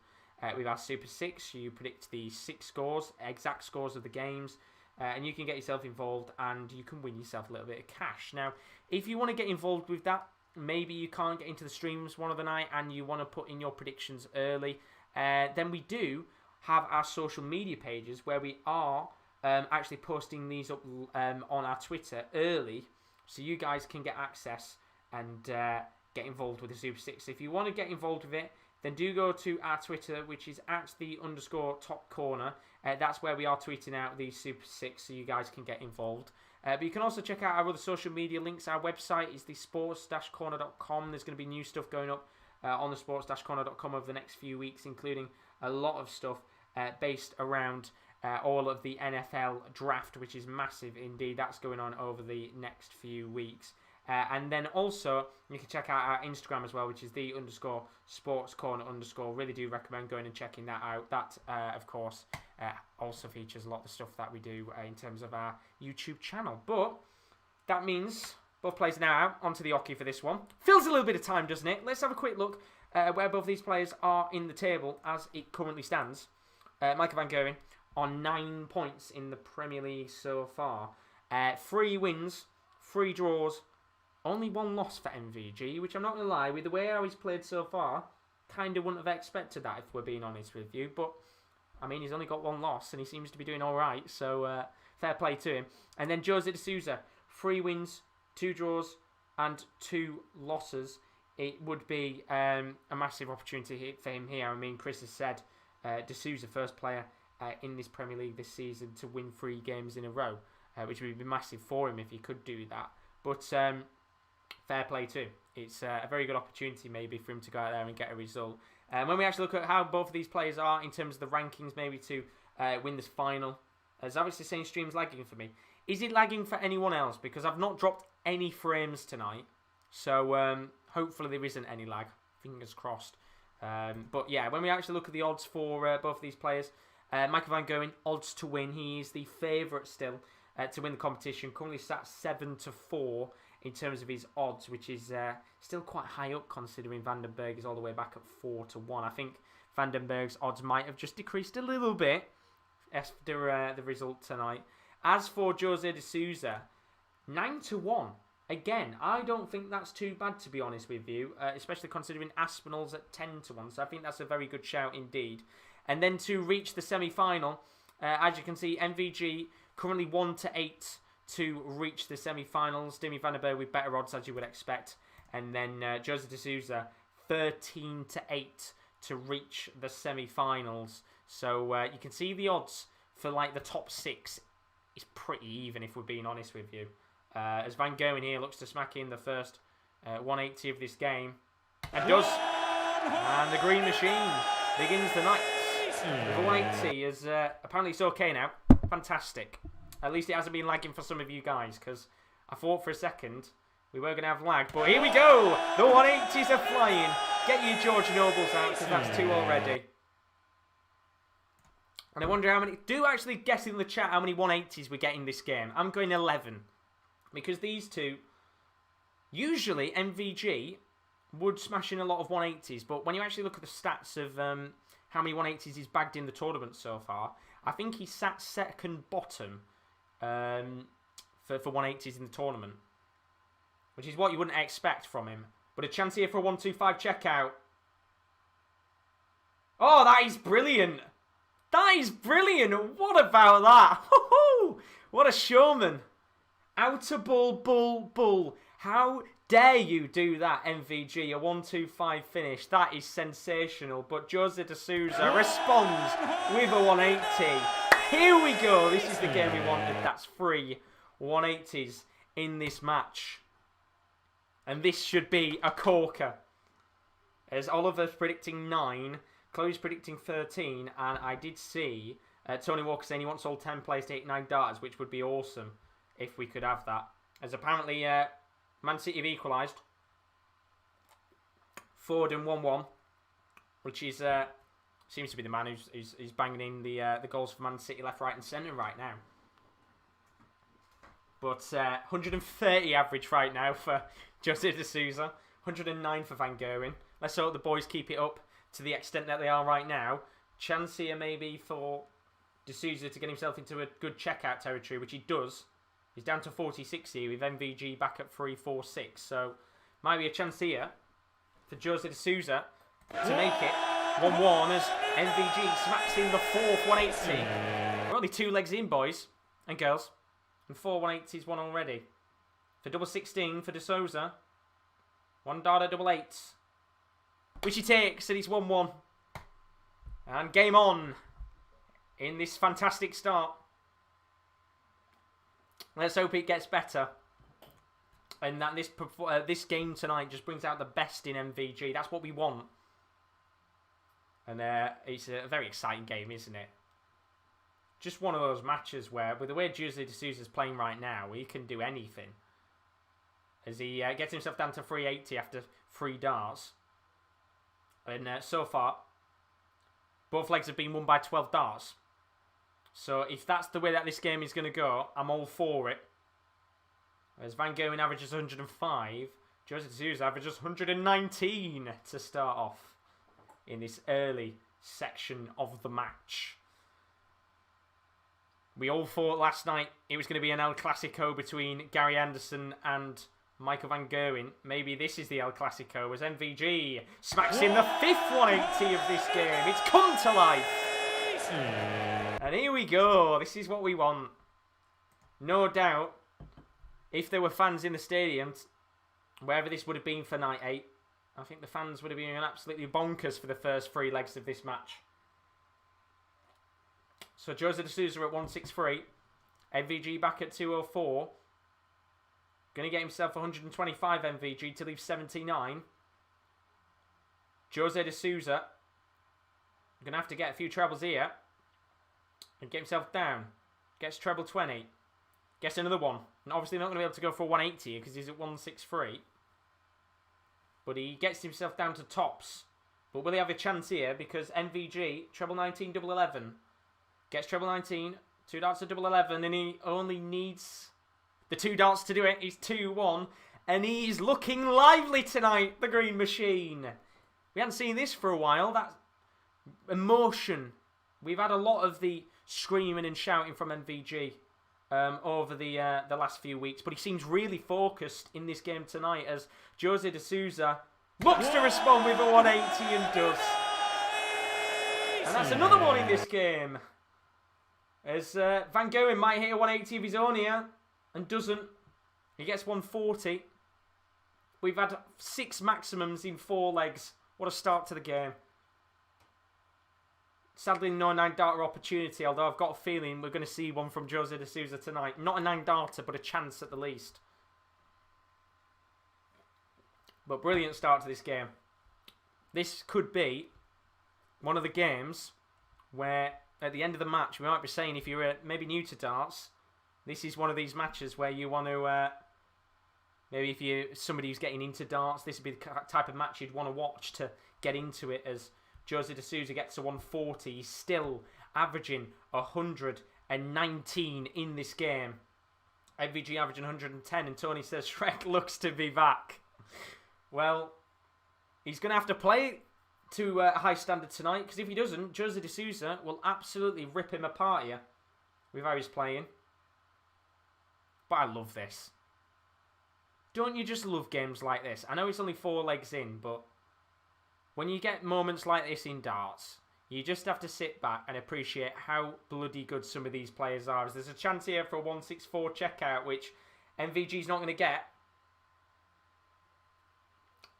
with our Super 6. You predict the 6 scores, exact scores of the games, and you can get yourself involved and you can win yourself a little bit of cash. Now, if you want to get involved with that, maybe you can't get into the streams one of the night and you want to put in your predictions early, then we do have our social media pages where we are actually posting these up on our Twitter early, so you guys can get access and get involved with the Super 6. If you want to get involved with it, then do go to our Twitter, which is @the_top corner. That's where we are tweeting out the Super 6, so you guys can get involved. But you can also check out our other social media links. Our website is thesports-corner.com. There's going to be new stuff going up on the sports-corner.com over the next few weeks, including a lot of stuff based around all of the NFL draft, which is massive indeed. That's going on over the next few weeks. And then also, you can check out our Instagram as well, which is _sportscorner_. Really do recommend going and checking that out. That, of course, also features a lot of the stuff that we do in terms of our YouTube channel. But that means both players are now out onto the hockey for this one. Fills a little bit of time, doesn't it? Let's have a quick look where both these players are in the table as it currently stands. Michael van Gerwen on 9 points in the Premier League so far. 3 wins, 3 draws, only 1 loss for MVG, which I'm not going to lie, with the way how he's played so far, kind of wouldn't have expected that if we're being honest with you. But, I mean, he's only got 1 loss and he seems to be doing all right, so fair play to him. And then Jose de Souza, 3 wins, 2 draws and 2 losses. It would be a massive opportunity for him here. I mean, Chris has said de Souza, first player in this Premier League this season to win 3 games in a row, which would be massive for him if he could do that. But fair play too. It's a very good opportunity maybe for him to go out there and get a result. When we actually look at how both of these players are in terms of the rankings, maybe to win this final, as obviously saying stream's lagging for me. Is it lagging for anyone else? Because I've not dropped any frames tonight, so hopefully there isn't any lag. Fingers crossed. But yeah, when we actually look at the odds for both of these players, Michael van Gerwen, odds to win. He is the favourite still to win the competition. Currently sat 7-4 in terms of his odds, which is still quite high up considering Van den Bergh is all the way back at 4-1. I think Van den Bergh's odds might have just decreased a little bit after the result tonight. As for Jose de Souza, 9-1. Again, I don't think that's too bad, to be honest with you, especially considering Aspinall's at 10-1. So I think that's a very good shout indeed. And then to reach the semi-final, as you can see, MVG currently 1-8 to reach the semi-finals. Dimi van den Bergh with better odds, as you would expect. And then Jose de Souza 13-8 to reach the semi-finals. So you can see the odds for like the top 6 is pretty even, if we're being honest with you. As Van Gerwen here looks to smack in the first 180 of this game. And does. And the green machine begins the night. The 180 is apparently it's okay now. Fantastic. At least it hasn't been lagging for some of you guys, because I thought for a second we were going to have lag. But here we go. The 180s are flying. Get your George Nobles out, because that's 2 already. And I wonder how many... Do actually guess in the chat how many 180s we get in this game. I'm going 11. Because these two... Usually, MVG would smash in a lot of 180s, but when you actually look at the stats of how many 180s he's bagged in the tournament so far, I think he's sat second bottom for 180s in the tournament, which is what you wouldn't expect from him. But a chance here for a 125 checkout. Oh, that is brilliant. That is brilliant. What about that? What a showman. Outer bull. How dare you do that, MVG? A 125 finish. That is sensational. But Jose de Souza responds with a 180. Here we go. This is the game we wanted. That's 3 180s in this match. And this should be a corker. As Oliver's predicting 9, Chloe's predicting 13, and I did see Tony Walker saying he wants all 10 players to hit 9 darts, which would be awesome if we could have that. As apparently Man City have equalised. Foden 1-1, which is seems to be the man who's banging in the goals for Man City left, right and centre right now. But 130 average right now for Jose de Souza. 109 for Van Gerwen. Let's hope the boys keep it up to the extent that they are right now. Chance here maybe for de Souza to get himself into a good checkout territory, which he does. He's down to 46 here with MVG back at 3-4-6. So might be a chance here for Jose de Souza to make it 1-1 as MVG smacks in the 4th 180. We're only 2 legs in, boys and girls. And 4 180s won already. For double 16 for de Souza. 1 dart at double 8s. Which he takes, and he's 1-1. And game on in this fantastic start. Let's hope it gets better. And that this game tonight just brings out the best in MVG. That's what we want. And it's a very exciting game, isn't it? Just one of those matches where, with the way Jose de Souza's playing right now, he can do anything. As he gets himself down to 380 after 3 darts. And so far, both legs have been won by 12 darts. So if that's the way that this game is going to go, I'm all for it. As Van Gerwen averages 105, Jose de Souza averages 119 to start off in this early section of the match. We all thought last night it was going to be an El Clasico between Gary Anderson and Michael van Gerwen. Maybe this is the El Clasico as MVG smacks in the 5th 180 of this game. It's come to life. And here we go. This is what we want. No doubt, if there were fans in the stadium, wherever this would have been for night 8, I think the fans would have been absolutely bonkers for the first 3 legs of this match. So Jose de Souza at 163. MVG back at 204. Going to get himself 125 MVG to leave 79. Jose de Souza going to have to get a few trebles here. And get himself down. Gets treble 20. Gets another one. And obviously not going to be able to go for 180 because he's at 163. But he gets himself down to tops. But will he have a chance here? Because MVG, treble 19, double 11. Gets treble 19, 2 darts to double 11, and he only needs the 2 darts to do it. He's 2-1, and he's looking lively tonight, the Green Machine. We haven't seen this for a while. That emotion. We've had a lot of the screaming and shouting from MVG over the last few weeks, but he seems really focused in this game tonight as Jose de Souza looks to respond with a 180 and does. And that's another one in this game. As Van Gerwen might hit a 180 of his own here, and doesn't. He gets 140. We've had 6 maximums in 4 legs. What a start to the game. Sadly, no 9-darter opportunity, although I've got a feeling we're going to see one from Jose de Souza tonight. Not a 9-darter, but a chance at the least. But brilliant start to this game. This could be one of the games where, at the end of the match, we might be saying, if you're maybe new to darts, this is one of these matches where you want to, maybe if you're somebody who's getting into darts, this would be the type of match you'd want to watch to get into it, as Jose de Souza gets to 140. He's still averaging 119 in this game. MVG averaging 110, and Tony says Shrek looks to be back. Well, He's going to have to play to a high standard tonight, because if he doesn't, Jose de Souza will absolutely rip him apart here with how he's playing. But I love this. Don't you just love games like this? I know it's only 4 legs in, but when you get moments like this in darts, you just have to sit back and appreciate how bloody good some of these players are. There's a chance here for a 164 checkout, which MVG's not going to get.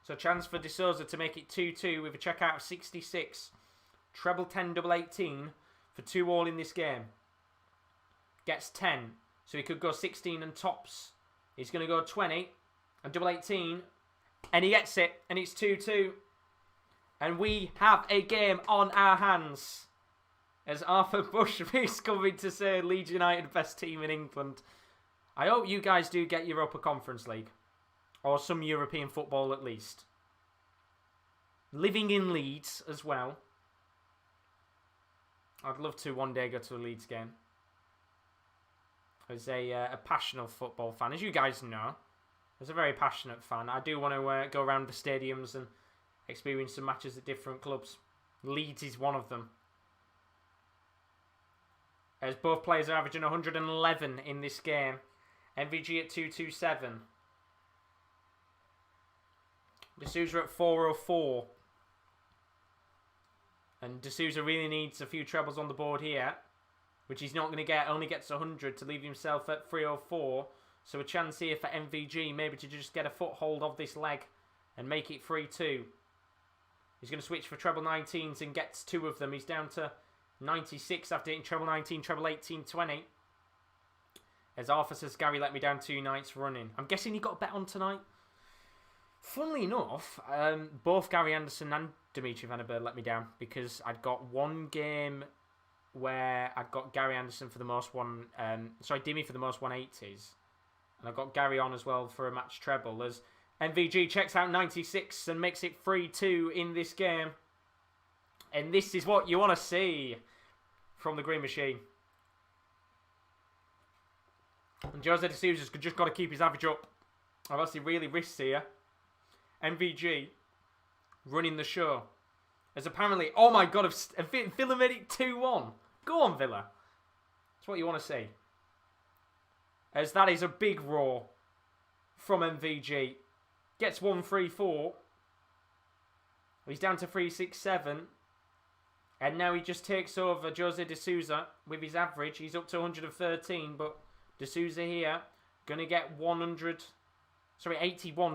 So a chance for de Souza to make it 2-2 with a checkout of 66. Treble 10, double 18 for 2 all in this game. Gets 10. So he could go 16 and tops. He's going to go 20 and double 18. And he gets it. And it's 2-2. And we have a game on our hands. As Arthur Bushby is coming to say Leeds United best team in England. I hope you guys do get Europa Conference League. Or some European football at least. Living in Leeds as well. I'd love to one day go to a Leeds game. As a passionate football fan, as you guys know. As a very passionate fan, I do want to go around the stadiums and experience some matches at different clubs. Leeds is one of them. As both players are averaging 111 in this game. MVG at 227. De Souza at 404. And De Souza really needs a few trebles on the board here, which he's not going to get. Only gets 100 to leave himself at 304. So a chance here for MVG maybe to just get a foothold of this leg and make it 3-2. He's going to switch for treble 19s and gets 2 of them. He's down to 96 after hitting treble 19, treble 18, 20. As Arthur says, Gary let me down 2 nights running. I'm guessing he got a bet on tonight. Funnily enough, both Gary Anderson and Dimitri Van Bergh let me down because I'd got one game where I got Gary Anderson for the most Dimi for the most 180s. And I got Gary on as well for a match treble as MVG checks out 96 and makes it 3-2 in this game. And this is what you want to see from the Green Machine. And Jose de Souza's just got to keep his average up. I've actually really risked here. MVG running the show. As apparently, oh my god, Villa made it 2-1. Go on, Villa. That's what you want to see. As that is a big roar from MVG. Gets 1-3-4. He's down to 3-6-7. And now he just takes over Jose de Souza with his average. He's up to 113, but de Souza here going to get 81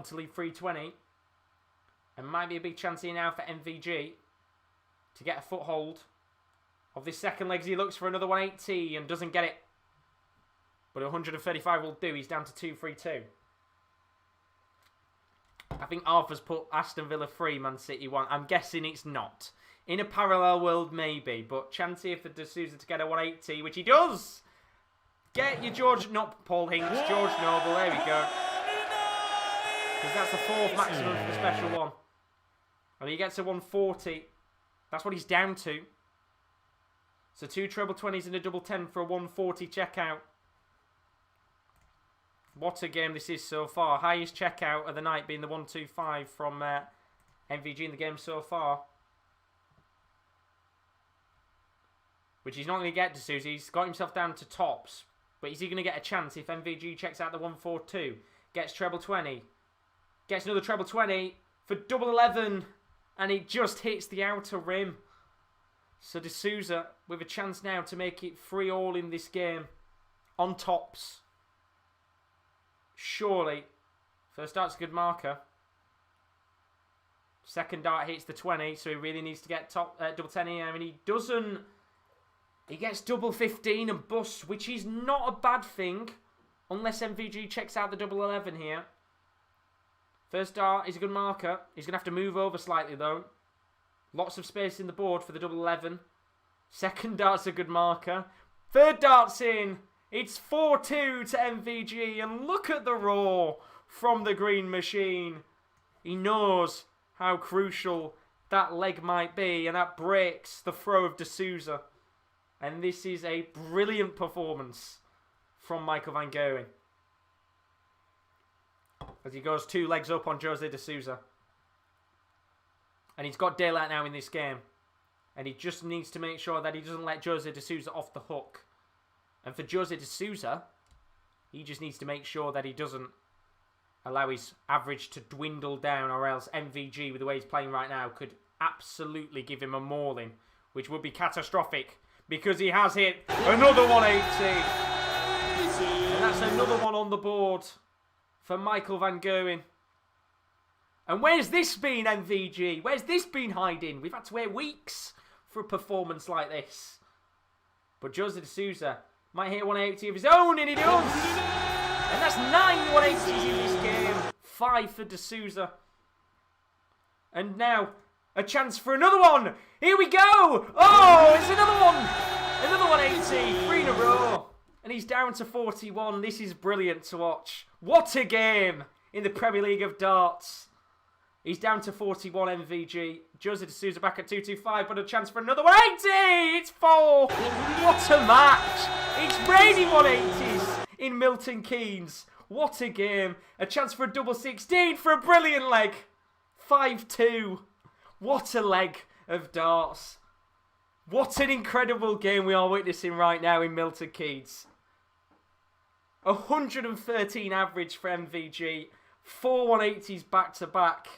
to leave 320. And might be a big chance here now for MVG to get a foothold of this second leg. He looks for another 180 and doesn't get it. But 135 will do. He's down to 2-3-2. I think Arthur's put Aston Villa 3, Man City 1. I'm guessing it's not. In a parallel world, maybe. But chance here for de Souza to get a 180, which he does. Get your not Paul Hinks, George Noble. There we go. Because that's the 4th maximum for the special one. And he gets a 140. That's what he's down to. So 2 treble 20s and a double 10 for a 140 checkout. What a game this is so far. Highest checkout of the night being the 125 from MVG in the game so far. Which he's not going to get to Souza. He's got himself down to tops. But is he going to get a chance if MVG checks out the 142? Gets treble 20. Gets another treble 20 for double 11. And it just hits the outer rim. So de Souza with a chance now to make it 3-all in this game. On tops. Surely. First dart's a good marker. Second dart hits the 20. So he really needs to get double 10 here. I mean, he doesn't. He gets double 15 and busts, which is not a bad thing. Unless MVG checks out the double 11 here. First dart is a good marker. He's going to have to move over slightly though. Lots of space in the board for the double 11. Second dart's a good marker. Third dart's in. It's 4-2 to MVG. And look at the roar from the Green Machine. He knows how crucial that leg might be. And that breaks the throw of de Souza. And this is a brilliant performance from Michael van Gerwen. As he goes 2 legs up on Jose de Souza. And he's got daylight now in this game. And he just needs to make sure that he doesn't let Jose de Souza off the hook. And for Jose de Souza, he just needs to make sure that he doesn't allow his average to dwindle down, or else MVG, with the way he's playing right now, could absolutely give him a mauling, which would be catastrophic, because he has hit another 180. And that's another one on the board for Michael van Gerwen. And where's this been, MVG? Where's this been hiding? We've had to wait weeks for a performance like this. But Jose de Souza might hit 180 of his own, and he does! And that's 9 180s in this game. 5 for de Souza. And now, a chance for another one! Here we go! Oh, it's another one! Another 180, 3 in a row. And he's down to 41. This is brilliant to watch. What a game in the Premier League of darts. He's down to 41 MVG. Jose de Souza back at 225, but a chance for another 180! It's 4! What a match! It's raining 180s in Milton Keynes. What a game. A chance for a double 16 for a brilliant leg. 5-2. What a leg of darts. What an incredible game we are witnessing right now in Milton Keynes. 113 average for MVG. 4 180s back to back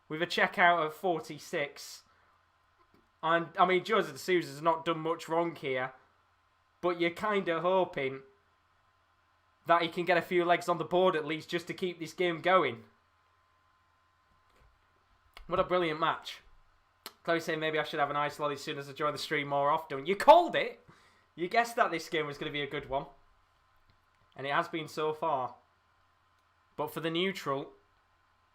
with a checkout of 46. And I mean, Jose de Souza's not done much wrong here, but you're kind of hoping that he can get a few legs on the board at least, just to keep this game going. What a brilliant match. Chloe saying maybe I should have an ice lolly as soon as I join the stream more often. You called it. You guessed that this game was going to be a good one. And it has been so far. But for the neutral,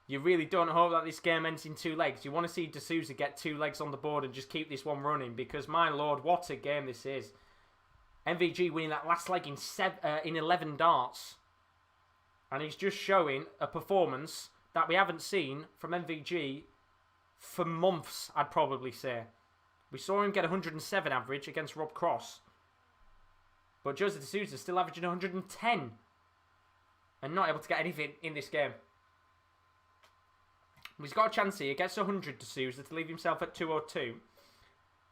you really don't hope that this game ends in 2 legs. You want to see de Souza get 2 legs on the board and just keep this one running, because my lord, what a game this is. MVG winning that last leg in 11 darts. And he's just showing a performance that we haven't seen from MVG for months, I'd probably say. We saw him get 107 average against Rob Cross. But Jose de Souza still averaging 110. And not able to get anything in this game. He's got a chance here. Gets 100 de Souza to leave himself at 202.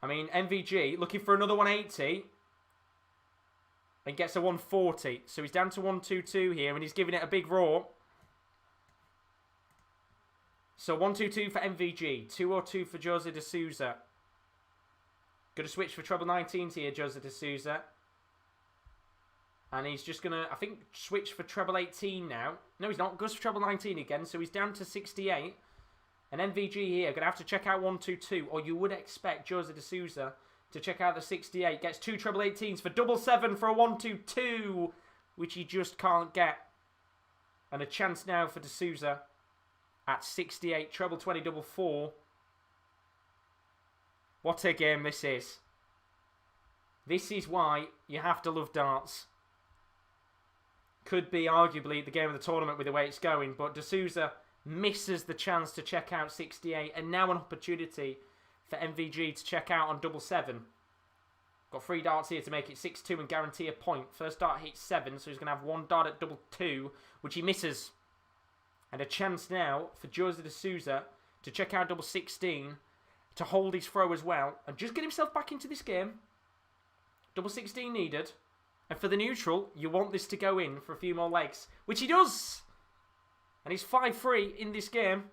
I mean, MVG looking for another 180. And gets a 140. So he's down to 122 here. And he's giving it a big roar. So 122 for MVG. 202 for Jose de Souza. Going to switch for treble 19s here, Jose de Souza. And he's just going to, I think, switch for treble 18 now. No, he's not. Goes for treble 19 again. So he's down to 68. And MVG here going to have to check out 122. Or you would expect Jose de Souza to check out the 68. Gets 2 treble 18s for double 7 for a 122. Which he just can't get. And a chance now for de Souza at 68. Treble 20, double 4. What a game this is. This is why you have to love darts. Could be arguably the game of the tournament with the way it's going, but de Souza misses the chance to check out 68, and now an opportunity for MVG to check out on double 7. Got 3 darts here to make it 6-2 and guarantee a point. First dart hits 7, so he's going to have 1 dart at double 2, which he misses. And a chance now for Jose de Souza to check out double 16, to hold his throw as well, and just get himself back into this game. Double 16 needed. And for the neutral, you want this to go in for a few more legs, which he does. And he's 5-3 in this game.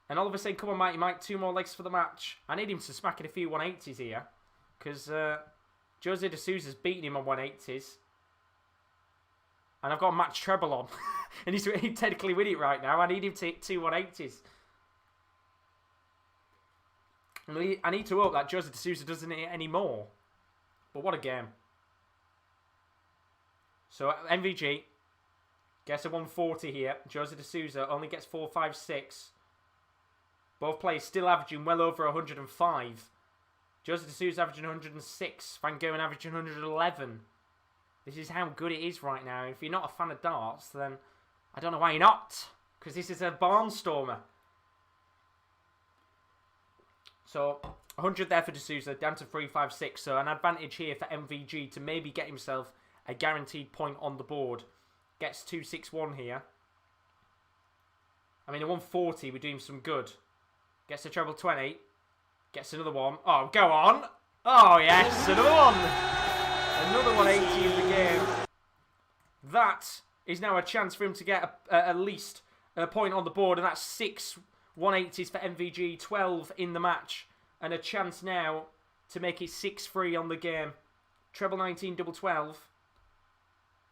And all of a sudden, come on, Mike, 2 more legs for the match. I need him to smack in a few 180s here, because Jose de Souza's beating him on 180s. And I've got a match treble on. And he's technically winning it right now. I need him to hit 2 180s. I need to hope that Jose de Souza doesn't hit any more. But what a game. So MVG gets a 140 here. Jose de Souza only gets 456. Both players still averaging well over 105. Jose de Souza averaging 106. Van Gerwen averaging 111. This is how good it is right now. If you're not a fan of darts, then I don't know why you're not. Because this is a barnstormer. So 100 there for de Souza, down to 356. So an advantage here for MVG to maybe get himself a guaranteed point on the board. Gets 261 here. I mean, a 140 would do him some good. Gets a treble 20. Gets another one. Oh, go on. Oh, yes, another one. Another 180 in the game. That is now a chance for him to get at least a point on the board, and that's 6 180s for MVG, 12 in the match, and a chance now to make it 6-3 on the game. Treble 19, double 12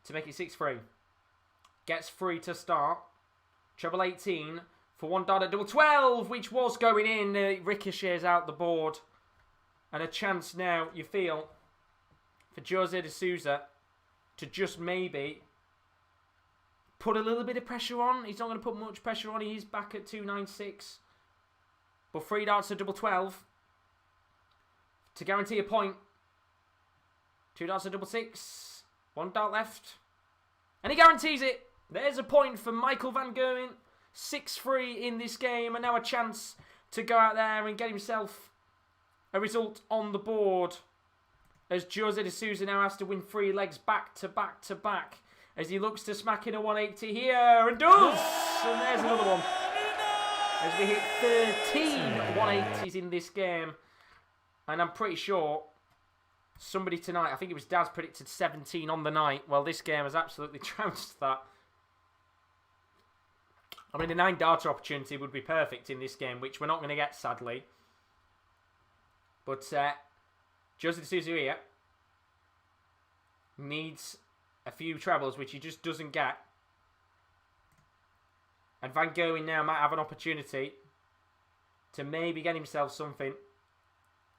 to make it 6-3. Gets 3 to start. Treble 18 for one dart at double 12, which was going in. It ricochets out the board. And a chance now, you feel, for Jose de Souza to just maybe put a little bit of pressure on. He's not going to put much pressure on. He's back at 296. But 3 darts at double 12 to guarantee a point. 2 darts at double 6. 1 dart left. And he guarantees it. There's a point for Michael van Gerwen. 6-3 in this game. And now a chance to go out there and get himself a result on the board. As Jose de Souza now has to win 3 legs back to back to back. As he looks to smack in a 180 here. And does! And there's another one. As we hit 13 180s in this game. And I'm pretty sure somebody tonight, I think it was Daz, predicted 17 on the night. Well, this game has absolutely trounced that. I mean, a 9-darter opportunity would be perfect in this game, which we're not going to get, sadly. But Jose de Souza here needs a few trebles, which he just doesn't get. And Van Gerwen now might have an opportunity to maybe get himself something.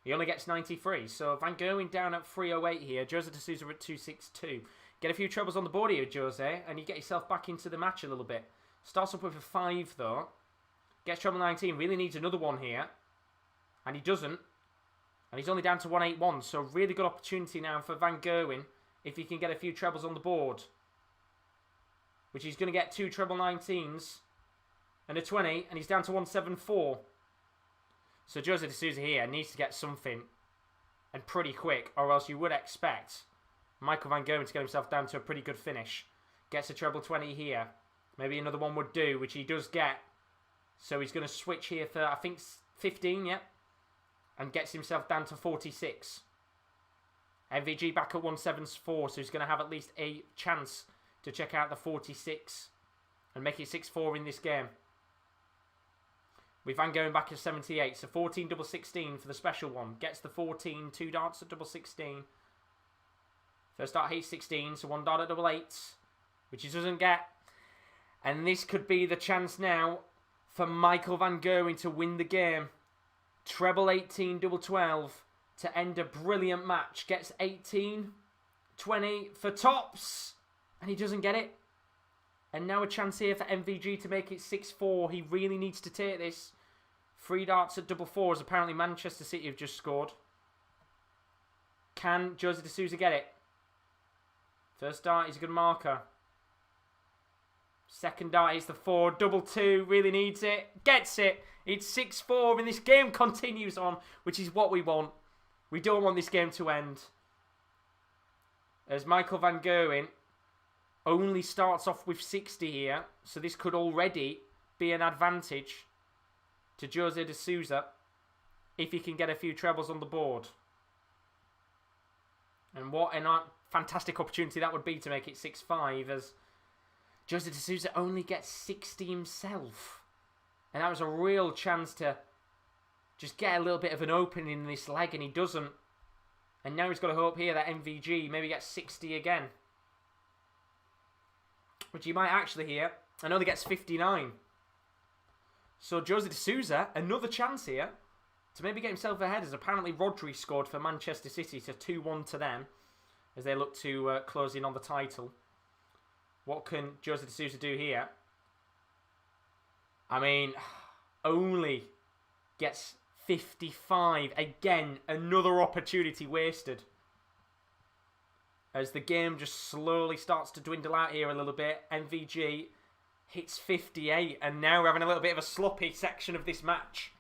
He only gets 93. So Van Gerwen down at 308 here. Jose de Souza at 262. Get a few trebles on the board here, Jose, and you get yourself back into the match a little bit. Starts up with a 5, though. Gets treble 19. Really needs another one here. And he doesn't. And he's only down to 181. So really good opportunity now for Van Gerwen if he can get a few trebles on the board. Which he's going to get 2 treble 19s and a 20. And he's down to 174. So Jose de Souza here needs to get something. And pretty quick. Or else you would expect Michael van Gerwen to get himself down to a pretty good finish. Gets a treble 20 here. Maybe another one would do, which he does get. So he's going to switch here for, I think, 15, yeah. And gets himself down to 46. MVG back at 174, so he's going to have at least a chance to check out the 46 and make it 6-4 in this game. With Van Gerwen back at 78, so 14 double 16 for the special one. Gets the 14, 2 darts at double 16. First dart hits 16, so 1 dart at double 8, which he doesn't get. And this could be the chance now for Michael van Gerwen to win the game. Treble 18, double 12 to end a brilliant match. Gets 18, 20 for tops. And he doesn't get it. And now a chance here for MVG to make it 6-4. He really needs to take this. 3 darts at double 4 as apparently Manchester City have just scored. Can Jose de Souza get it? First dart is a good marker. Second dart is the 4. Double 2. Really needs it. Gets it. It's 6-4 and this game continues on, which is what we want. We don't want this game to end. As Michael van Gerwen only starts off with 60 here. So this could already be an advantage to Jose de Souza if he can get a few trebles on the board. And what a fantastic opportunity that would be to make it 6-5 as Jose de Souza only gets 60 himself. And that was a real chance to just get a little bit of an opening in this leg, and he doesn't. And now he's got to hope here that MVG maybe gets 60 again. Which he might actually here, and only gets 59. So Jose de Souza, another chance here to maybe get himself ahead, as apparently Rodri scored for Manchester City to 2-1 to them as they look to close in on the title. What can Jose de Souza do here? I mean, only gets 55. Again, another opportunity wasted. As the game just slowly starts to dwindle out here a little bit. MVG hits 58. And now we're having a little bit of a sloppy section of this match.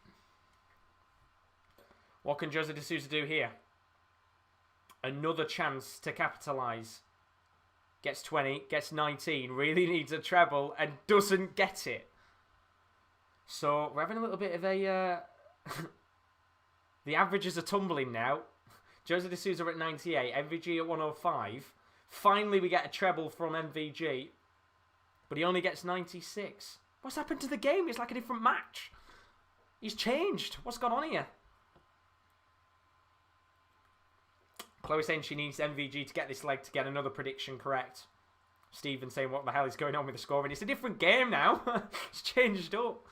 What can Jose de Souza do here? Another chance to capitalise. Gets 20, gets 19, really needs a treble and doesn't get it. So we're having a little bit of a The averages are tumbling now. Jose de Souza at 98, MVG at 105. Finally, we get a treble from MVG, but he only gets 96. What's happened to the game? It's like a different match. He's changed. What's gone on here? Chloe saying she needs MVG to get this leg to get another prediction correct. Stephen saying what the hell is going on with the scoring. It's a different game now. It's changed up.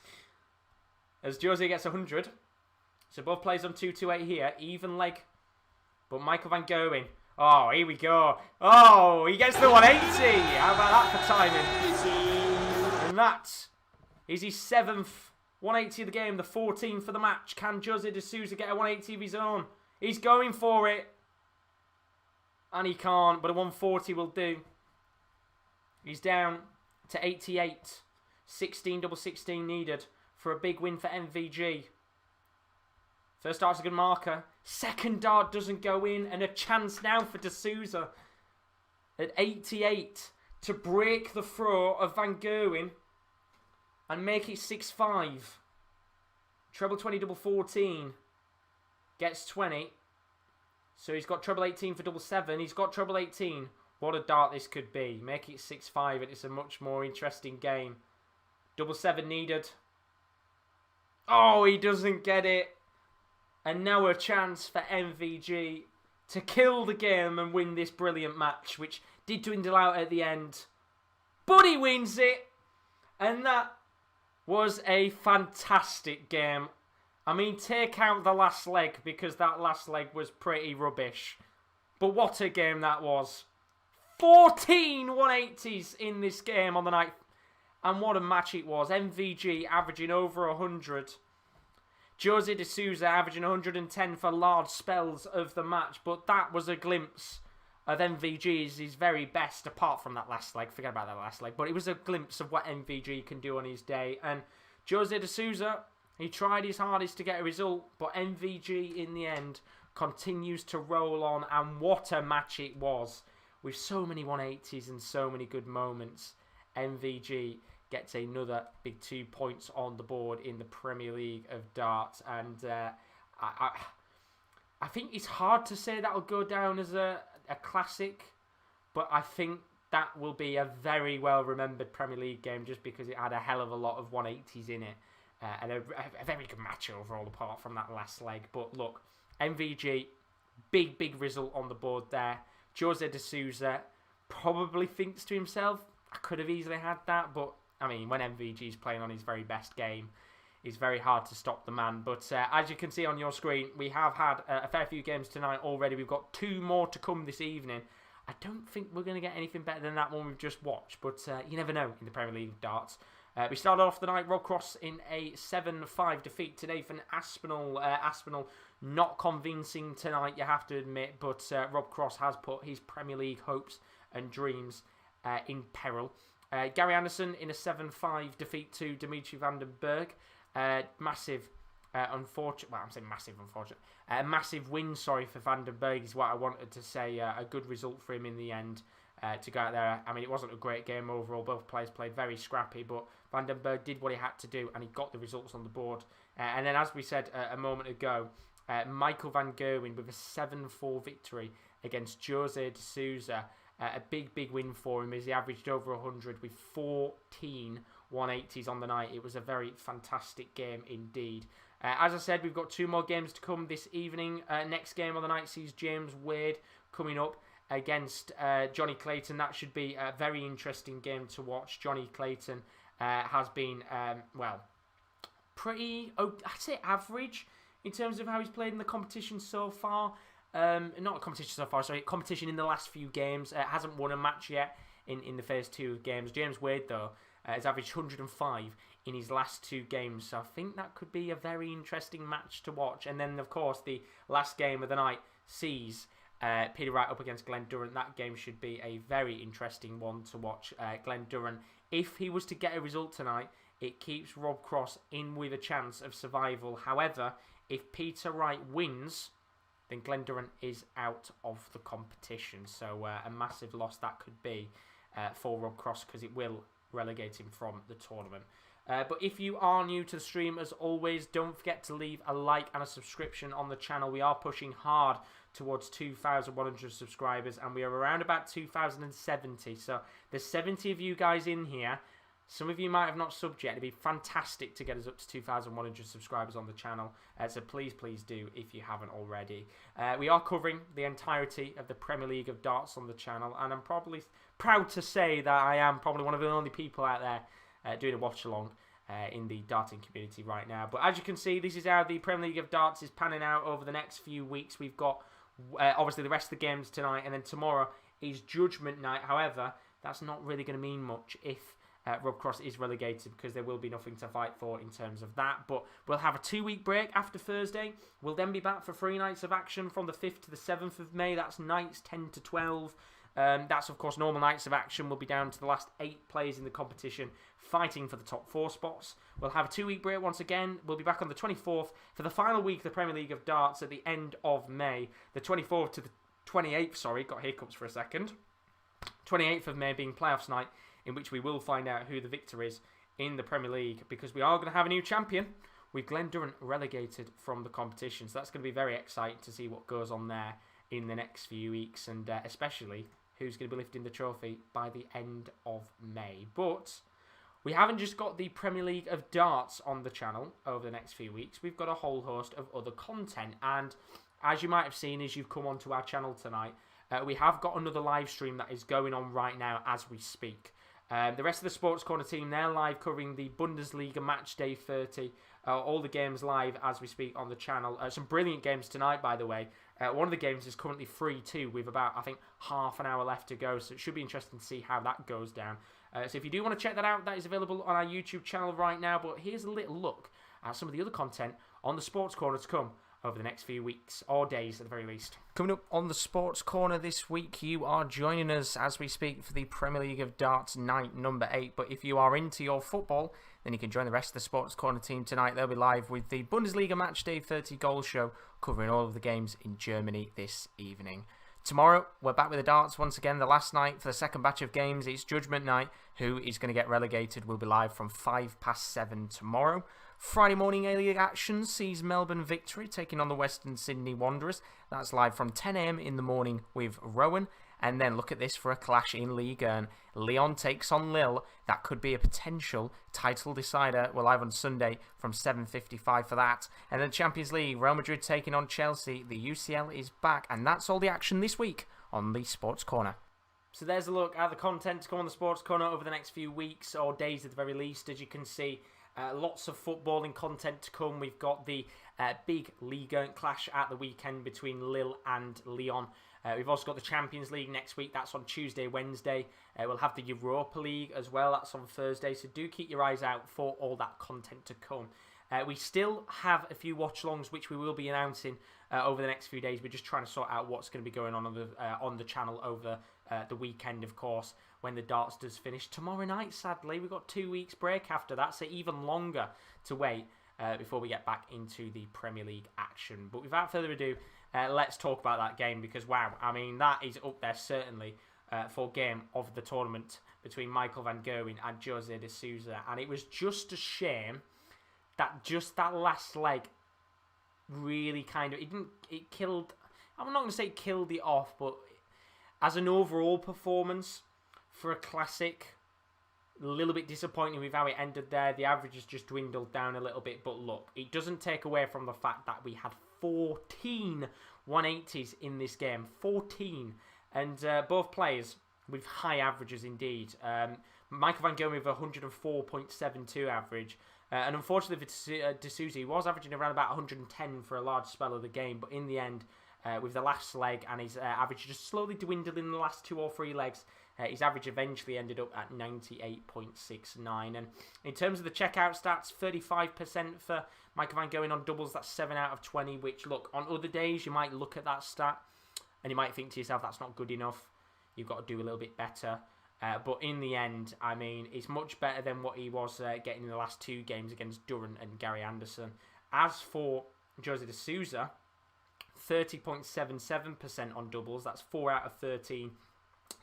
As Jose gets 100. So both players on 228 here. Even leg. But Michael van Gerwen. Oh, here we go. Oh, he gets the 180. How about that for timing? And that is his 7th 180 of the game. The 14th for the match. Can Jose de Souza get a 180 of his own? He's going for it. And he can't, but a 140 will do. He's down to 88. 16 double 16 needed for a big win for MVG. First dart's a good marker. Second dart doesn't go in. And a chance now for de Souza at 88 to break the throw of Van Gerwen and make it 6-5. Treble 20 double 14 gets 20. So he's got treble 18 for double 7. He's got treble 18. What a dart this could be. Make it 6-5 and it's a much more interesting game. Double 7 needed. Oh, he doesn't get it. And now a chance for MVG to kill the game and win this brilliant match, which did dwindle out at the end. But he wins it. And that was a fantastic game. I mean, take out the last leg because that last leg was pretty rubbish. But what a game that was. 14 180s in this game on the night. And what a match it was. MVG averaging over 100. Jose de Souza averaging 110 for large spells of the match. But that was a glimpse of MVG's his very best, apart from that last leg. Forget about that last leg. But it was a glimpse of what MVG can do on his day. And Jose de Souza, he tried his hardest to get a result. But MVG, in the end, continues to roll on. And what a match it was. With so many 180s and so many good moments. MVG gets another big 2 points on the board in the Premier League of darts. And I think it's hard to say that'll go down as a classic. But I think that will be a very well-remembered Premier League game just because it had a hell of a lot of 180s in it. And a very good match overall apart from that last leg. But look, MVG, big result on the board there. Jose de Souza probably thinks to himself, I could have easily had that, but I mean, when MVG's playing on his very best game, it's very hard to stop the man. But as you can see on your screen, we have had a fair few games tonight already. We've got 2 more to come this evening. I don't think we're going to get anything better than that one we've just watched, but you never know in the Premier League of darts. We started off the night, Rob Cross in a 7-5 defeat to Nathan Aspinall. Aspinall not convincing tonight, you have to admit, but Rob Cross has put his Premier League hopes and dreams in peril. Gary Anderson in a 7-5 defeat to Dimitri van den Bergh. Massive, unfortunate. Well, I'm saying massive, unfortunate. Massive win, sorry, for van den Bergh is what I wanted to say. A good result for him in the end to go out there. I mean, it wasn't a great game overall. Both players played very scrappy, but van den Bergh did what he had to do, and he got the results on the board. And then, as we said a moment ago, Michael van Gerwen with a 7-4 victory against Jose de Souza. A big win for him as he averaged over 100 with 14 180s on the night. It was a very fantastic game indeed. As I said, we've got 2 more games to come this evening. Next game on the night sees James Wade coming up against Johnny Clayton. That should be a very interesting game to watch. Johnny Clayton has been, pretty, I'd say average in terms of how he's played in the competition so far. Not competition so far, sorry, competition in the last few games. Hasn't won a match yet in the first 2 games. James Wade, though, has averaged 105 in his last 2 games. So I think that could be a very interesting match to watch. And then, of course, the last game of the night sees Peter Wright up against Glen Durrant. That game should be a very interesting one to watch. Glen Durrant, if he was to get a result tonight, it keeps Rob Cross in with a chance of survival. However, if Peter Wright wins, then Glen Durrant is out of the competition. So a massive loss that could be for Rob Cross because it will relegate him from the tournament. But if you are new to the stream, as always, don't forget to leave a like and a subscription on the channel. We are pushing hard towards 2,100 subscribers, and we are around about 2,070. So there's 70 of you guys in here. Some of you might have not subbed yet. It'd be fantastic to get us up to 2,100 subscribers on the channel. So please do if you haven't already. We are covering the entirety of the Premier League of Darts on the channel, and I'm probably proud to say that I am probably one of the only people out there doing a watch-along in the darting community right now. But as you can see, this is how the Premier League of Darts is panning out over the next few weeks. We've got, obviously, the rest of the games tonight, and then tomorrow is Judgment Night. However, that's not really going to mean much if Rob Cross is relegated, because there will be nothing to fight for in terms of that. But we'll have a 2-week break after Thursday. We'll then be back for 3 nights of action from the 5th to the 7th of May. That's nights 10 to 12. That's, of course, normal nights of action. We'll be down to the last 8 players in the competition fighting for the top 4 spots. We'll have a 2-week break once again. We'll be back on the 24th for the final week of the Premier League of Darts at the end of May. The 24th to the 28th, sorry, got hiccups for a second. 28th of May being playoffs night, in which we will find out who the victor is in the Premier League, because we are going to have a new champion with Glen Durrant relegated from the competition. So that's going to be very exciting to see what goes on there in the next few weeks, and especially who's going to be lifting the trophy by the end of May. But we haven't just got the Premier League of Darts on the channel over the next few weeks. We've got a whole host of other content, and as you might have seen as you've come onto our channel tonight, we have got another live stream that is going on right now as we speak. The rest of the Sports Corner team, they're live covering the Bundesliga match day 30. All the games live as we speak on the channel. Some brilliant games tonight, by the way. One of the games is currently free too, with about, I think, half an hour left to go. So it should be interesting to see how that goes down. So if you do want to check that out, that is available on our YouTube channel right now. But here's a little look at some of the other content on the Sports Corner to come over the next few weeks, or days at the very least. Coming up on the Sports Corner this week, you are joining us as we speak for the Premier League of Darts night number 8. But if you are into your football, then you can join the rest of the Sports Corner team tonight. They'll be live with the Bundesliga Match Day 30 goal show, covering all of the games in Germany this evening. Tomorrow, we're back with the darts once again. The last night for the second batch of games, it's Judgment Night. Who is going to get relegated will be live from 7:05 tomorrow. Friday morning A-League action sees Melbourne Victory taking on the Western Sydney Wanderers. That's live from 10 AM in the morning with Rowan. And then look at this for a clash in Ligue 1. Lyon takes on Lille. That could be a potential title decider. We're live on Sunday from 7:55 for that. And then Champions League, Real Madrid taking on Chelsea. The UCL is back. And that's all the action this week on the Sports Corner. So there's a look at the content to come on the Sports Corner over the next few weeks, or days at the very least. As you can see, lots of footballing content to come. We've got the big Liga clash at the weekend between Lille and Lyon. We've also got the Champions League next week. That's on Tuesday, Wednesday. We'll have the Europa League as well. That's on Thursday. So do keep your eyes out for all that content to come. We still have a few watch-alongs which we will be announcing over the next few days. We're just trying to sort out what's going to be going on the channel over the weekend, of course, when the darts does finish tomorrow night. Sadly, we've got 2 weeks break after that, so even longer to wait before we get back into the Premier League action. But without further ado, let's talk about that game, because wow, I mean, that is up there certainly for game of the tournament between Michael van Gerwen and Jose de Souza. And it was just a shame that just that last leg really kind of, it killed, I'm not going to say it killed it off, but as an overall performance for a classic, a little bit disappointing with how it ended there. The averages just dwindled down a little bit, but look, it doesn't take away from the fact that we had 14 180s in this game. 14. And both players with high averages indeed. Michael van Gerwen with a 104.72 average. And unfortunately for de Souza, he was averaging around about 110 for a large spell of the game. But in the end, with the last leg and his average just slowly dwindled in the last 2 or 3 legs, his average eventually ended up at 98.69. And in terms of the checkout stats, 35% for Michael van Gerwen on doubles. That's 7 out of 20, which, look, on other days you might look at that stat and you might think to yourself, that's not good enough. You've got to do a little bit better. But in the end, I mean, it's much better than what he was getting in the last 2 games against Durrant and Gary Anderson. As for Jose de Souza, 30.77% on doubles. That's 4 out of 13.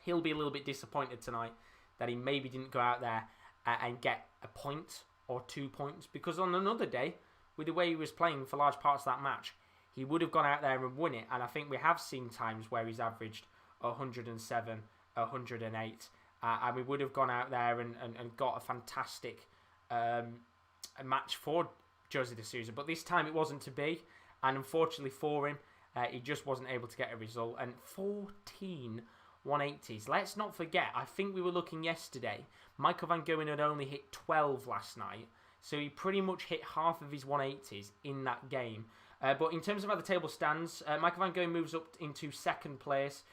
He'll be a little bit disappointed tonight that he maybe didn't go out there and get a point or 2 points, because on another day, with the way he was playing for large parts of that match, he would have gone out there and won it. And I think we have seen times where he's averaged 107, 108, and we would have gone out there and got a fantastic match for Jose de Souza. But this time it wasn't to be, and unfortunately for him, he just wasn't able to get a result. And 14 180s. Let's not forget, I think we were looking yesterday, Michael van Gerwen had only hit 12 last night, so he pretty much hit half of his 180s in that game. But in terms of how the table stands, Michael van Gerwen moves up into second place.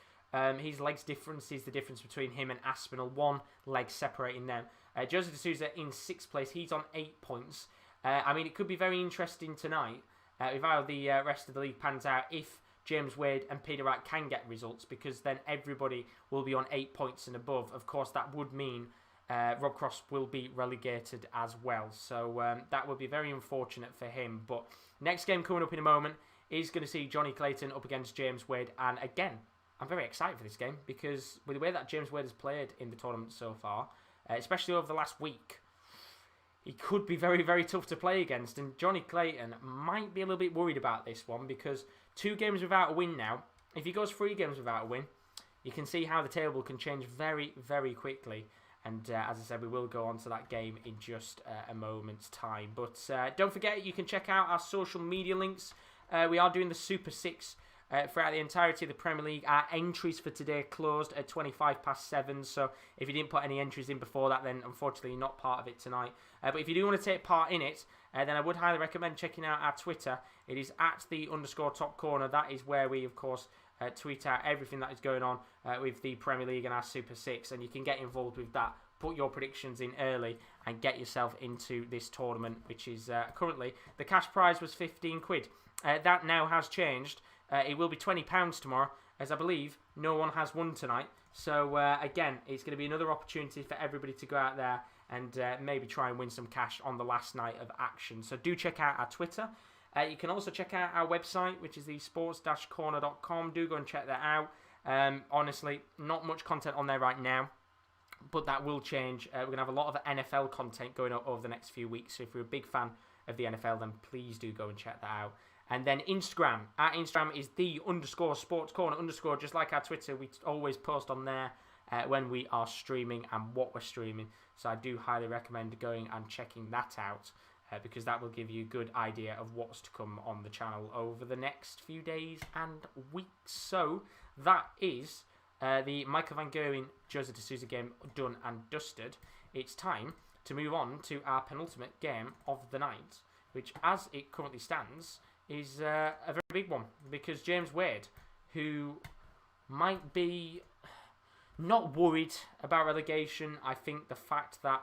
His legs difference is the difference between him and Aspinall, 1 leg separating them. Jose de Souza in 6th place, he's on 8 points. I mean, it could be very interesting tonight with how the rest of the league pans out if James Wade and Peter Wright can get results, because then everybody will be on 8 points and above. Of course, that would mean Rob Cross will be relegated as well. So that would be very unfortunate for him. But next game coming up in a moment is going to see Johnny Clayton up against James Wade. And again, I'm very excited for this game, because with the way that James Wade has played in the tournament so far, especially over the last week, he could be very, very tough to play against. And Johnny Clayton might be a little bit worried about this one, because 2 games without a win now. If he goes 3 games without a win, you can see how the table can change very, very quickly. And as I said, we will go on to that game in just a moment's time. But don't forget, you can check out our social media links. We are doing the Super 6 throughout the entirety of the Premier League. Our entries for today closed at 7:25. So if you didn't put any entries in before that, then unfortunately you're not part of it tonight. But if you do want to take part in it, then I would highly recommend checking out our Twitter. It is at _top corner. That is where we, of course, tweet out everything that is going on with the Premier League and our Super 6. And you can get involved with that. Put your predictions in early and get yourself into this tournament, which is currently, the cash prize was 15 quid. That now has changed. It will be £20 tomorrow, as I believe no one has won tonight. So again, it's going to be another opportunity for everybody to go out there and maybe try and win some cash on the last night of action. So do check out our Twitter. You can also check out our website, which is the sports-corner.com. Do go and check that out. Honestly, not much content on there right now, but that will change. We're going to have a lot of NFL content going up over the next few weeks. So if you're a big fan of the NFL, then please do go and check that out. And then Instagram. Our Instagram is the _sports corner _ just like our Twitter. We always post on there when we are streaming and what we're streaming. So I do highly recommend going and checking that out, because that will give you a good idea of what's to come on the channel over the next few days and weeks. So that is the Michael van Gerwen Jose de Souza game done and dusted. It's time to move on to our penultimate game of the night, which, as it currently stands, is a very big one, because James Wade, who might be not worried about relegation, I think the fact that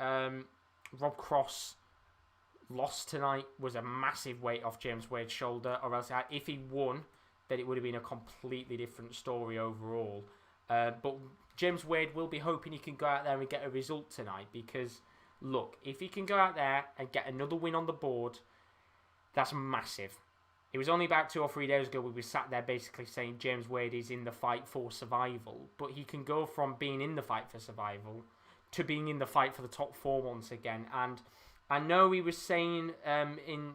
Rob Cross lost tonight was a massive weight off James Wade's shoulder, or else if he won, then it would have been a completely different story overall. But James Wade will be hoping he can go out there and get a result tonight, because, look, if he can go out there and get another win on the board, that's massive. It was only about 2 or 3 days ago we were sat there basically saying James Wade is in the fight for survival, but he can go from being in the fight for survival to being in the fight for the top 4 once again. And I know he was saying in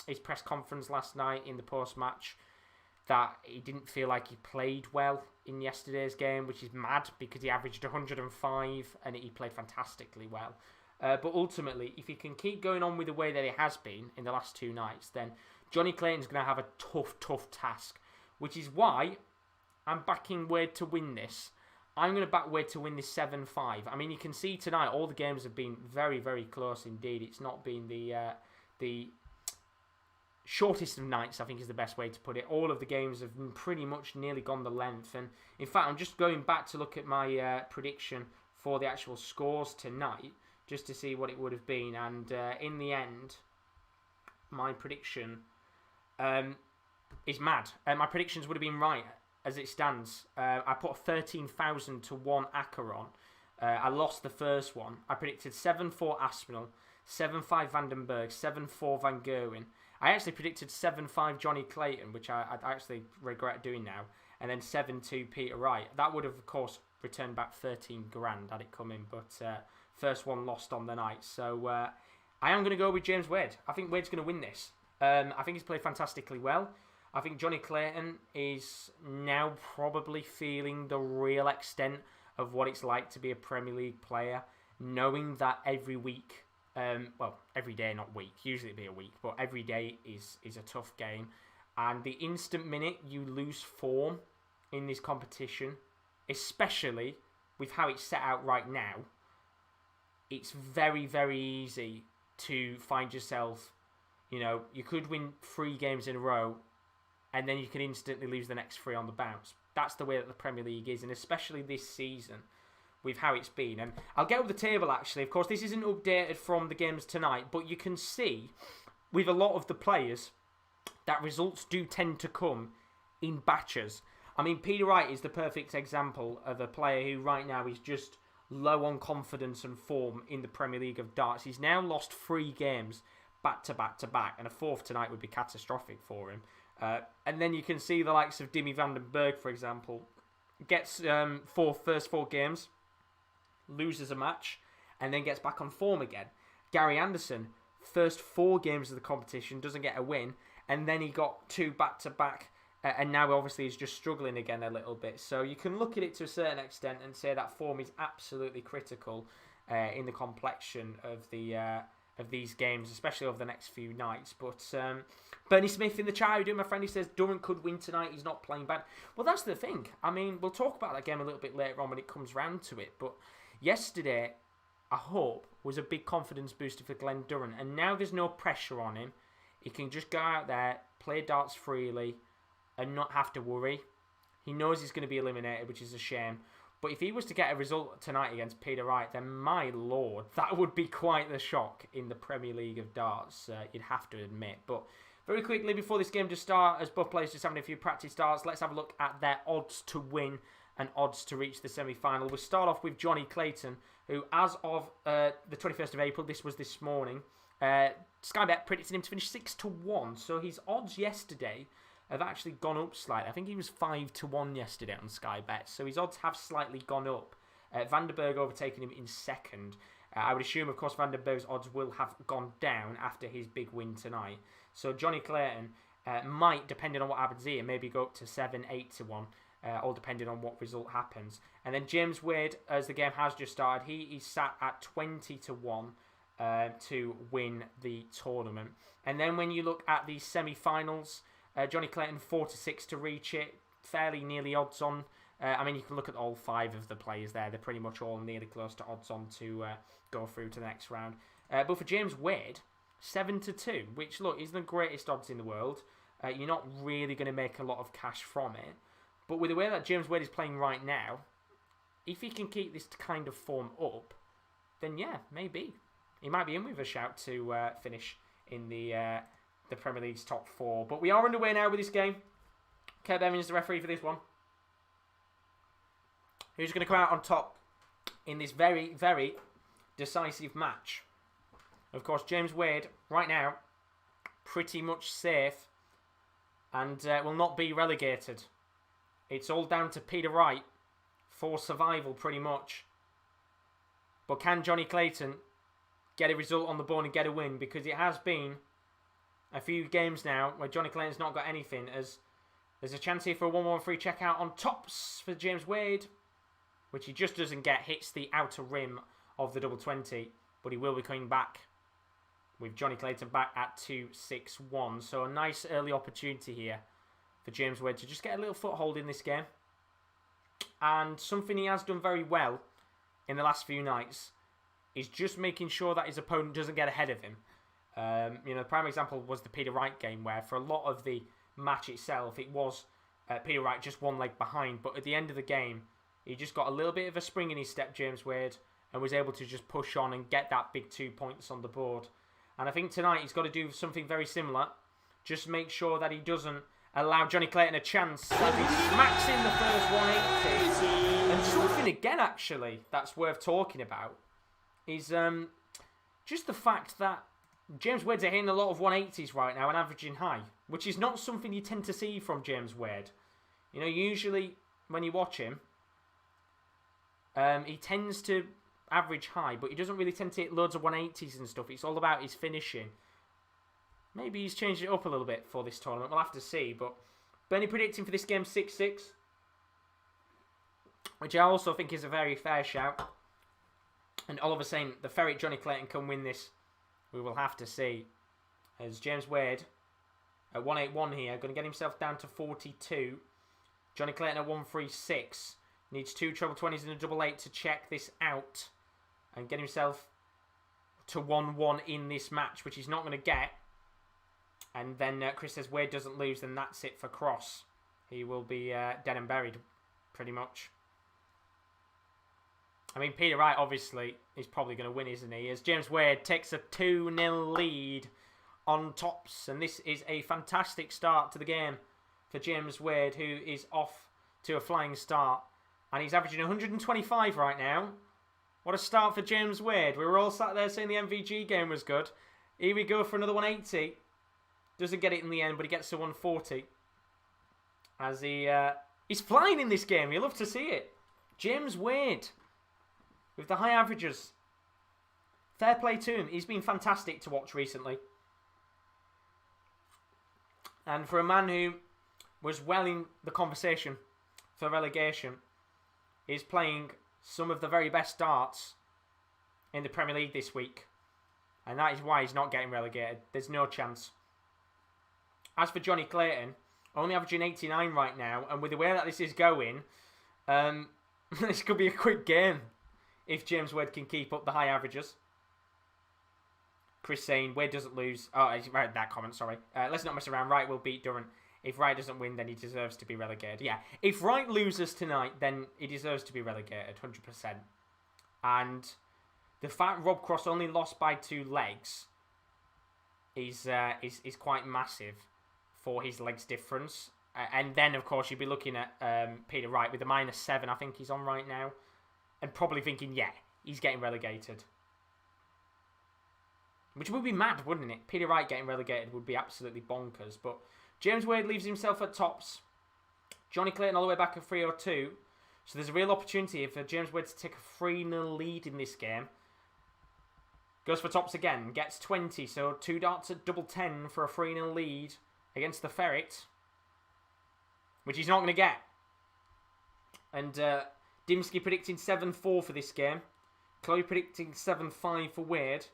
his press conference last night in the post-match that he didn't feel like he played well in yesterday's game, which is mad, because he averaged 105 and he played fantastically well. But ultimately, if he can keep going on with the way that he has been in the last 2 nights, then Johnny Clayton's going to have a tough task, which is why I'm backing Wade to win this. I'm going to back Wade to win this 7-5. I mean, you can see tonight all the games have been very, very close indeed. It's not been the shortest of nights, I think is the best way to put it. All of the games have pretty much nearly gone the length. And in fact, I'm just going back to look at my prediction for the actual scores tonight, just to see what it would have been. And in the end, my prediction is mad. My predictions would have been right as it stands. I put 13,000 to 1 Acheron. I lost the first one. I predicted 7-4 Aspinall, 7-5 Vandenberg, 7-4 Van Gerwen. I actually predicted 7-5 Johnny Clayton, which I actually regret doing now, and then 7-2 Peter Wright. That would have, of course, returned back 13 grand had it come in, but First one lost on the night. So I am going to go with James Wade. I think Wade's going to win this. I think he's played fantastically well. I think Johnny Clayton is now probably feeling the real extent of what it's like to be a Premier League player, knowing that every week, every day, not week, usually it'd be a week, but every day is a tough game. And the instant minute you lose form in this competition, especially with how it's set out right now, it's very, very easy to find yourself, you could win 3 games in a row and then you can instantly lose the next 3 on the bounce. That's the way that the Premier League is, and especially this season with how it's been. And I'll get up the table, actually. Of course, this isn't updated from the games tonight, but you can see with a lot of the players that results do tend to come in batches. I mean, Peter Wright is the perfect example of a player who right now is just low on confidence and form in the Premier League of darts. He's now lost 3 games back to back to back, and a 4th tonight would be catastrophic for him. And then you can see the likes of Dimmy van den Bergh, for example, gets first 4 games, loses a match, and then gets back on form again. Gary Anderson, first 4 games of the competition, doesn't get a win, and then he got 2 back-to-back, and now obviously he's just struggling again a little bit. So you can look at it to a certain extent and say that form is absolutely critical in the complexion of these games, especially over the next few nights. But Bernie Smith in the chat, how you doing, my friend? He says Durrant could win tonight. He's not playing bad. Well, that's the thing. I mean, we'll talk about that game a little bit later on when it comes round to it. But yesterday, I hope, was a big confidence booster for Glen Durrant. And now there's no pressure on him. He can just go out there, play darts freely, and not have to worry. He knows he's going to be eliminated, which is a shame. But if he was to get a result tonight against Peter Wright, then my lord, that would be quite the shock in the Premier League of darts, you'd have to admit. But very quickly, before this game to start, as both players just having a few practice darts, let's have a look at their odds to win and odds to reach the semi-final. We'll start off with Johnny Clayton, who as of the 21st of April, this was this morning, Sky Bet predicted him to finish 6-1. So his odds yesterday have actually gone up slightly. I think he was 5-1 yesterday on Sky Bet, so his odds have slightly gone up. Van den Bergh overtaking him in second. I would assume, of course, Van den Bergh's odds will have gone down after his big win tonight. So Johnny Clayton might, depending on what happens here, maybe go up to 7-8-1, all depending on what result happens. And then James Wade, as the game has just started, he is sat at 20-1 to win the tournament. And then when you look at the semi-finals, Johnny Clayton 4-6 to reach it, fairly nearly odds on. I mean, you can look at all 5 of the players there. They're pretty much all nearly close to odds on to go through to the next round. But for James Wade, 7-2, which, look, isn't the greatest odds in the world. You're not really going to make a lot of cash from it. But with the way that James Wade is playing right now, if he can keep this kind of form up, then yeah, maybe. He might be in with a shout to finish in the Premier League's top 4. But we are underway now with this game. Kev Evans is the referee for this one. Who's going to come out on top in this very, very decisive match? Of course, James Wade, right now, pretty much safe and will not be relegated. It's all down to Peter Wright for survival, pretty much. But can Johnny Clayton get a result on the board and get a win? Because it has been a few games now where Johnny Clayton's not got anything, as there's a chance here for a 1-1 free check out on tops for James Wade, which he just doesn't get, hits the outer rim of the double 20, but he will be coming back with Johnny Clayton back at 2-6-1. So a nice early opportunity here for James Wade to just get a little foothold in this game. And something he has done very well in the last few nights is just making sure that his opponent doesn't get ahead of him. The prime example was the Peter Wright game, where for a lot of the match itself, it was Peter Wright just one leg behind. But at the end of the game, he just got a little bit of a spring in his step, James Wade, and was able to just push on and get that big 2 points on the board. And I think tonight he's got to do something very similar. Just make sure that he doesn't allow Johnny Clayton a chance as he smacks in the first 180. And something again, actually, that's worth talking about is just the fact that James Wade's hitting a lot of 180s right now and averaging high, which is not something you tend to see from James Wade. Usually when you watch him, he tends to average high, but he doesn't really tend to hit loads of 180s and stuff. It's all about his finishing. Maybe he's changed it up a little bit for this tournament. We'll have to see. But Bernie predicting for this game 6-6, which I also think is a very fair shout. And Oliver saying the ferret Johnny Clayton can win this. We will have to see. As James Wade at 181 here, going to get himself down to 42. Johnny Clayton at 136. Needs 2 treble 20s and a double 8 to check this out and get himself to 1-1 in this match, which he's not going to get. And then Chris says Wade doesn't lose, then that's it for Cross. He will be dead and buried, pretty much. I mean, Peter Wright, obviously, is probably going to win, isn't he? As James Wade takes a 2-0 lead on tops. And this is a fantastic start to the game for James Wade, who is off to a flying start. And he's averaging 125 right now. What a start for James Wade. We were all sat there saying the MVG game was good. Here we go for another 180. Doesn't get it in the end, but he gets to 140. As he's flying in this game. You love to see it. James Wade with the high averages. Fair play to him. He's been fantastic to watch recently. And for a man who was well in the conversation for relegation, is playing some of the very best darts in the Premier League this week. And that is why he's not getting relegated. There's no chance. As for Johnny Clayton, only averaging 89 right now. And with the way that this is going, this could be a quick game if James Wade can keep up the high averages. Chris saying Wade doesn't lose. Oh, I read that comment, sorry. Let's not mess around. Wright will beat Durrant. If Wright doesn't win, then he deserves to be relegated. Yeah, if Wright loses tonight, then he deserves to be relegated, 100%. And the fact Rob Cross only lost by 2 legs is quite massive for his legs difference. And then, of course, you'd be looking at Peter Wright with a -7, I think he's on right now. And probably thinking, yeah, he's getting relegated. Which would be mad, wouldn't it? Peter Wright getting relegated would be absolutely bonkers. But James Wade leaves himself at tops. Johnny Clayton all the way back at 302. So there's a real opportunity here for James Wade to take a 3-0 lead in this game. Goes for tops again. Gets 20. So 2 darts at double 10 for a 3-0 lead against the ferret. Which he's not going to get. And Dimsky predicting 7-4 for this game. Chloe predicting 7-5 for Wade.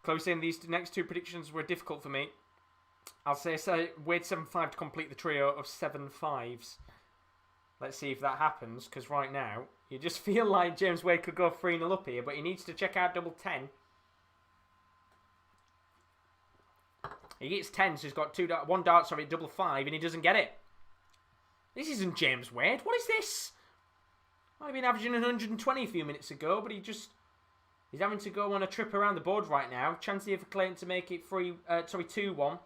Chloe saying these next 2 predictions were difficult for me. I'll say Wade 7-5 to complete the trio of 7-5s. Let's see if that happens, because right now, you just feel like James Wade could go 3-0 up here, but he needs to check out double 10. He gets 10, so he's got 1 dart, double 5, and he doesn't get it. This isn't James Wade. What is this? Might have been averaging 120 a few minutes ago, but he's having to go on a trip around the board right now. Chance here for Clayton to make it 2-1.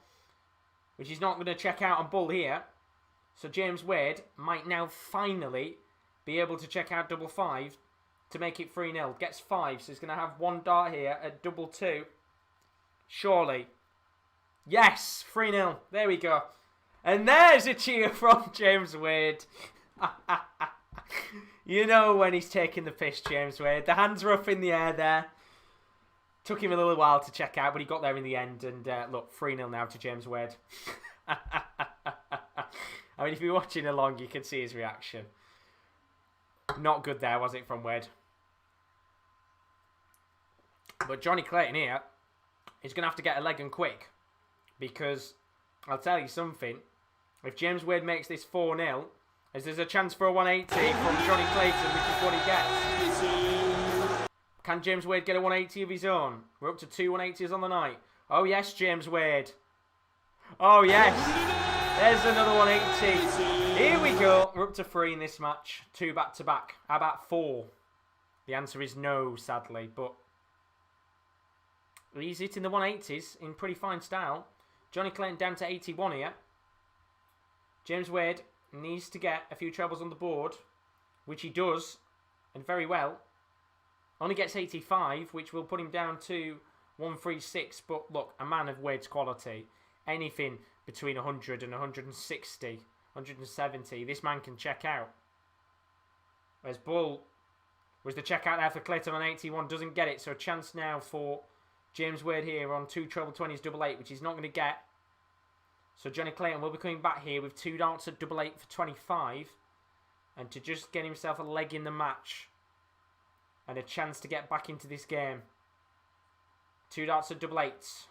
Which he's not going to check out on bull here. So James Wade might now finally be able to check out double 5 to make it 3-0. Gets 5, so he's going to have 1 dart here at double 2. Surely. Yes, 3-0. There we go. And there's a cheer from James Wade. You know when he's taking the piss, James Wade. The hands were up in the air there. Took him a little while to check out, but he got there in the end. And look, 3-0 now to James Wade. I mean, if you're watching along, you can see his reaction. Not good there, was it, from Wade? But Johnny Clayton here is going to have to get a leg and quick. Because, I'll tell you something. If James Wade makes this 4-0, as there's a chance for a 180 from Johnny Clayton, which is what he gets. Can James Wade get a 180 of his own? We're up to 2 180s on the night. Oh yes, James Wade. Oh yes. There's another 180. Here we go. We're up to 3 in this match. 2 back-to-back. How about 4? The answer is no, sadly. But he's hitting the 180s in pretty fine style. Johnny Clayton down to 81 here. James Wade needs to get a few trebles on the board, which he does, and very well. Only gets 85, which will put him down to 136. But look, a man of Wade's quality, anything between 100 and 160, 170, this man can check out. Whereas Bull Was the check out there for Clayton on 81. Doesn't get it. So a chance now for James Wade here on 2 treble 20s double 8, which he's not going to get. So Johnny Clayton will be coming back here with 2 darts at double 8 for 25. And to just get himself a leg in the match. And a chance to get back into this game. 2 darts at double 8s.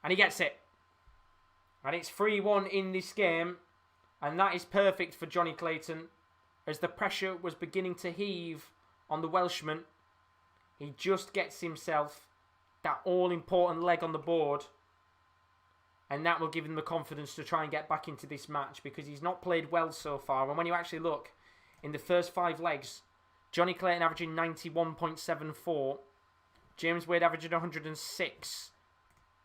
And he gets it. And it's 3-1 in this game. And that is perfect for Johnny Clayton. As the pressure was beginning to heave on the Welshman, he just gets himself that all-important leg on the board. And that will give him the confidence to try and get back into this match, because he's not played well so far. And when you actually look, in the first 5 legs, Johnny Clayton averaging 91.74. James Wade averaging 106.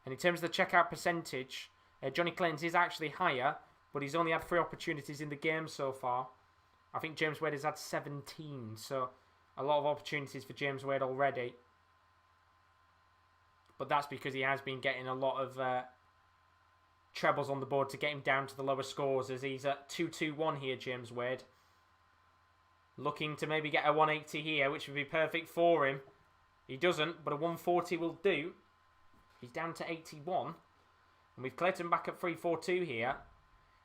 And in terms of the checkout percentage, Johnny Clayton's is actually higher, but he's only had 3 opportunities in the game so far. I think James Wade has had 17, so a lot of opportunities for James Wade already. But that's because he has been getting a lot of trebles on the board to get him down to the lower scores, as he's at 2-2-1 here, James Wade. Looking to maybe get a 180 here, which would be perfect for him. He doesn't, but a 140 will do. He's down to 81. And with Clayton back at 3-4-2 here,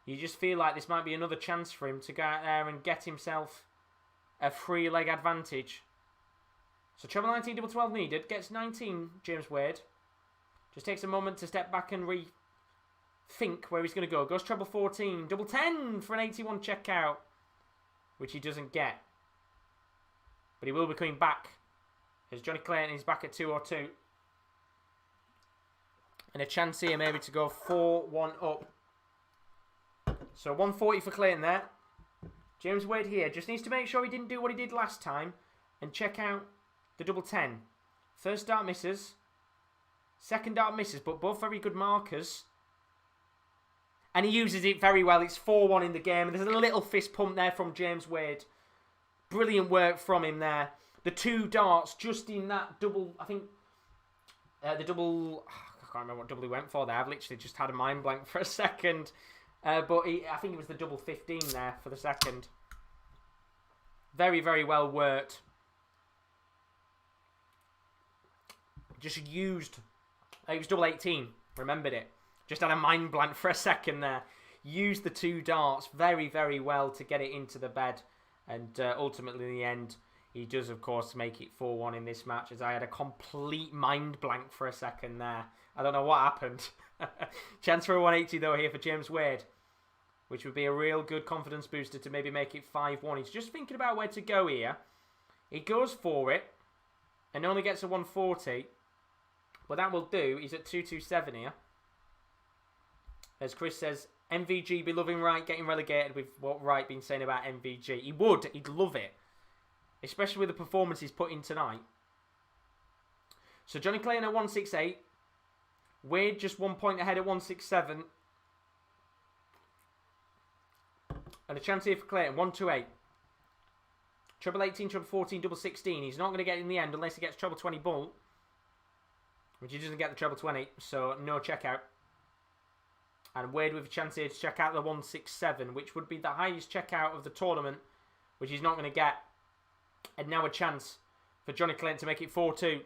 you just feel like this might be another chance for him to go out there and get himself a 3-leg advantage. So treble 19, double 12 needed. Gets 19, James Wade. Just takes a moment to step back and rethink where he's going to go. Goes treble 14, double 10 for an 81 checkout, which he doesn't get. But he will be coming back, as Johnny Clayton is back at 2-2. And a chance here maybe to go 4-1 up. So 140 for Clayton there. James Wade here just needs to make sure he didn't do what he did last time and check out the double 10. First dart misses. Second dart misses, but both very good markers. And he uses it very well. It's 4-1 in the game. And there's a little fist pump there from James Wade. Brilliant work from him there. The 2 darts just in that double, I think, the double, I can't remember what double he went for there. I've literally just had a mind blank for a second. But I think it was the double 15 there for the second. Very, very well worked. Just used, it was double 18, remembered it. Just had a mind blank for a second there. Used the 2 darts very, very well to get it into the bed. And ultimately in the end, he does of course make it 4-1 in this match, as I had a complete mind blank for a second there. I don't know what happened. Chance for a 180 though here for James Wade, which would be a real good confidence booster to maybe make it 5-1. He's just thinking about where to go here. He goes for it and only gets a 140. But that will do. He's at 2-2-7 here. As Chris says, MVG be loving Wright getting relegated, with what Wright been saying about MVG. He would. He'd love it. Especially with the performance he's put in tonight. So Johnny Clayton at 168. Wade just 1 point ahead at 167. And a chance here for Clayton, 128. Treble 18, treble 14, double 16. He's not going to get it in the end unless he gets treble 20 bull. Which he doesn't get the treble 20, so no checkout. And Wade with a chance here to check out the 167, which would be the highest checkout of the tournament, which he's not going to get. And now a chance for Johnny Clayton to make it 4-2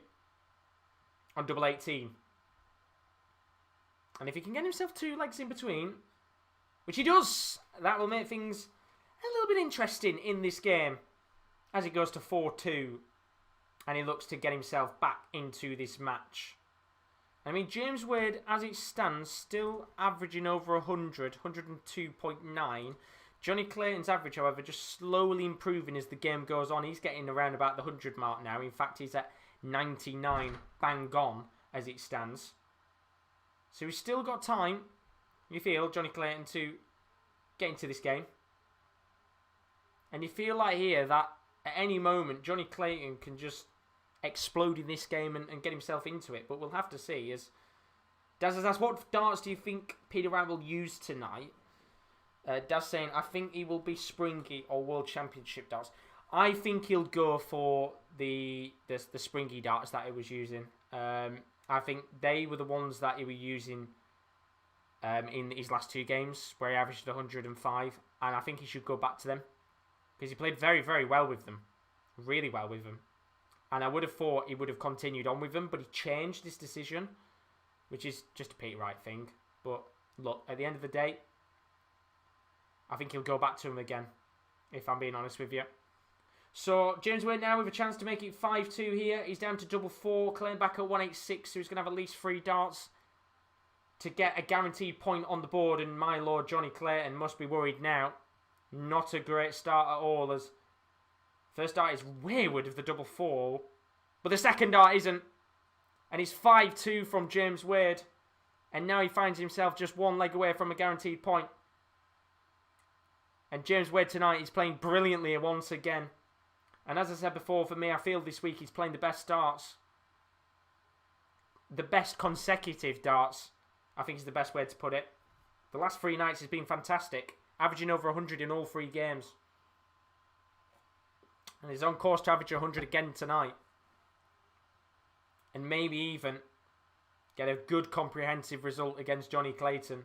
on double 18. And if he can get himself 2 legs in between, which he does, that will make things a little bit interesting in this game as it goes to 4-2 and he looks to get himself back into this match. I mean, James Wade, as it stands, still averaging over 100, 102.9. Johnny Clayton's average, however, just slowly improving as the game goes on. He's getting around about the 100 mark now. In fact, he's at 99 bang on as it stands. So he's still got time, you feel, Johnny Clayton, to get into this game. And you feel like here that at any moment, Johnny Clayton can just explode in this game and get himself into it. But we'll have to see. As Daz has asked, what darts do you think Peter Wright will use tonight? Daz saying, I think he will be Springy or World Championship darts. I think he'll go for the Springy darts that he was using. I think they were the ones that he was using in his last 2 games, where he averaged 105. And I think he should go back to them, because he played very, very well with them. Really well with them. And I would have thought he would have continued on with them, but he changed his decision, which is just a Peter Wright thing. But look, at the end of the day, I think he'll go back to him again, if I'm being honest with you. So, James Wade now with a chance to make it 5-2 here. He's down to double 4. Clayton back at 186, so he's going to have at least 3 darts to get a guaranteed point on the board. And my lord, Johnny Clayton must be worried now. Not a great start at all, as first dart is wayward of the double 4. But the second dart isn't. And it's 5-2 from James Wade. And now he finds himself just 1 leg away from a guaranteed point. And James Wade tonight is playing brilliantly once again. And as I said before, for me, I feel this week he's playing the best darts. The best consecutive darts, I think is the best way to put it. The last 3 nights has been fantastic. Averaging over 100 in all 3 games. And he's on course to average 100 again tonight. And maybe even get a good comprehensive result against Johnny Clayton.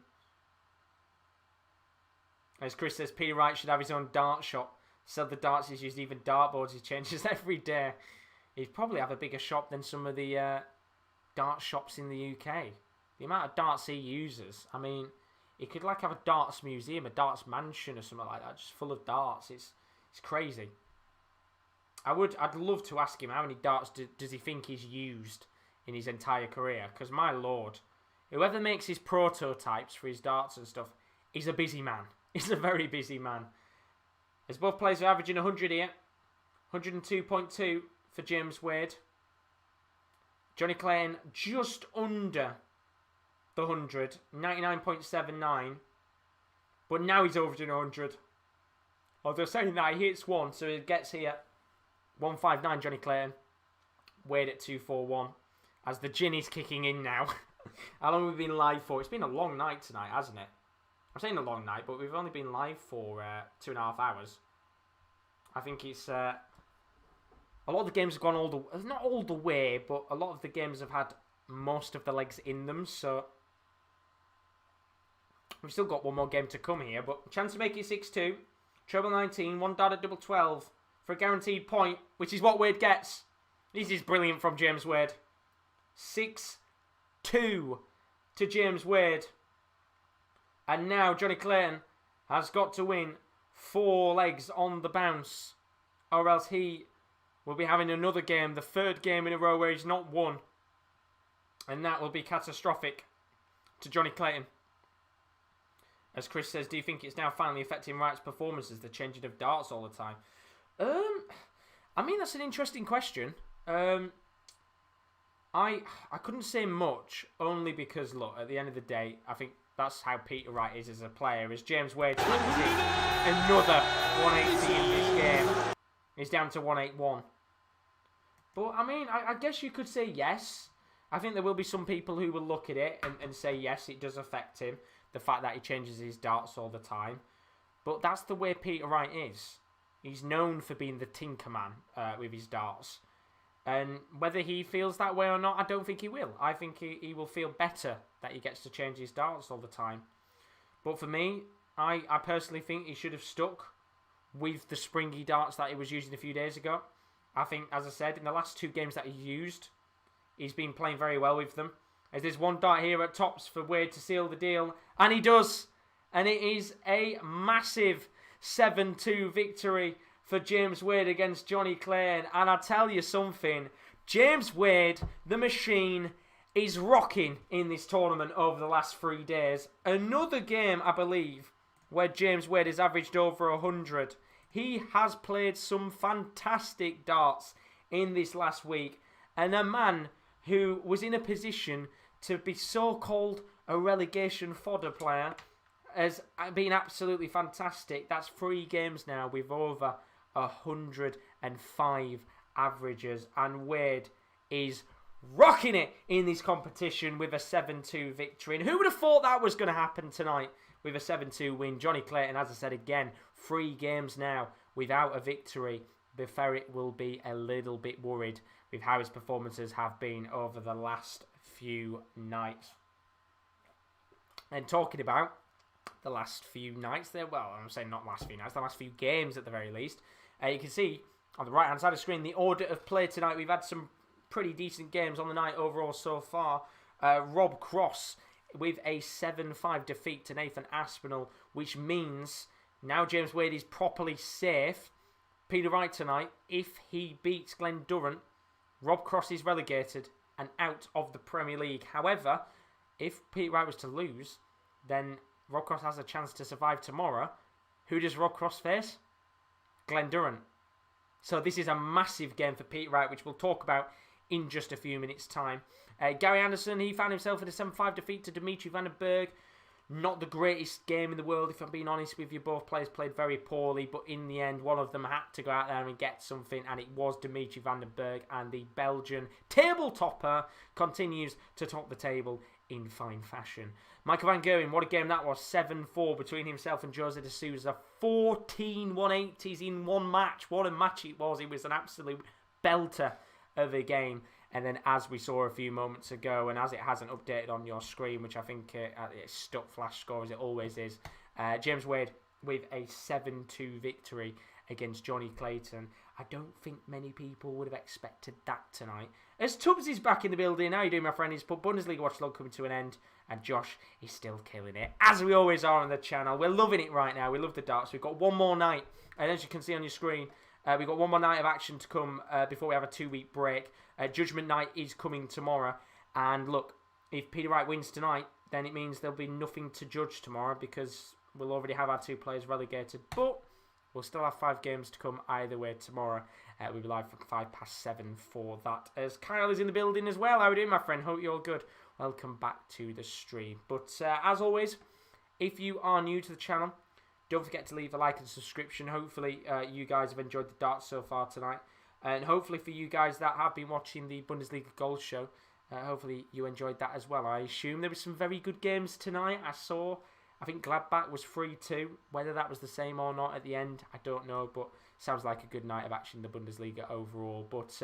As Chris says, Peter Wright should have his own dart shop. Sell the darts he's used, even dartboards he changes every day. He'd probably have a bigger shop than some of the dart shops in the UK. The amount of darts he uses. I mean, he could like have a darts museum, a darts mansion or something like that, just full of darts. It's crazy. I'd love to ask him how many darts does he think he's used in his entire career. Because my lord, whoever makes his prototypes for his darts and stuff, he's a busy man. He's a very busy man. As both players are averaging 100 here. 102.2 for James Wade. Johnny Clayton just under the 100. 99.79. But now he's averaging 100. Although saying that, he hits 1. So he gets here 159 Johnny Clayton. Wade at 241. As the gin is kicking in now. How long have we been live for? It's been a long night tonight, hasn't it? I'm saying a long night, but we've only been live for 2.5 hours. I think it's... a lot of the games have gone not all the way, but a lot of the games have had most of the legs in them, so... We've still got one more game to come here, but chance to make it 6-2. Treble 19, 1 dart at double 12 for a guaranteed point, which is what Wade gets. This is brilliant from James Wade. 6-2 to James Wade. And now Johnny Clayton has got to win 4 legs on the bounce, or else he will be having another game, the 3rd game in a row where he's not won. And that will be catastrophic to Johnny Clayton. As Chris says, do you think it's now finally affecting Wright's performances, the changing of darts all the time? I mean, that's an interesting question. I couldn't say much, only because, look, at the end of the day, I think that's how Peter Wright is as a player. As James Wade another 180 in this game. He's down to 181. But, I mean, I guess you could say yes. I think there will be some people who will look at it and say, yes, it does affect him. The fact that he changes his darts all the time. But that's the way Peter Wright is. He's known for being the tinker man with his darts. And whether he feels that way or not, I don't think he will. I think he will feel better that he gets to change his darts all the time. But for me, I personally think he should have stuck with the springy darts that he was using a few days ago. I think, as I said, in the last 2 games that he used, he's been playing very well with them. As there's 1 dart here at tops for Wade to seal the deal. And he does. And it is a massive 7-2 victory for James Wade against Johnny Clayton. And I tell you something, James Wade, the machine, is rocking in this tournament over the last 3 days. Another game, I believe, where James Wade has averaged over 100. He has played some fantastic darts in this last week. And a man who was in a position to be so-called a relegation fodder player has been absolutely fantastic. That's 3 games now with over 105 averages. And Wade is rocking it in this competition with a 7-2 victory. And who would have thought that was going to happen tonight with a 7-2 win? Johnny Clayton, as I said again, 3 games now without a victory. The Ferret will be a little bit worried with how his performances have been over the last few nights. And talking about the last few nights there, well, I'm saying not last few nights, the last few games at the very least, you can see on the right-hand side of the screen, the order of play tonight. We've had some pretty decent games on the night overall so far. Rob Cross with a 7-5 defeat to Nathan Aspinall, which means now James Wade is properly safe. Peter Wright tonight, if he beats Glen Durrant, Rob Cross is relegated and out of the Premier League. However, if Peter Wright was to lose, then Rob Cross has a chance to survive tomorrow. Who does Rob Cross face? Glen Durrant. So this is a massive game for Peter Wright, which we'll talk about in just a few minutes' time. Gary Anderson, he found himself in a 7-5 defeat to Dimitri van den Bergh. Not the greatest game in the world, if I'm being honest with you. Both players played very poorly, but in the end, one of them had to go out there and get something, and it was Dimitri van den Bergh, and the Belgian table topper continues to top the table in fine fashion. Michael van Gerwen, what a game that was. 7-4 between himself and Jose de Souza. 14 180s in one match. What a match it was. It was an absolute belter of a game. And then, as we saw a few moments ago, and as it hasn't updated on your screen, which I think it's stuck flash score as it always is, James Wade with a 7-2 victory against Johnny Clayton. I don't think many people would have expected that tonight. As Tubbs is back in the building, how you doing, my friend? He's put Bundesliga Watchalong coming to an end, and Josh is still killing it, as we always are on the channel. We're loving it right now. We love the darts. We've got one more night, and as you can see on your screen, we've got one more night of action to come before we have a 2-week break. Judgment Night is coming tomorrow. And look, if Peter Wright wins tonight, then it means there'll be nothing to judge tomorrow because we'll already have our 2 players relegated. But we'll still have 5 games to come either way tomorrow. We'll be live from 7:05 for that. As Kyle is in the building as well. How are you doing, my friend? Hope you're all good. Welcome back to the stream. But as always, if you are new to the channel, don't forget to leave a like and subscription. Hopefully you guys have enjoyed the darts so far tonight. And hopefully for you guys that have been watching the Bundesliga Gold Show, hopefully you enjoyed that as well. I assume there were some very good games tonight. I think Gladbach was 3-2. Whether that was the same or not at the end, I don't know. But sounds like a good night of action in the Bundesliga overall. But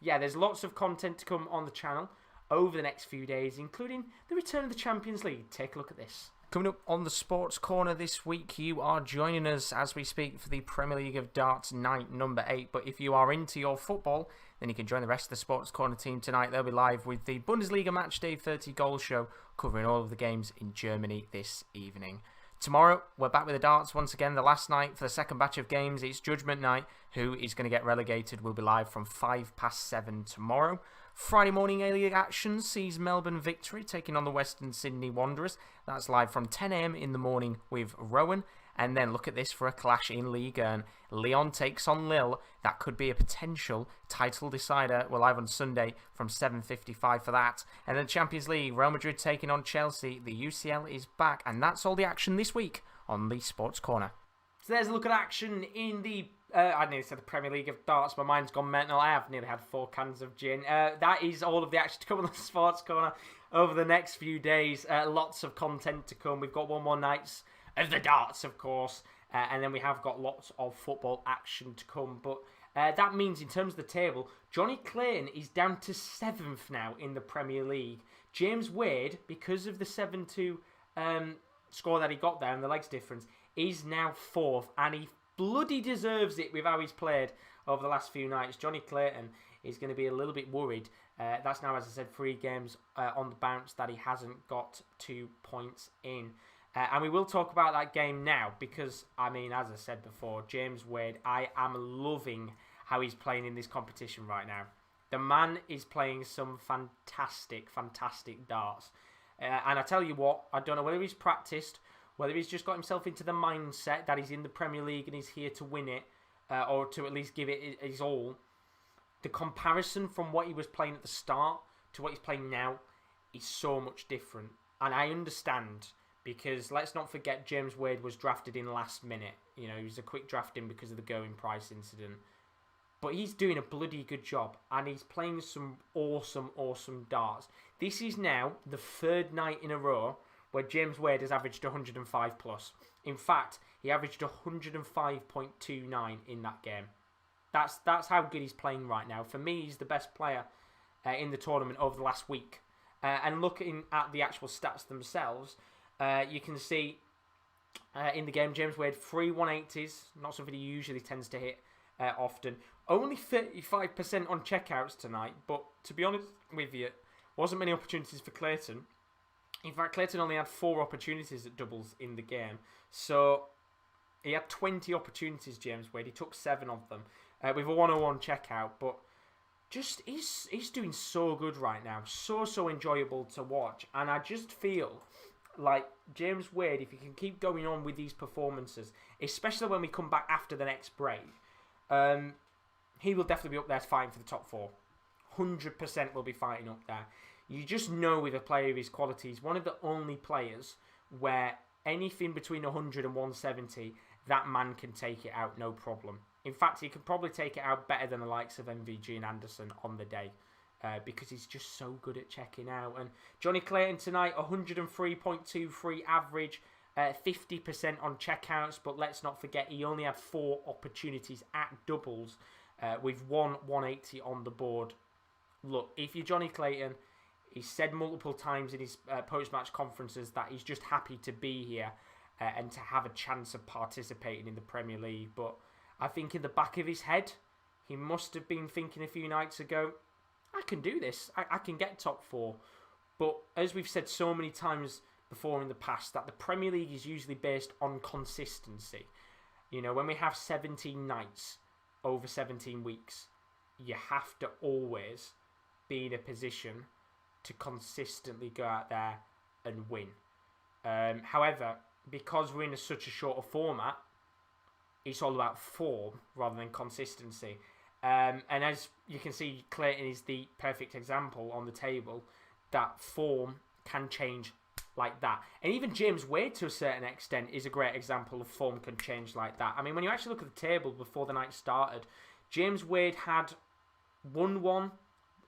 yeah, there's lots of content to come on the channel over the next few days, including the return of the Champions League. Take a look at this. Coming up on the Sports Corner this week, you are joining us as we speak for the Premier League of Darts night number 8. But if you are into your football, then you can join the rest of the Sports Corner team tonight. They'll be live with the Bundesliga Matchday 30 Goal Show, covering all of the games in Germany this evening. Tomorrow, we're back with the darts once again. The last night for the second batch of games, it's Judgment Night. Who is going to get relegated will be live from 7:05 tomorrow. Friday morning A-League action sees Melbourne Victory taking on the Western Sydney Wanderers. That's live from 10 a.m. in the morning with Rowan. And then look at this for a clash in Ligue 1. Lyon takes on Lille. That could be a potential title decider. We're live on Sunday from 7:55 for that. And then Champions League, Real Madrid taking on Chelsea. The UCL is back. And that's all the action this week on the Sports Corner. So there's a look at action in the I nearly said the Premier League of Darts. My mind's gone mental. I have nearly had 4 cans of gin. That is all of the action to come on the Sports Corner over the next few days. Lots of content to come. We've got one more nights of the darts, of course. And then we have got lots of football action to come. But that means in terms of the table, Johnny Clayton is down to 7th now in the Premier League. James Wade, because of the 7-2 score that he got there and the legs difference, is now 4th. And he bloody deserves it with how he's played over the last few nights. Johnny Clayton is going to be a little bit worried. That's now, as I said, 3 games on the bounce that he hasn't got 2 points in. And we will talk about that game now because, I mean, as I said before, James Wade, I am loving how he's playing in this competition right now. The man is playing some fantastic, fantastic darts. And I tell you what, I don't know whether he's practiced, whether he's just got himself into the mindset that he's in the Premier League and he's here to win it, or to at least give it his all. The comparison from what he was playing at the start to what he's playing now is so much different. And I understand, because let's not forget James Wade was drafted in last minute. You know, he was a quick drafting because of the going price incident. But he's doing a bloody good job, and he's playing some awesome, awesome darts. This is now the 3rd night in a row where James Wade has averaged 105 plus. In fact, he averaged 105.29 in that game. That's how good he's playing right now. For me, he's the best player in the tournament over the last week. And looking at the actual stats themselves, you can see in the game, James Wade, 3 180s, not something he usually tends to hit. often. Only 35% on checkouts tonight, but to be honest with you, wasn't many opportunities for Clayton. In fact, Clayton only had 4 opportunities at doubles in the game. So he had 20 opportunities, James Wade. He took 7 of them with a 101 checkout. But just he's doing so good right now. So enjoyable to watch. And I just feel like James Wade, if he can keep going on with these performances, especially when we come back after the next break, he will definitely be up there fighting for the top 4. 100% will be fighting up there. You just know with a player of his quality, he's one of the only players where anything between 100 and 170, that man can take it out, no problem. In fact, he can probably take it out better than the likes of MVG and Anderson on the day because he's just so good at checking out. And Johnny Clayton tonight, 103.23 average, 50% on checkouts, but let's not forget he only had 4 opportunities at doubles with 180 on the board. Look, if you're Johnny Clayton, he's said multiple times in his post-match conferences that he's just happy to be here and to have a chance of participating in the Premier League. But I think in the back of his head, he must have been thinking a few nights ago, I can do this. I can get top 4. But as we've said so many times before in the past, that the Premier League is usually based on consistency. You know, when we have 17 nights over 17 weeks, you have to always be in a position to consistently go out there and win. However, because we're in such a shorter format, it's all about form rather than consistency. And as you can see, Clayton is the perfect example on the table that form can change like that. And even James Wade, to a certain extent, is a great example of form can change like that. I mean, when you actually look at the table before the night started, James Wade had won 1,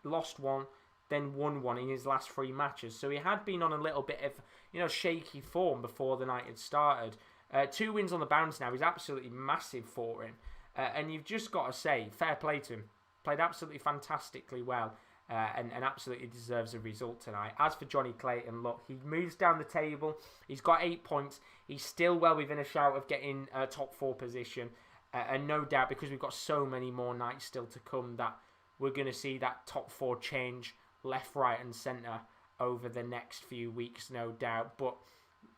lost 1, then won 1 in his last 3 matches. So he had been on a little bit of, shaky form before the night had started. 2 wins on the bounce now is absolutely massive for him. And you've just got to say, fair play to him. Played absolutely fantastically well and absolutely deserves a result tonight. As for Johnny Clayton, look, he moves down the table. He's got 8 points. He's still well within a shout of getting a top 4 position. And no doubt, because we've got so many more nights still to come, that we're going to see that top 4 change left, right and centre over the next few weeks, no doubt. But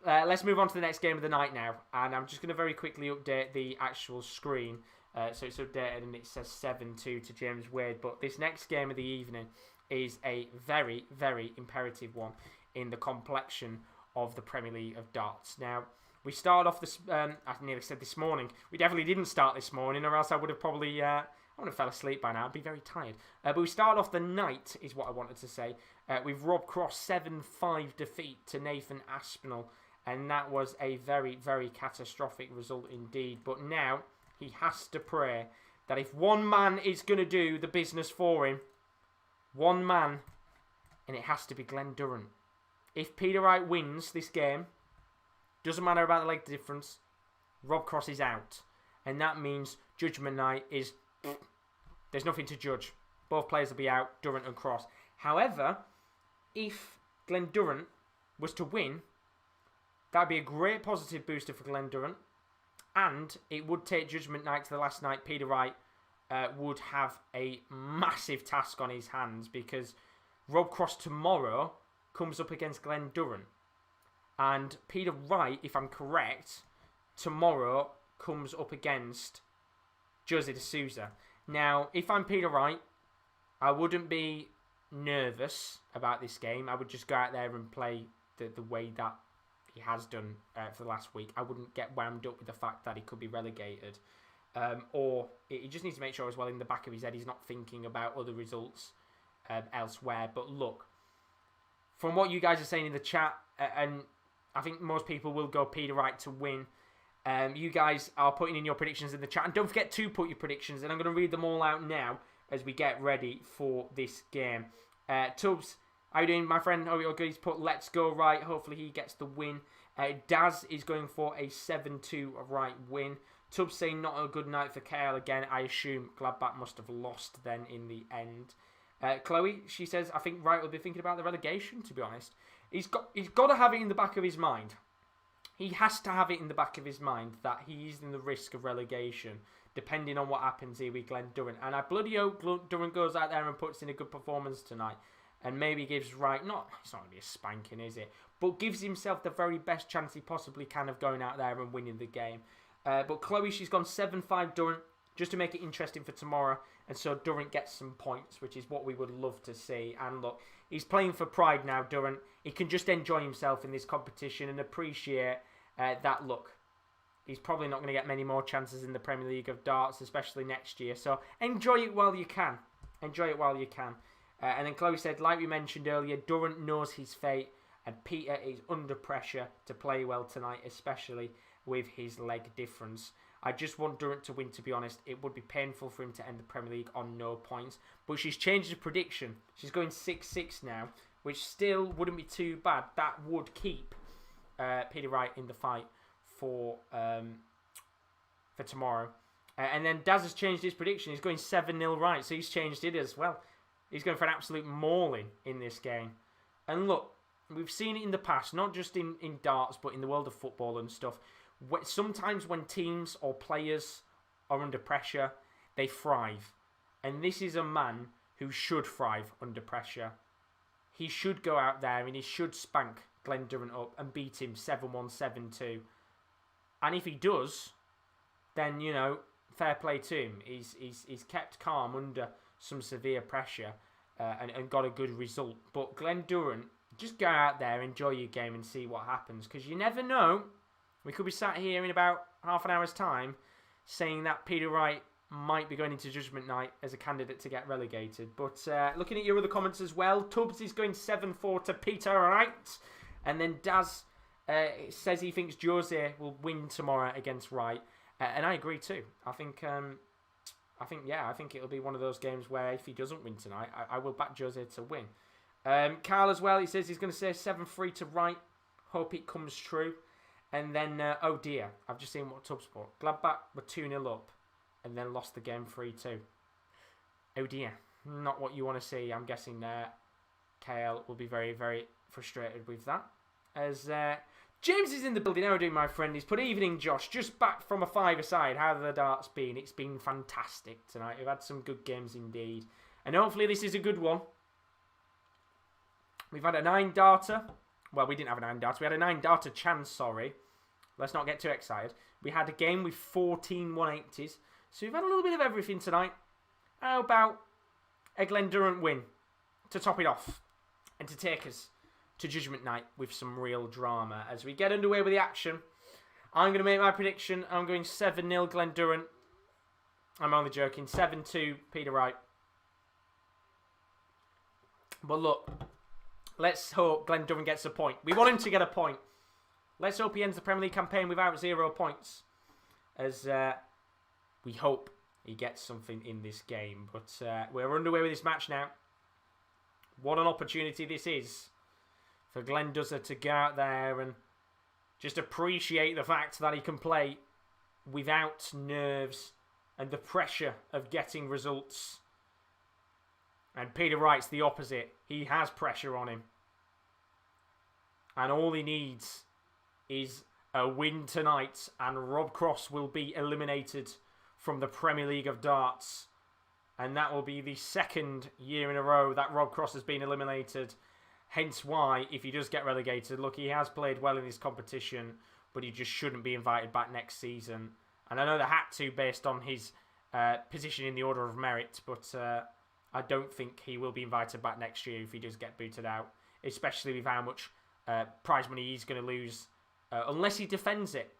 let's move on to the next game of the night now. And I'm just going to very quickly update the actual screen. So it's updated and it says 7-2 to James Wade. But this next game of the evening is a very, very imperative one in the complexion of the Premier League of darts. Now, we started off this, I nearly said this morning. We definitely didn't start this morning, or else I would have probably, I would have fell asleep by now. I'd be very tired. But we started off the night, is what I wanted to say, with Rob Cross 7-5 defeat to Nathan Aspinall. And that was a very, very catastrophic result indeed. But now he has to pray that if one man is going to do the business for him, one man, and it has to be Glen Durrant. If Peter Wright wins this game, doesn't matter about the leg difference, Rob Cross is out. And that means Judgment Night is, there's nothing to judge. Both players will be out, Durrant and Cross. However, if Glen Durrant was to win, that would be a great positive booster for Glen Durrant. And it would take Judgment Night to the last night. Peter Wright would have a massive task on his hands, because Rob Cross tomorrow comes up against Glen Durrant. And Peter Wright, if I'm correct, tomorrow comes up against Jose de Souza. Now, if I'm Peter Wright, I wouldn't be nervous about this game. I would just go out there and play the way that he has done for the last week. I wouldn't get wound up with the fact that he could be relegated. Or he just needs to make sure as well in the back of his head he's not thinking about other results elsewhere. But look, from what you guys are saying in the chat, and I think most people will go Peter Wright to win. You guys are putting in your predictions in the chat. And don't forget to put your predictions. And I'm going to read them all out now as we get ready for this game. Tubbs, how you doing, my friend? Oh, he's put let's go Wright. Hopefully he gets the win. Daz is going for a 7-2 Wright win. Tubbs saying not a good night for KL again. I assume Gladbach must have lost then in the end. Chloe, she says, I think Wright will be thinking about the relegation, to be honest. He's got to have it in the back of his mind. He has to have it in the back of his mind that he is in the risk of relegation, depending on what happens here with Glen Durrant. And I bloody hope Durrant goes out there and puts in a good performance tonight. And maybe gives Wright, it's not going to be a spanking, is it? But gives himself the very best chance he possibly can of going out there and winning the game. But Chloe, she's gone 7-5 Durrant, just to make it interesting for tomorrow. And so Durrant gets some points, which is what we would love to see. And look, he's playing for pride now, Durrant. He can just enjoy himself in this competition and appreciate that, look, he's probably not going to get many more chances in the Premier League of darts, especially next year. So enjoy it while you can. Enjoy it while you can. And then Chloe said, like we mentioned earlier, Durrant knows his fate. And Peter is under pressure to play well tonight, especially with his leg difference. I just want Durrant to win, to be honest. It would be painful for him to end the Premier League on no points. But she's changed the prediction. She's going 6-6 now, which still wouldn't be too bad. That would keep Peter Wright in the fight for tomorrow. And then Daz has changed his prediction. He's going 7-0 Wright, so he's changed it as well. He's going for an absolute mauling in this game. And look, we've seen it in the past, not just in darts, but in the world of football and stuff. Sometimes when teams or players are under pressure, they thrive. And this is a man who should thrive under pressure. He should go out there and he should spank Glen Durrant up and beat him 7-1, 7-2. And if he does, then, fair play to him. He's kept calm under some severe pressure and got a good result. But Glen Durrant, just go out there, enjoy your game and see what happens. Because you never know. We could be sat here in about half an hour's time saying that Peter Wright might be going into Judgment Night as a candidate to get relegated. But looking at your other comments as well, Tubbs is going 7-4 to Peter Wright. And then Daz says he thinks Jose will win tomorrow against Wright. And I agree too. I think it'll be one of those games where if he doesn't win tonight, I will back Jose to win. Carl as well, he says he's going to say 7-3 to Wright. Hope it comes true. And then, oh dear, I've just seen what Tubbs put. Gladbach were 2-0 up and then lost the game 3-2. Oh dear, not what you want to see. I'm guessing KL will be very, very frustrated with that. As James is in the building. How are you doing, my friend? He's put evening, Josh. Just back from a five-a-side. How have the darts been? It's been fantastic tonight. We've had some good games indeed. And hopefully this is a good one. We've had a 9-darter. Well, we didn't have a 9-darter. We had a 9-darter chance, sorry. Let's not get too excited. We had a game with 14 180s. So we've had a little bit of everything tonight. How about a Glen Durrant win to top it off and to take us to Judgment Night with some real drama? As we get underway with the action, I'm going to make my prediction. I'm going 7-0 Glen Durrant. I'm only joking. 7-2 Peter Wright. But look, let's hope Glen Durrant gets a point. We want him to get a point. Let's hope he ends the Premier League campaign without 0 points. As we hope he gets something in this game. But we're underway with this match now. What an opportunity this is for Glen Durrant to go out there and just appreciate the fact that he can play without nerves and the pressure of getting results. And Peter Wright's the opposite. He has pressure on him. And all he needs is a win tonight, and Rob Cross will be eliminated from the Premier League of Darts. And that will be the second year in a row that Rob Cross has been eliminated. Hence why, if he does get relegated, look, he has played well in this competition, but he just shouldn't be invited back next season. And I know they had to based on his position in the order of merit, but I don't think he will be invited back next year if he does get booted out, especially with how much prize money he's going to lose. Unless he defends it,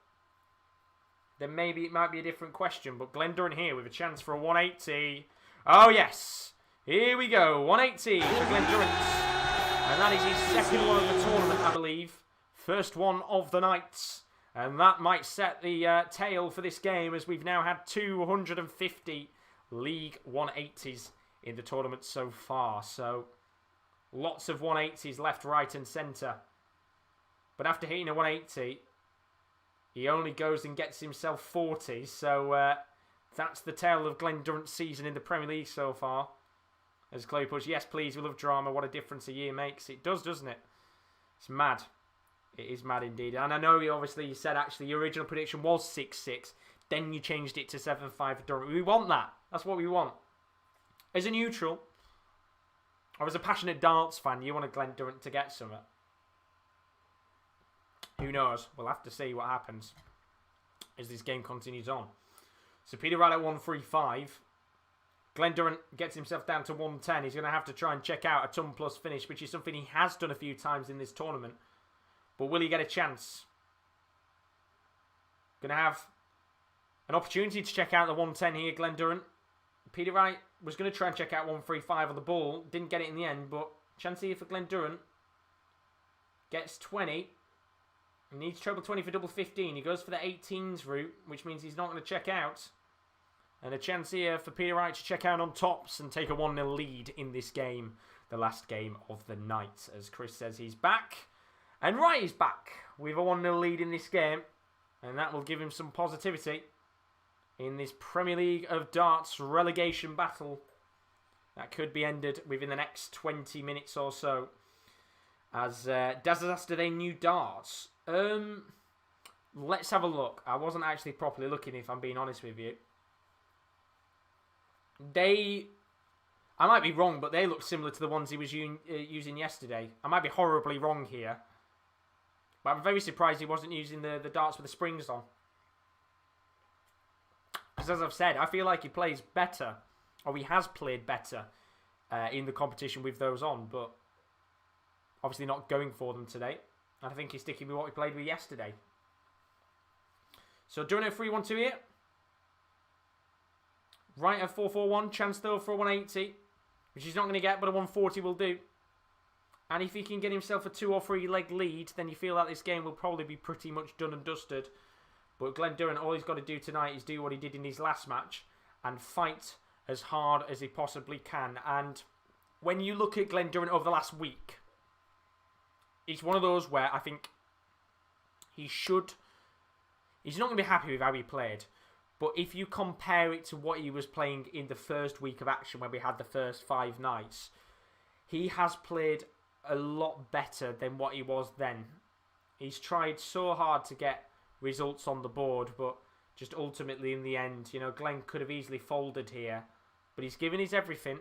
then maybe it might be a different question. But Glen Durrant here with a chance for a 180. Oh, yes. Here we go. 180 for Glen Durrant. And that is his second one of the tournament, I believe. First one of the night. And that might set the tail for this game, as we've now had 250 League 180s in the tournament so far. So lots of 180s left, right and centre. But after hitting a 180, he only goes and gets himself 40. So that's the tale of Glen Durrant's season in the Premier League so far. As Chloe puts, yes, please, we love drama. What a difference a year makes. It does, doesn't it? It's mad. It is mad indeed. And I know you said actually your original prediction was 6-6. then you changed it to 7-5 for Durrant. We want that. That's what we want. As a neutral, or as a passionate darts fan, you want Glen Durrant to get something. Who knows? We'll have to see what happens as this game continues on. So Peter Wright at 135. Glen Durrant gets himself down to 110. He's going to have to try and check out a ton plus finish, which is something he has done a few times in this tournament. But will he get a chance? Going to have an opportunity to check out the 110 here, Glen Durrant. Peter Wright was going to try and check out 135 on the ball. Didn't get it in the end, but chance here for Glen Durrant. Gets 20. He needs treble 20 for double 15. He goes for the 18s route, which means he's not going to check out. And a chance here for Peter Wright to check out on tops and take a 1-0 lead in this game. The last game of the night, as Chris says he's back. And Wright is back with a 1-0 lead in this game. And that will give him some positivity in this Premier League of Darts relegation battle. That could be ended within the next 20 minutes or so. As Daz has asked, are they new darts? Let's have a look. I wasn't actually properly looking, if I'm being honest with you. I might be wrong, but they look similar to the ones he was using yesterday. I might be horribly wrong here. But I'm very surprised he wasn't using the darts with the springs on. Because as I've said, I feel like he plays better, or he has played better in the competition with those on, but obviously not going for them today. And I think he's sticking with what he played with yesterday. So doing a 3-1-2 here. Wright at 4-4-1, chance though for a 180, which he's not going to get, but a 140 will do. And if he can get himself a 2 or 3 leg lead, then you feel like this game will probably be pretty much done and dusted. But Glen Durrant, all he's got to do tonight is do what he did in his last match and fight as hard as he possibly can. And when you look at Glen Durrant over the last week, it's one of those where I think he's not going to be happy with how he played. But if you compare it to what he was playing in the first week of action when we had the first 5 nights, he has played a lot better than what he was then. He's tried so hard to get results on the board, but just ultimately in the end, you know, Glen could have easily folded here. But he's given his everything.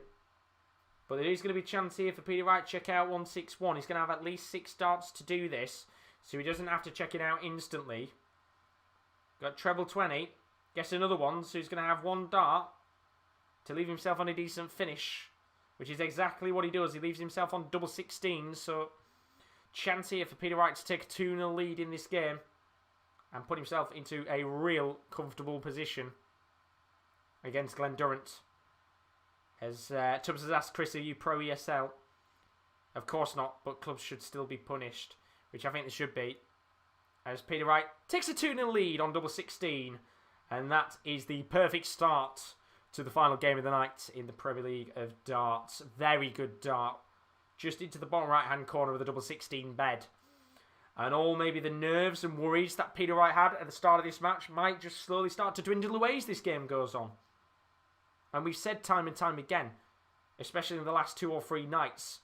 But there is going to be a chance here for Peter Wright to check out 161. He's going to have at least 6 darts to do this, so he doesn't have to check it out instantly. Got treble 20. Gets another one, so he's going to have 1 dart to leave himself on a decent finish, which is exactly what he does. He leaves himself on double 16, so chance here for Peter Wright to take a 2-0 lead in this game and put himself into a real comfortable position against Glen Durrant. As Tubbs has asked, Chris, are you pro ESL? Of course not, but clubs should still be punished, which I think they should be. As Peter Wright takes a 2-0 lead on double 16. And that is the perfect start to the final game of the night in the Premier League of Darts. Very good dart. Just into the bottom right-hand corner of the double 16 bed. And all maybe the nerves and worries that Peter Wright had at the start of this match might just slowly start to dwindle away as this game goes on. And we've said time and time again, especially in the last 2 or 3 nights,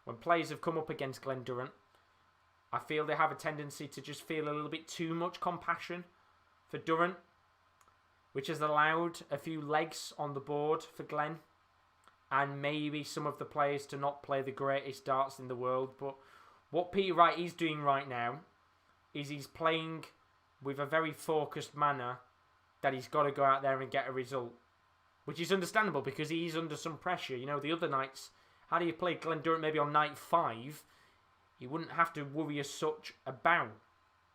when players have come up against Glen Durrant, I feel they have a tendency to just feel a little bit too much compassion for Durrant, which has allowed a few legs on the board for Glen and maybe some of the players to not play the greatest darts in the world. But what Peter Wright is doing right now is he's playing with a very focused manner that he's got to go out there and get a result, which is understandable because he's under some pressure. You know, the other nights, how do you play Glen Durrant maybe on night 5? You wouldn't have to worry as such about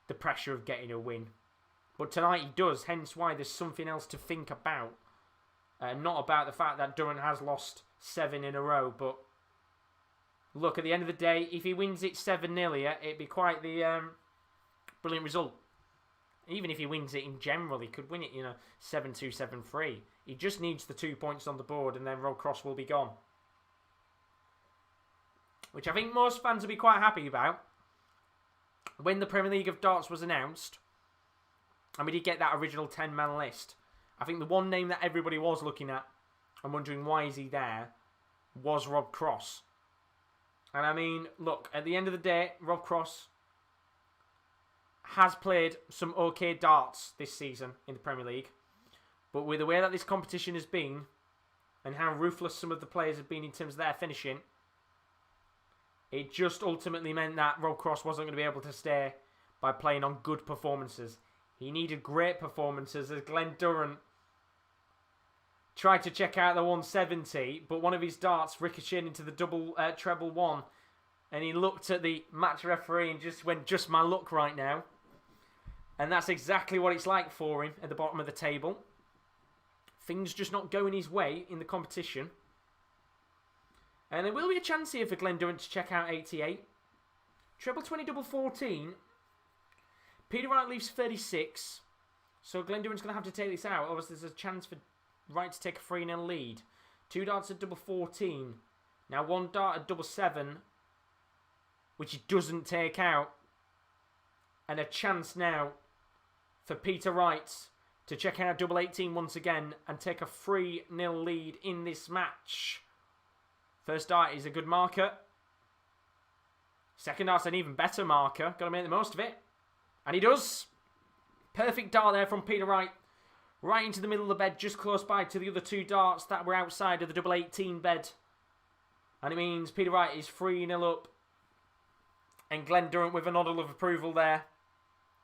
the pressure of getting a win. But tonight he does, hence why there's something else to think about. Not about the fact that Durrant has lost 7 in a row, but look, at the end of the day, if he wins it 7-0 here, it'd be quite the brilliant result. Even if he wins it in general, he could win it, 7-2, 7-3. He just needs the 2 points on the board and then Rob Cross will be gone. Which I think most fans will be quite happy about. When the Premier League of Darts was announced, and we did get that original 10-man list, I think the one name that everybody was looking at and wondering why is he there was Rob Cross. And I mean, look, at the end of the day, Rob Cross has played some okay darts this season in the Premier League. But with the way that this competition has been, and how ruthless some of the players have been in terms of their finishing, it just ultimately meant that Rob Cross wasn't going to be able to stay by playing on good performances. He needed great performances as Glen Durrant tried to check out the 170, but one of his darts ricocheted into the treble one. And he looked at the match referee and just went, just my luck right now. And that's exactly what it's like for him at the bottom of the table. Things just not going his way in the competition. And there will be a chance here for Glen Durrant to check out 88. Treble 20, double 14. Peter Wright leaves 36. So Glen Durrant's going to have to take this out. Obviously, there's a chance for Wright to take a 3-0 lead. 2 darts at double 14. Now 1 dart at double 7, which he doesn't take out. And a chance now for Peter Wright to check out double 18 once again and take a 3-0 lead in this match. First dart is a good marker. Second dart's an even better marker. Got to make the most of it. And he does. Perfect dart there from Peter Wright. Right into the middle of the bed, just close by to the other 2 darts that were outside of the double 18 bed. And it means Peter Wright is 3-0 up. And Glen Durrant with a nod of approval there.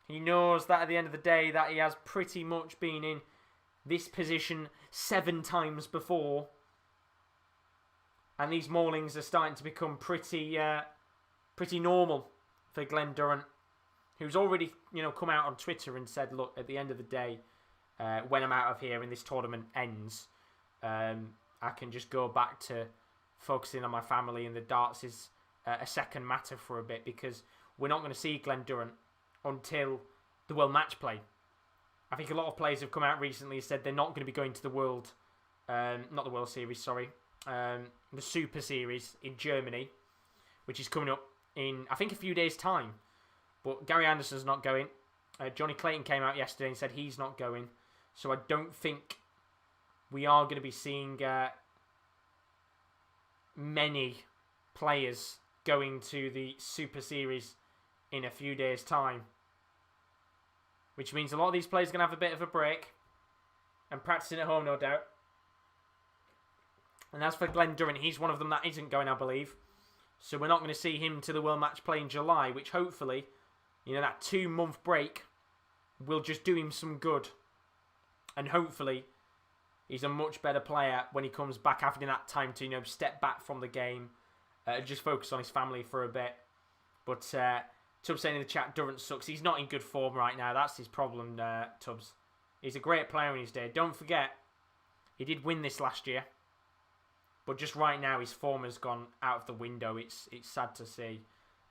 He knows that at the end of the day that he has pretty much been in this position 7 times before. And these maulings are starting to become pretty normal for Glen Durrant, who's already come out on Twitter and said, look, at the end of the day, when I'm out of here and this tournament ends, I can just go back to focusing on my family, and the darts is a second matter for a bit, because we're not going to see Glen Durrant until the World Match Play. I think a lot of players have come out recently and said they're not going to be going to the World, not the World Series, sorry, the Super Series in Germany, which is coming up in, I think, a few days' time. But Gary Anderson's not going. Johnny Clayton came out yesterday and said he's not going. So I don't think we are going to be seeing many players going to the Super Series in a few days' time. Which means a lot of these players are going to have a bit of a break and practicing at home, no doubt. And as for Glen Durrant, he's one of them that isn't going, I believe. So we're not going to see him to the World Match Play in July, which hopefully, that 2-month break will just do him some good. And hopefully, he's a much better player when he comes back after that time to, step back from the game, just focus on his family for a bit. But Tubbs saying in the chat, Durrant sucks. He's not in good form right now. That's his problem, Tubbs. He's a great player in his day. Don't forget, he did win this last year. But just right now, his form has gone out of the window. It's sad to see.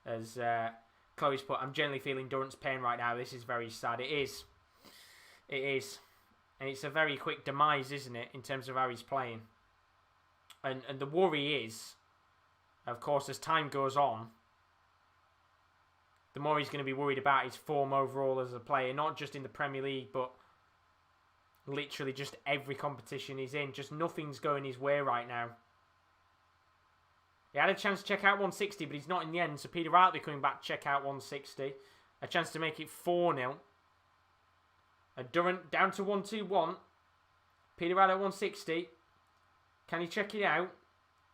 As Chloe's put, I'm generally feeling Durrant's pain right now. This is very sad. It is. It is. And it's a very quick demise, isn't it, in terms of how he's playing. And the worry is, of course, as time goes on, the more he's going to be worried about his form overall as a player. Not just in the Premier League, but literally just every competition he's in. Just nothing's going his way right now. He had a chance to check out 160, but he's not in the end. So Peter Wright will be coming back to check out 160. A chance to make it 4-0. And Durrant down to 1-2-1. Peter Wright at 160. Can he check it out?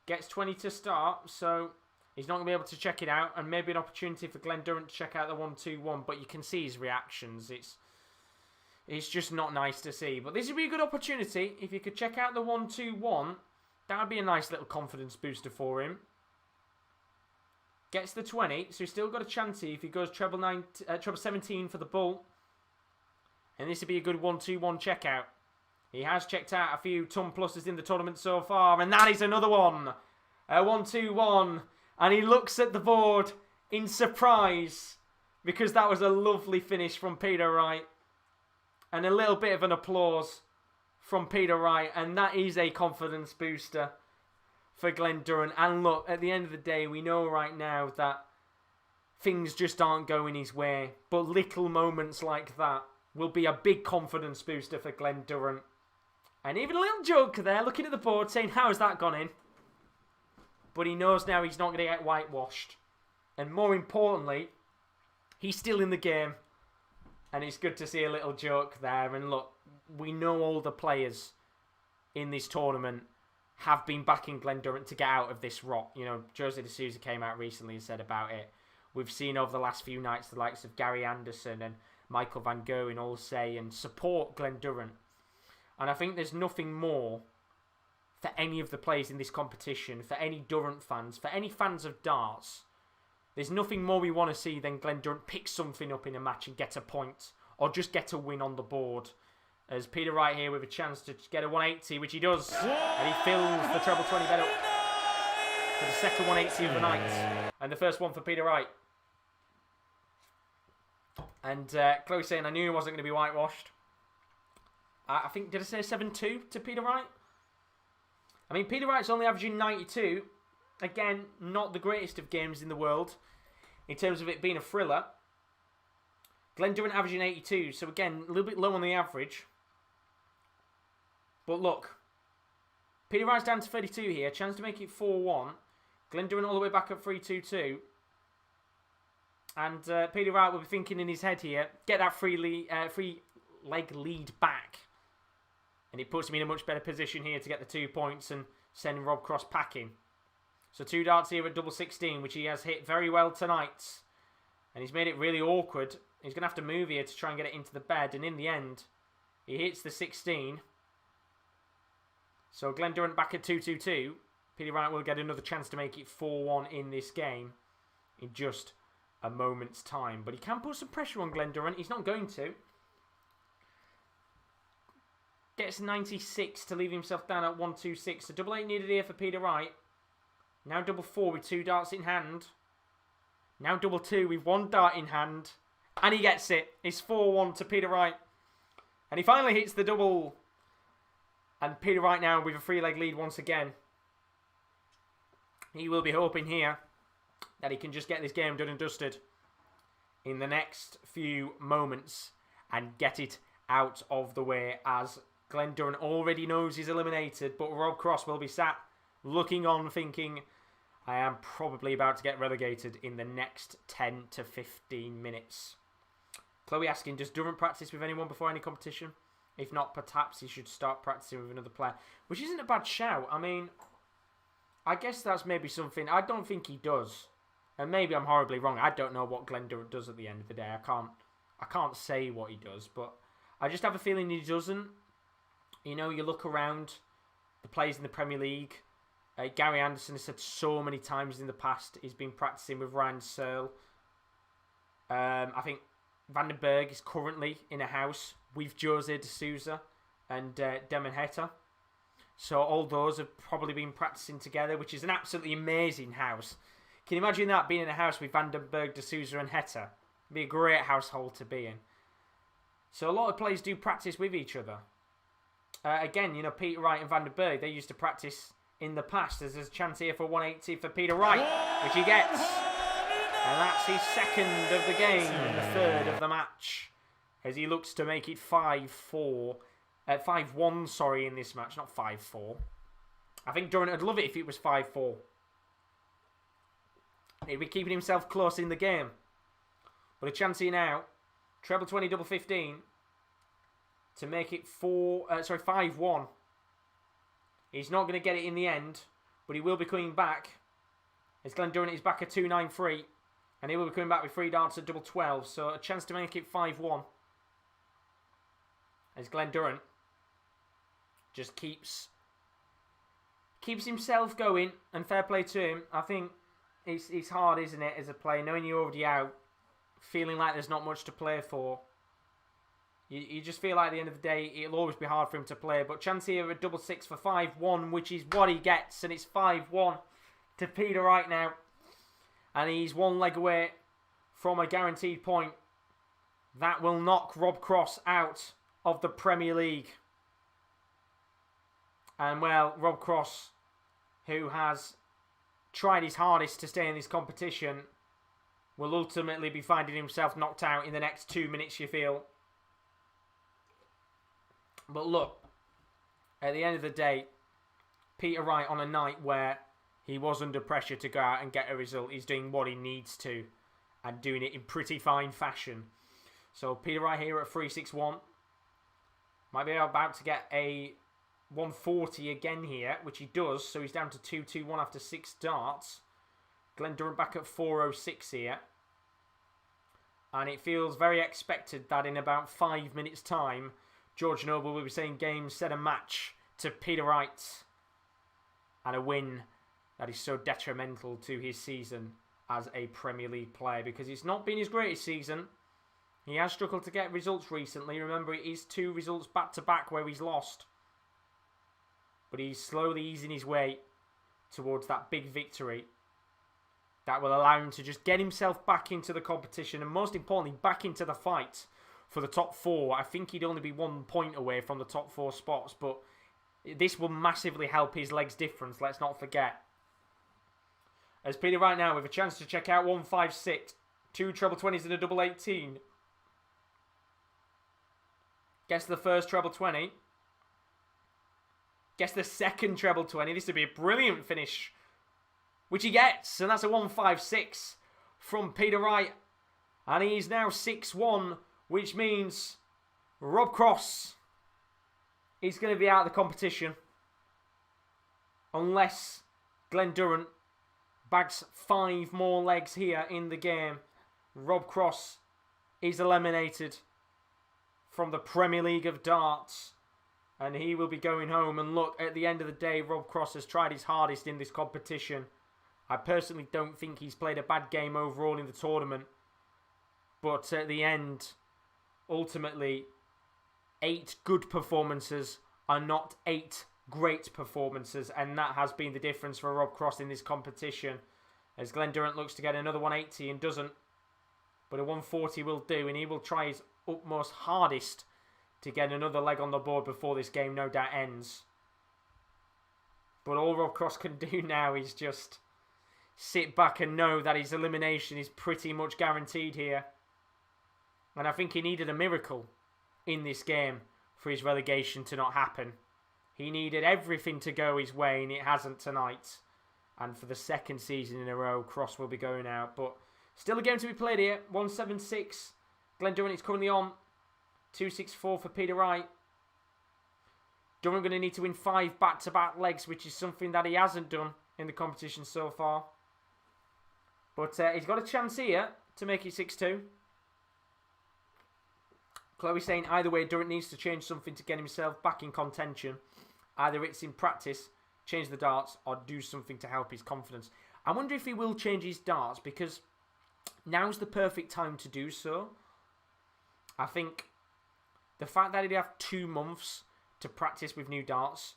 Gets 20 to start, so he's not going to be able to check it out. And maybe an opportunity for Glen Durrant to check out the 1-2-1. But you can see his reactions. It's just not nice to see. But this would be a good opportunity. If you could check out the 1-2-1, that would be a nice little confidence booster for him. Gets the 20, so he's still got a chance here if he goes treble 17 for the bull. And this would be a good 1-2-1 checkout. He has checked out a few ton pluses in the tournament so far, and that is another one. A 1-2-1, and he looks at the board in surprise because that was a lovely finish from Peter Wright. And a little bit of an applause from Peter Wright, and that is a confidence booster for Glen Durrant. And look, at the end of the day, we know right now that things just aren't going his way, but little moments like that will be a big confidence booster for Glen Durrant. And even a little joke there, looking at the board, saying, how has that gone in? But he knows now he's not going to get whitewashed. And more importantly, he's still in the game. And it's good to see a little joke there. And look, we know all the players in this tournament have been backing Glen Durrant to get out of this rot. You know, Jose de Souza came out recently and said about it. We've seen over the last few nights the likes of Gary Anderson and Michael van Gerwen all say and support Glen Durrant. And I think there's nothing more for any of the players in this competition, for any Durrant fans, for any fans of darts. There's nothing more we want to see than Glen Durrant pick something up in a match and get a point, or just get a win on the board. As Peter Wright here with a chance to get a 180, which he does, and he fills the treble 20 bet up for the second 180 of the night, and the first one for Peter Wright. And Chloe saying, I knew he wasn't going to be whitewashed. I think, did I say 7-2 to Peter Wright? I mean, Peter Wright's only averaging 92. Again, not the greatest of games in the world in terms of it being a thriller. Glen Durrant averaging 82, so again, a little bit low on the average. But look, Peter Wright's down to 32 here, chance to make it 4-1. Glen Durrant all the way back at 3-2-2. And Peter Wright will be thinking in his head here, get that free leg lead back. And it puts him in a much better position here to get the 2 points and send Rob Cross packing. So 2 darts here at double 16, which he has hit very well tonight. And he's made it really awkward. He's going to have to move here to try and get it into the bed. And in the end, he hits the 16. So Glen Durrant back at 2-2-2. Peter Wright will get another chance to make it 4-1 in this game in just a moment's time. But he can put some pressure on Glen Durrant. He's not going to. Gets 96 to leave himself down at 1-2-6. So double 8 needed here for Peter Wright. Now double 4 with 2 darts in hand. Now double 2 with 1 dart in hand. And he gets it. It's 4-1 to Peter Wright. And he finally hits the double. And Peter Wright now with a 3-leg lead once again. He will be hoping here that he can just get this game done and dusted in the next few moments and get it out of the way, as Glen Durrant already knows he's eliminated, but Rob Cross will be sat looking on thinking, I am probably about to get relegated in the next 10 to 15 minutes. Chloe asking, does Durrant practice with anyone before any competition? If not, perhaps he should start practicing with another player. Which isn't a bad shout. I mean, I guess that's maybe something. I don't think he does. And maybe I'm horribly wrong. I don't know what Glen Durrant does at the end of the day. I can't say what he does, but I just have a feeling he doesn't. You know, you look around the players in the Premier League. Gary Anderson has said so many times in the past he's been practicing with Ryan Searle. I think Van den Bergh is currently in a house with Jose de Souza and Demon Heta. So all those have probably been practicing together, which is an absolutely amazing house. Can you imagine that, being in a house with Van den Bergh, de Souza and Heta? It'd be a great household to be in. So a lot of players do practice with each other. Again, you know, Peter Wright and Van den Bergh, they used to practice in the past. There's a chance here for 180 for Peter Wright, which he gets. And that's his second of the game and the third of the match, as he looks to make it 5-4. 5-1, sorry, in this match, not 5-4. I think Durrant would love it if it was 5-4. He'd be keeping himself close in the game. But a chance here now. Treble 20, double 15. To make it 5-1. He's not going to get it in the end, but he will be coming back. As Glen Durrant is back at 2-9-3. And he will be coming back with 3 darts at double 12. So a chance to make it 5-1. As Glen Durrant just keeps himself going. And fair play to him. I think it's hard, isn't it, as a player, knowing you're already out, feeling like there's not much to play for. You just feel like at the end of the day, it'll always be hard for him to play. But chance here at double 6 for 5-1, which is what he gets. And it's 5-1 to Peter Wright now. And he's 1 leg away from a guaranteed point. That will knock Rob Cross out of the Premier League. And well, Rob Cross, who has tried his hardest to stay in this competition, will ultimately be finding himself knocked out in the next 2 minutes, you feel. But look, at the end of the day, Peter Wright, on a night where he was under pressure to go out and get a result, he's doing what he needs to and doing it in pretty fine fashion. So Peter Wright here at 361. Might be about to get a 140 again here, which he does. So he's down to 221 after 6 darts. Glen Durrant back at 406 here. And it feels very expected that in about 5 minutes' time, George Noble will be saying game, set, and match to Peter Wright. And a win that is so detrimental to his season as a Premier League player, because it's not been his greatest season. He has struggled to get results recently. Remember, it is 2 results back-to-back where he's lost. But he's slowly easing his way towards that big victory that will allow him to just get himself back into the competition and, most importantly, back into the fight for the top 4. I think he'd only be 1 point away from the top 4 spots, but this will massively help his legs difference, let's not forget. As Peter Wright now with a chance to check out 156, 2 treble 20s and a double 18. Gets the first treble 20. Gets the second treble 20. This would be a brilliant finish, which he gets. And that's a 156 from Peter Wright. And he's now 6-1, which means Rob Cross is going to be out of the competition. Unless Glen Durrant bags 5 more legs here in the game. Rob Cross is eliminated from the Premier League of Darts. And he will be going home. And look, at the end of the day, Rob Cross has tried his hardest in this competition. I personally don't think he's played a bad game overall in the tournament. But at the end, ultimately, 8 good performances are not 8 great performances. And that has been the difference for Rob Cross in this competition. As Glen Durrant looks to get another 180 and doesn't. But a 140 will do. And he will try his utmost hardest to get another leg on the board before this game no doubt ends. But all Rob Cross can do now is just sit back and know that his elimination is pretty much guaranteed here. And I think he needed a miracle in this game for his relegation to not happen. He needed everything to go his way, and it hasn't tonight. And for the second season in a row, Cross will be going out. But still a game to be played here. 176. Glen Durrant is currently on. 264 for Peter Wright. Durrant going to need to win 5 back-to-back legs, which is something that he hasn't done in the competition so far. But he's got a chance here to make it 6-2. Chloe saying either way, Durrant needs to change something to get himself back in contention. Either it's in practice, change the darts, or do something to help his confidence. I wonder if he will change his darts, because now's the perfect time to do so. I think the fact that he'd have 2 months to practice with new darts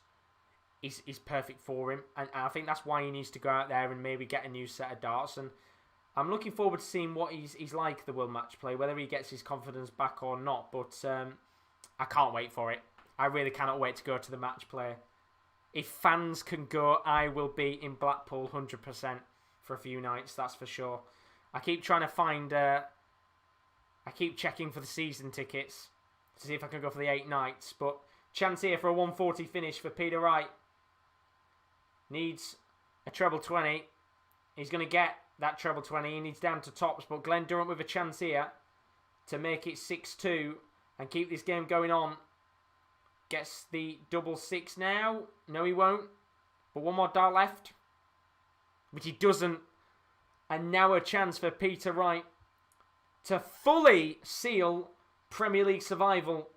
is perfect for him. And I think that's why he needs to go out there and maybe get a new set of darts. And I'm looking forward to seeing what he's like, the World Match Play, whether he gets his confidence back or not. But I can't wait for it. I really cannot wait to go to the match play. If fans can go, I will be in Blackpool 100% for a few nights, that's for sure. I keep trying to find... I keep checking for the season tickets to see if I can go for the 8 nights. But chance here for a 140 finish for Peter Wright. Needs a treble 20. He's going to get that treble 20. He needs down to tops. But Glen Durrant with a chance here to make it 6-2 and keep this game going on. Gets the double 6 now. No, he won't. But one more dart left, which he doesn't. And now a chance for Peter Wright to fully seal Premier League survival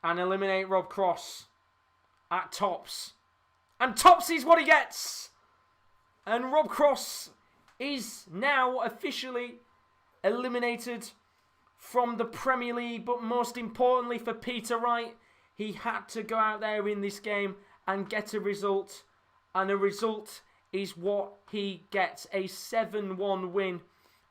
and eliminate Rob Cross at tops. And tops is what he gets. And Rob Cross is now officially eliminated from the Premier League. But most importantly for Peter Wright, he had to go out there in this game and get a result. And a result is what he gets. A 7-1 win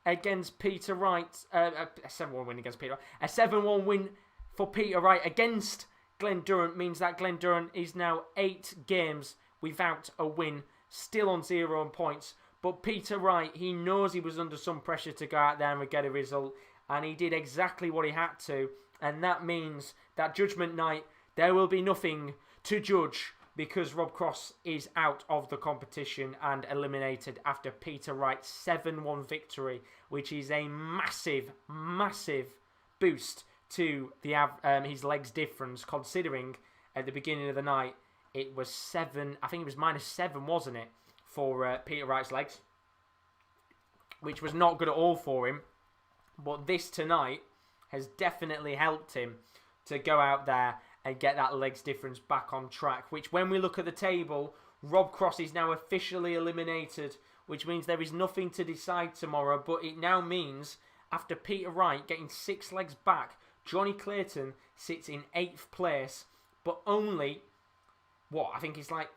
against Peter Wright. A 7-1 win against Peter Wright. A 7-1 win for Peter Wright against Glen Durrant means that Glen Durrant is now 8 games without a win. Still on 0 points. But Peter Wright, he knows he was under some pressure to go out there and get a result. And he did exactly what he had to. And that means that Judgment Night, there will be nothing to judge, because Rob Cross is out of the competition and eliminated after Peter Wright's 7-1 victory, which is a massive, massive boost to the his legs difference, considering at the beginning of the night it was 7. I think it was -7, wasn't it, for Peter Wright's legs, which was not good at all for him. But this tonight has definitely helped him to go out there and get that legs difference back on track, which when we look at the table, Rob Cross is now officially eliminated, which means there is nothing to decide tomorrow, but it now means after Peter Wright getting 6 legs back, Johnny Clayton sits in 8th place, but only, I think it's like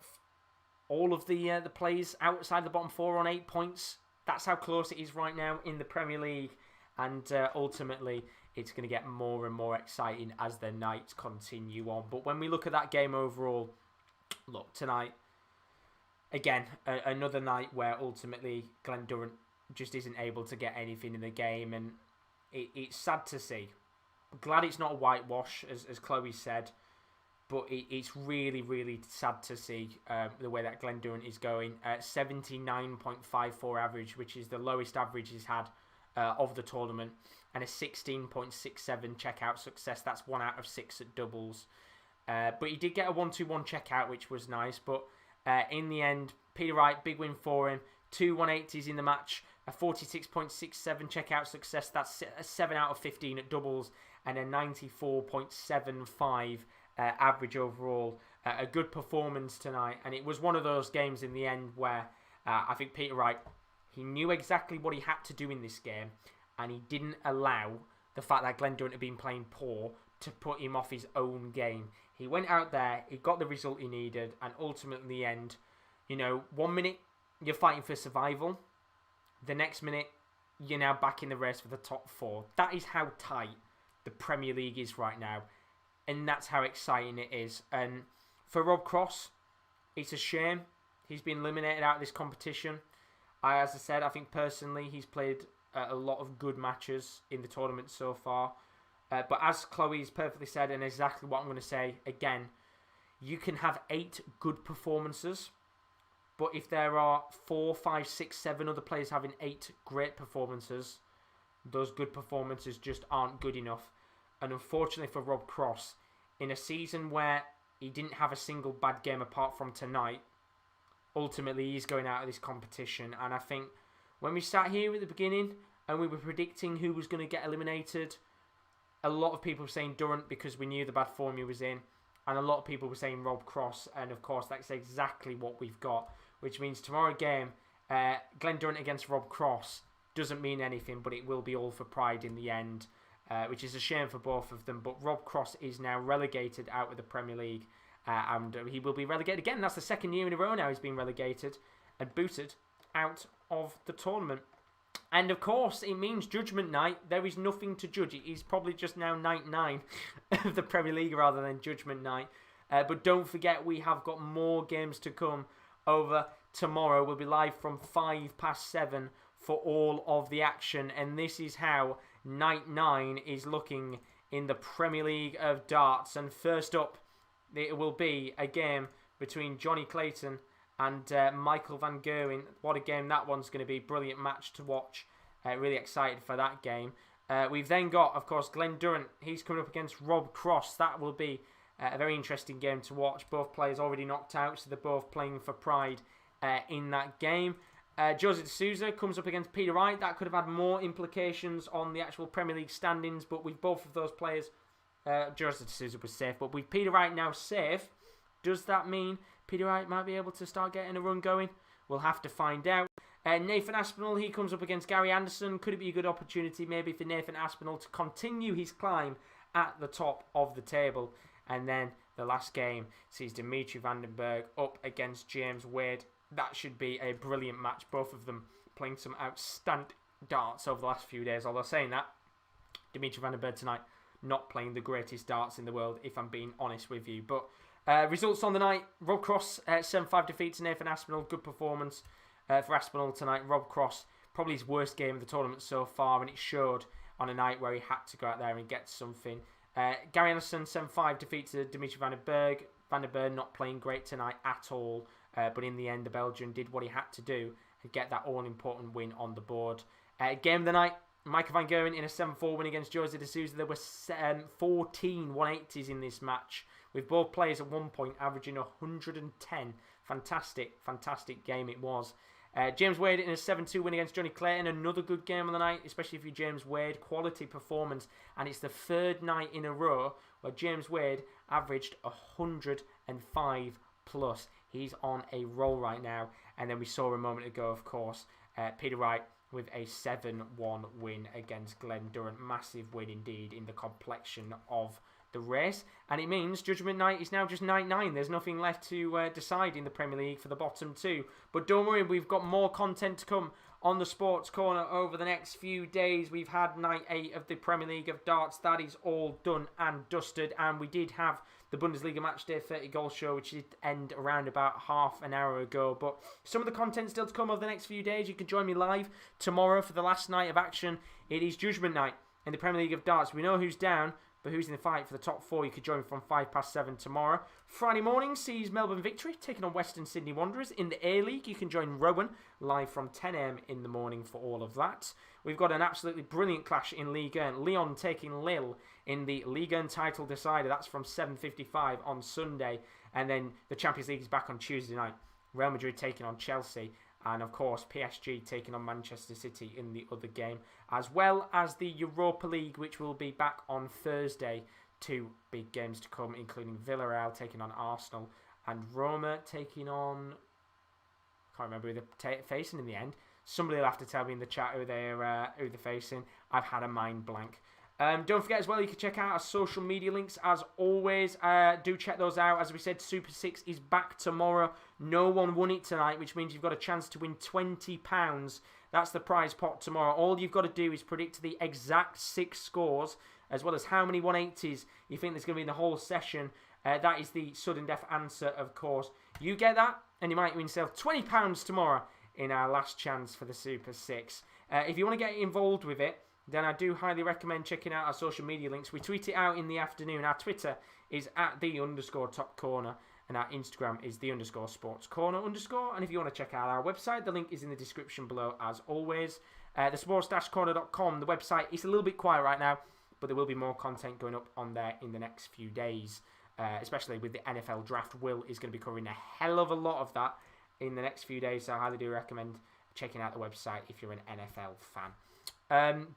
all of the players outside the bottom 4 on 8 points. That's how close it is right now in the Premier League, and ultimately it's going to get more and more exciting as the nights continue on. But when we look at that game overall, look, tonight, again, another night where ultimately Glen Durrant just isn't able to get anything in the game, and it's sad to see. I'm glad it's not a whitewash, as Chloe said, but it's really, really sad to see the way that Glen Durrant is going. 79.54 average, which is the lowest average he's had of the tournament, and a 16.67 checkout success. That's 1 out of 6 at doubles. But he did get a 1-2-1 checkout, which was nice. But in the end, Peter Wright, big win for him. 2 180s in the match, a 46.67 checkout success. That's a 7 out of 15 at doubles, and a 94.75 average overall. A good performance tonight, and it was one of those games in the end where I think Peter Wright, he knew exactly what he had to do in this game, and he didn't allow the fact that Glen Durrant had been playing poor to put him off his own game. He went out there, he got the result he needed, and ultimately in the end, 1 minute you're fighting for survival, the next minute you're now back in the race for the top 4. That is how tight the Premier League is right now, and that's how exciting it is. And for Rob Cross, it's a shame he's been eliminated out of this competition. As I said, I think personally he's played a lot of good matches in the tournament so far. But as Chloe's perfectly said, and exactly what I'm going to say again, you can have 8 good performances, but if there are 4, 5, 6, 7 other players having 8 great performances, those good performances just aren't good enough. And unfortunately for Rob Cross, in a season where he didn't have a single bad game apart from tonight, ultimately he's going out of this competition. And I think when we sat here at the beginning and we were predicting who was going to get eliminated, a lot of people were saying Durrant because we knew the bad form he was in, and a lot of people were saying Rob Cross, and of course that's exactly what we've got, which means tomorrow game, Glen Durrant against Rob Cross doesn't mean anything, but it will be all for pride in the end, which is a shame for both of them. But Rob Cross is now relegated out of the Premier League, and he will be relegated again. That's the second year in a row now he's been relegated and booted out of the tournament. And of course, it means Judgment Night. There is nothing to judge. It is probably just now Night 9 of the Premier League rather than Judgment Night. But don't forget, we have got more games to come over tomorrow. We'll be live from 7:05 for all of the action. And this is how Night 9 is looking in the Premier League of darts. And first up, it will be a game between Johnny Clayton and Michael van Gerwen. What a game that one's going to be. Brilliant match to watch. Really excited for that game. We've then got, of course, Glen Durrant. He's coming up against Rob Cross. That will be a very interesting game to watch. Both players already knocked out, so they're both playing for pride in that game. Jose Souza comes up against Peter Wright. That could have had more implications on the actual Premier League standings, but with both of those players, Jose Souza was safe. But with Peter Wright now safe, does that mean Peter Wright might be able to start getting a run going? We'll have to find out. Nathan Aspinall, he comes up against Gary Anderson. Could it be a good opportunity maybe for Nathan Aspinall to continue his climb at the top of the table? And then the last game sees Dimitri van den Bergh up against James Wade. That should be a brilliant match. Both of them playing some outstanding darts over the last few days. Although saying that, Dimitri van den Bergh tonight not playing the greatest darts in the world, if I'm being honest with you. But results on the night: Rob Cross 7-5 defeat to Nathan Aspinall. Good performance for Aspinall tonight. Rob Cross, probably his worst game of the tournament so far, and it showed on a night where he had to go out there and get something. Gary Anderson 7-5 defeat to Dimitri van den Bergh. Van den Bergh not playing great tonight at all, but in the end the Belgian did what he had to do and get that all-important win on the board. Game of the night: Michael van Gerwen in a 7-4 win against Jose de Souza. There were 14 180s in this match, with both players at one point averaging 110. Fantastic game it was. James Wade in a 7-2 win against Johnny Clayton. Another good game of the night, especially if you're James Wade. Quality performance. And it's the third night in a row where James Wade averaged 105 plus. He's on a roll right now. And then we saw a moment ago, of course, Peter Wright with a 7-1 win against Glen Durrant. Massive win indeed in the complexion of the race. And it means Judgment Night is now just night 9. There's nothing left to decide in the Premier League for the bottom 2. But don't worry, we've got more content to come on the Sports Corner over the next few days. We've had night 8 of the Premier League of Darts. That is all done and dusted. And we did have the Bundesliga Matchday 30 Goal Show, which did end around about half an hour ago. But some of the content still to come over the next few days. You can join me live tomorrow for the last night of action. It is Judgment Night in the Premier League of Darts. We know who's down, but who's in the fight for the top 4. You could join me from 7:05 tomorrow. Friday morning sees Melbourne Victory taking on Western Sydney Wanderers. In the A-League, you can join Rowan live from 10 a.m. in the morning for all of that. We've got an absolutely brilliant clash in Ligue 1. Lyon taking Lille in the Ligue 1 title decider. That's from 7:55 on Sunday. And then the Champions League is back on Tuesday night. Real Madrid taking on Chelsea. And, of course, PSG taking on Manchester City in the other game. As well as the Europa League, which will be back on Thursday. 2 big games to come, including Villarreal taking on Arsenal. And Roma taking on... I can't remember who they're facing in the end. Somebody will have to tell me in the chat who they're facing. I've had a mind blank. Don't forget as well, you can check out our social media links as always. Do check those out. As we said, Super 6 is back tomorrow. No one won it tonight, which means you've got a chance to win £20. That's the prize pot tomorrow. All you've got to do is predict the exact 6 scores, as well as how many 180s you think there's going to be in the whole session. That is the sudden death answer, of course. You get that, and you might win yourself £20 tomorrow in our last chance for the Super 6. If you want to get involved with it, then I do highly recommend checking out our social media links. We tweet it out in the afternoon. Our Twitter is @the_top corner, and our Instagram is _sports corner_. And if you want to check out our website, the link is in the description below as always. The sports-corner.com, the website is a little bit quiet right now, but there will be more content going up on there in the next few days, especially with the NFL draft. Will is going to be covering a hell of a lot of that in the next few days, so I highly do recommend checking out the website if you're an NFL fan.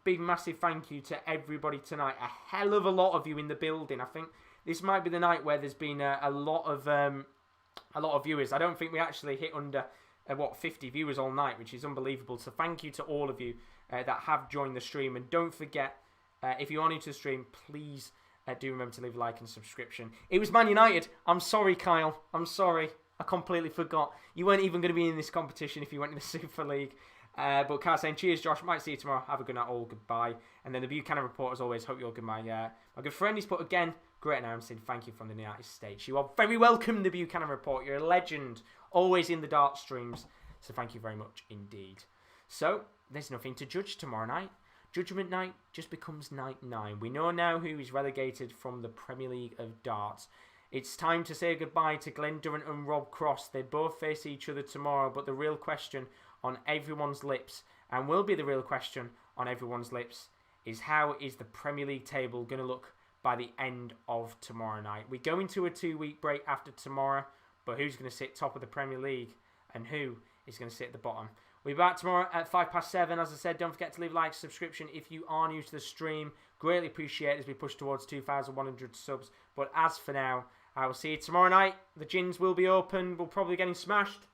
Big massive thank you to everybody tonight. A hell of a lot of you in the building. I think this might be the night where there's been a lot of viewers. I don't think we actually hit under 50 viewers all night, which is unbelievable. So thank you to all of you that have joined the stream. And don't forget, if you are new to the stream, please do remember to leave a like and subscription. It was Man United. I'm sorry, Kyle. I'm sorry. I completely forgot. You weren't even going to be in this competition if you went in the Super League. But Carl saying, cheers, Josh. Might see you tomorrow. Have a good night, all. Goodbye. And then the Buchanan report, as always. Hope you're good. My good friend. He's put again, great announcing. Thank you from the United States. You are very welcome, the Buchanan report. You're a legend. Always in the dart streams. So thank you very much indeed. So there's nothing to judge tomorrow night. Judgment Night just becomes night 9. We know now who is relegated from the Premier League of Darts. It's time to say goodbye to Glen Durrant and Rob Cross. They both face each other tomorrow, but the real question on everyone's lips, and will be the real question on everyone's lips, is how is the Premier League table going to look by the end of tomorrow night? We go into a 2-week break after tomorrow, but who's going to sit top of the Premier League and who is going to sit at the bottom? We'll be back tomorrow at 7:05. As I said, don't forget to leave a like, subscription if you are new to the stream. Greatly appreciate it as we push towards 2,100 subs. But as for now, I will see you tomorrow night. The gins will be open. We'll probably be getting smashed.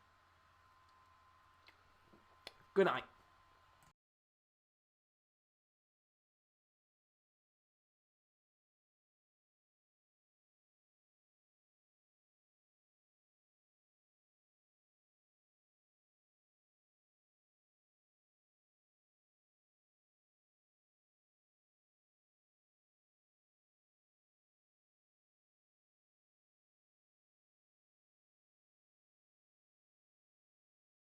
Good night.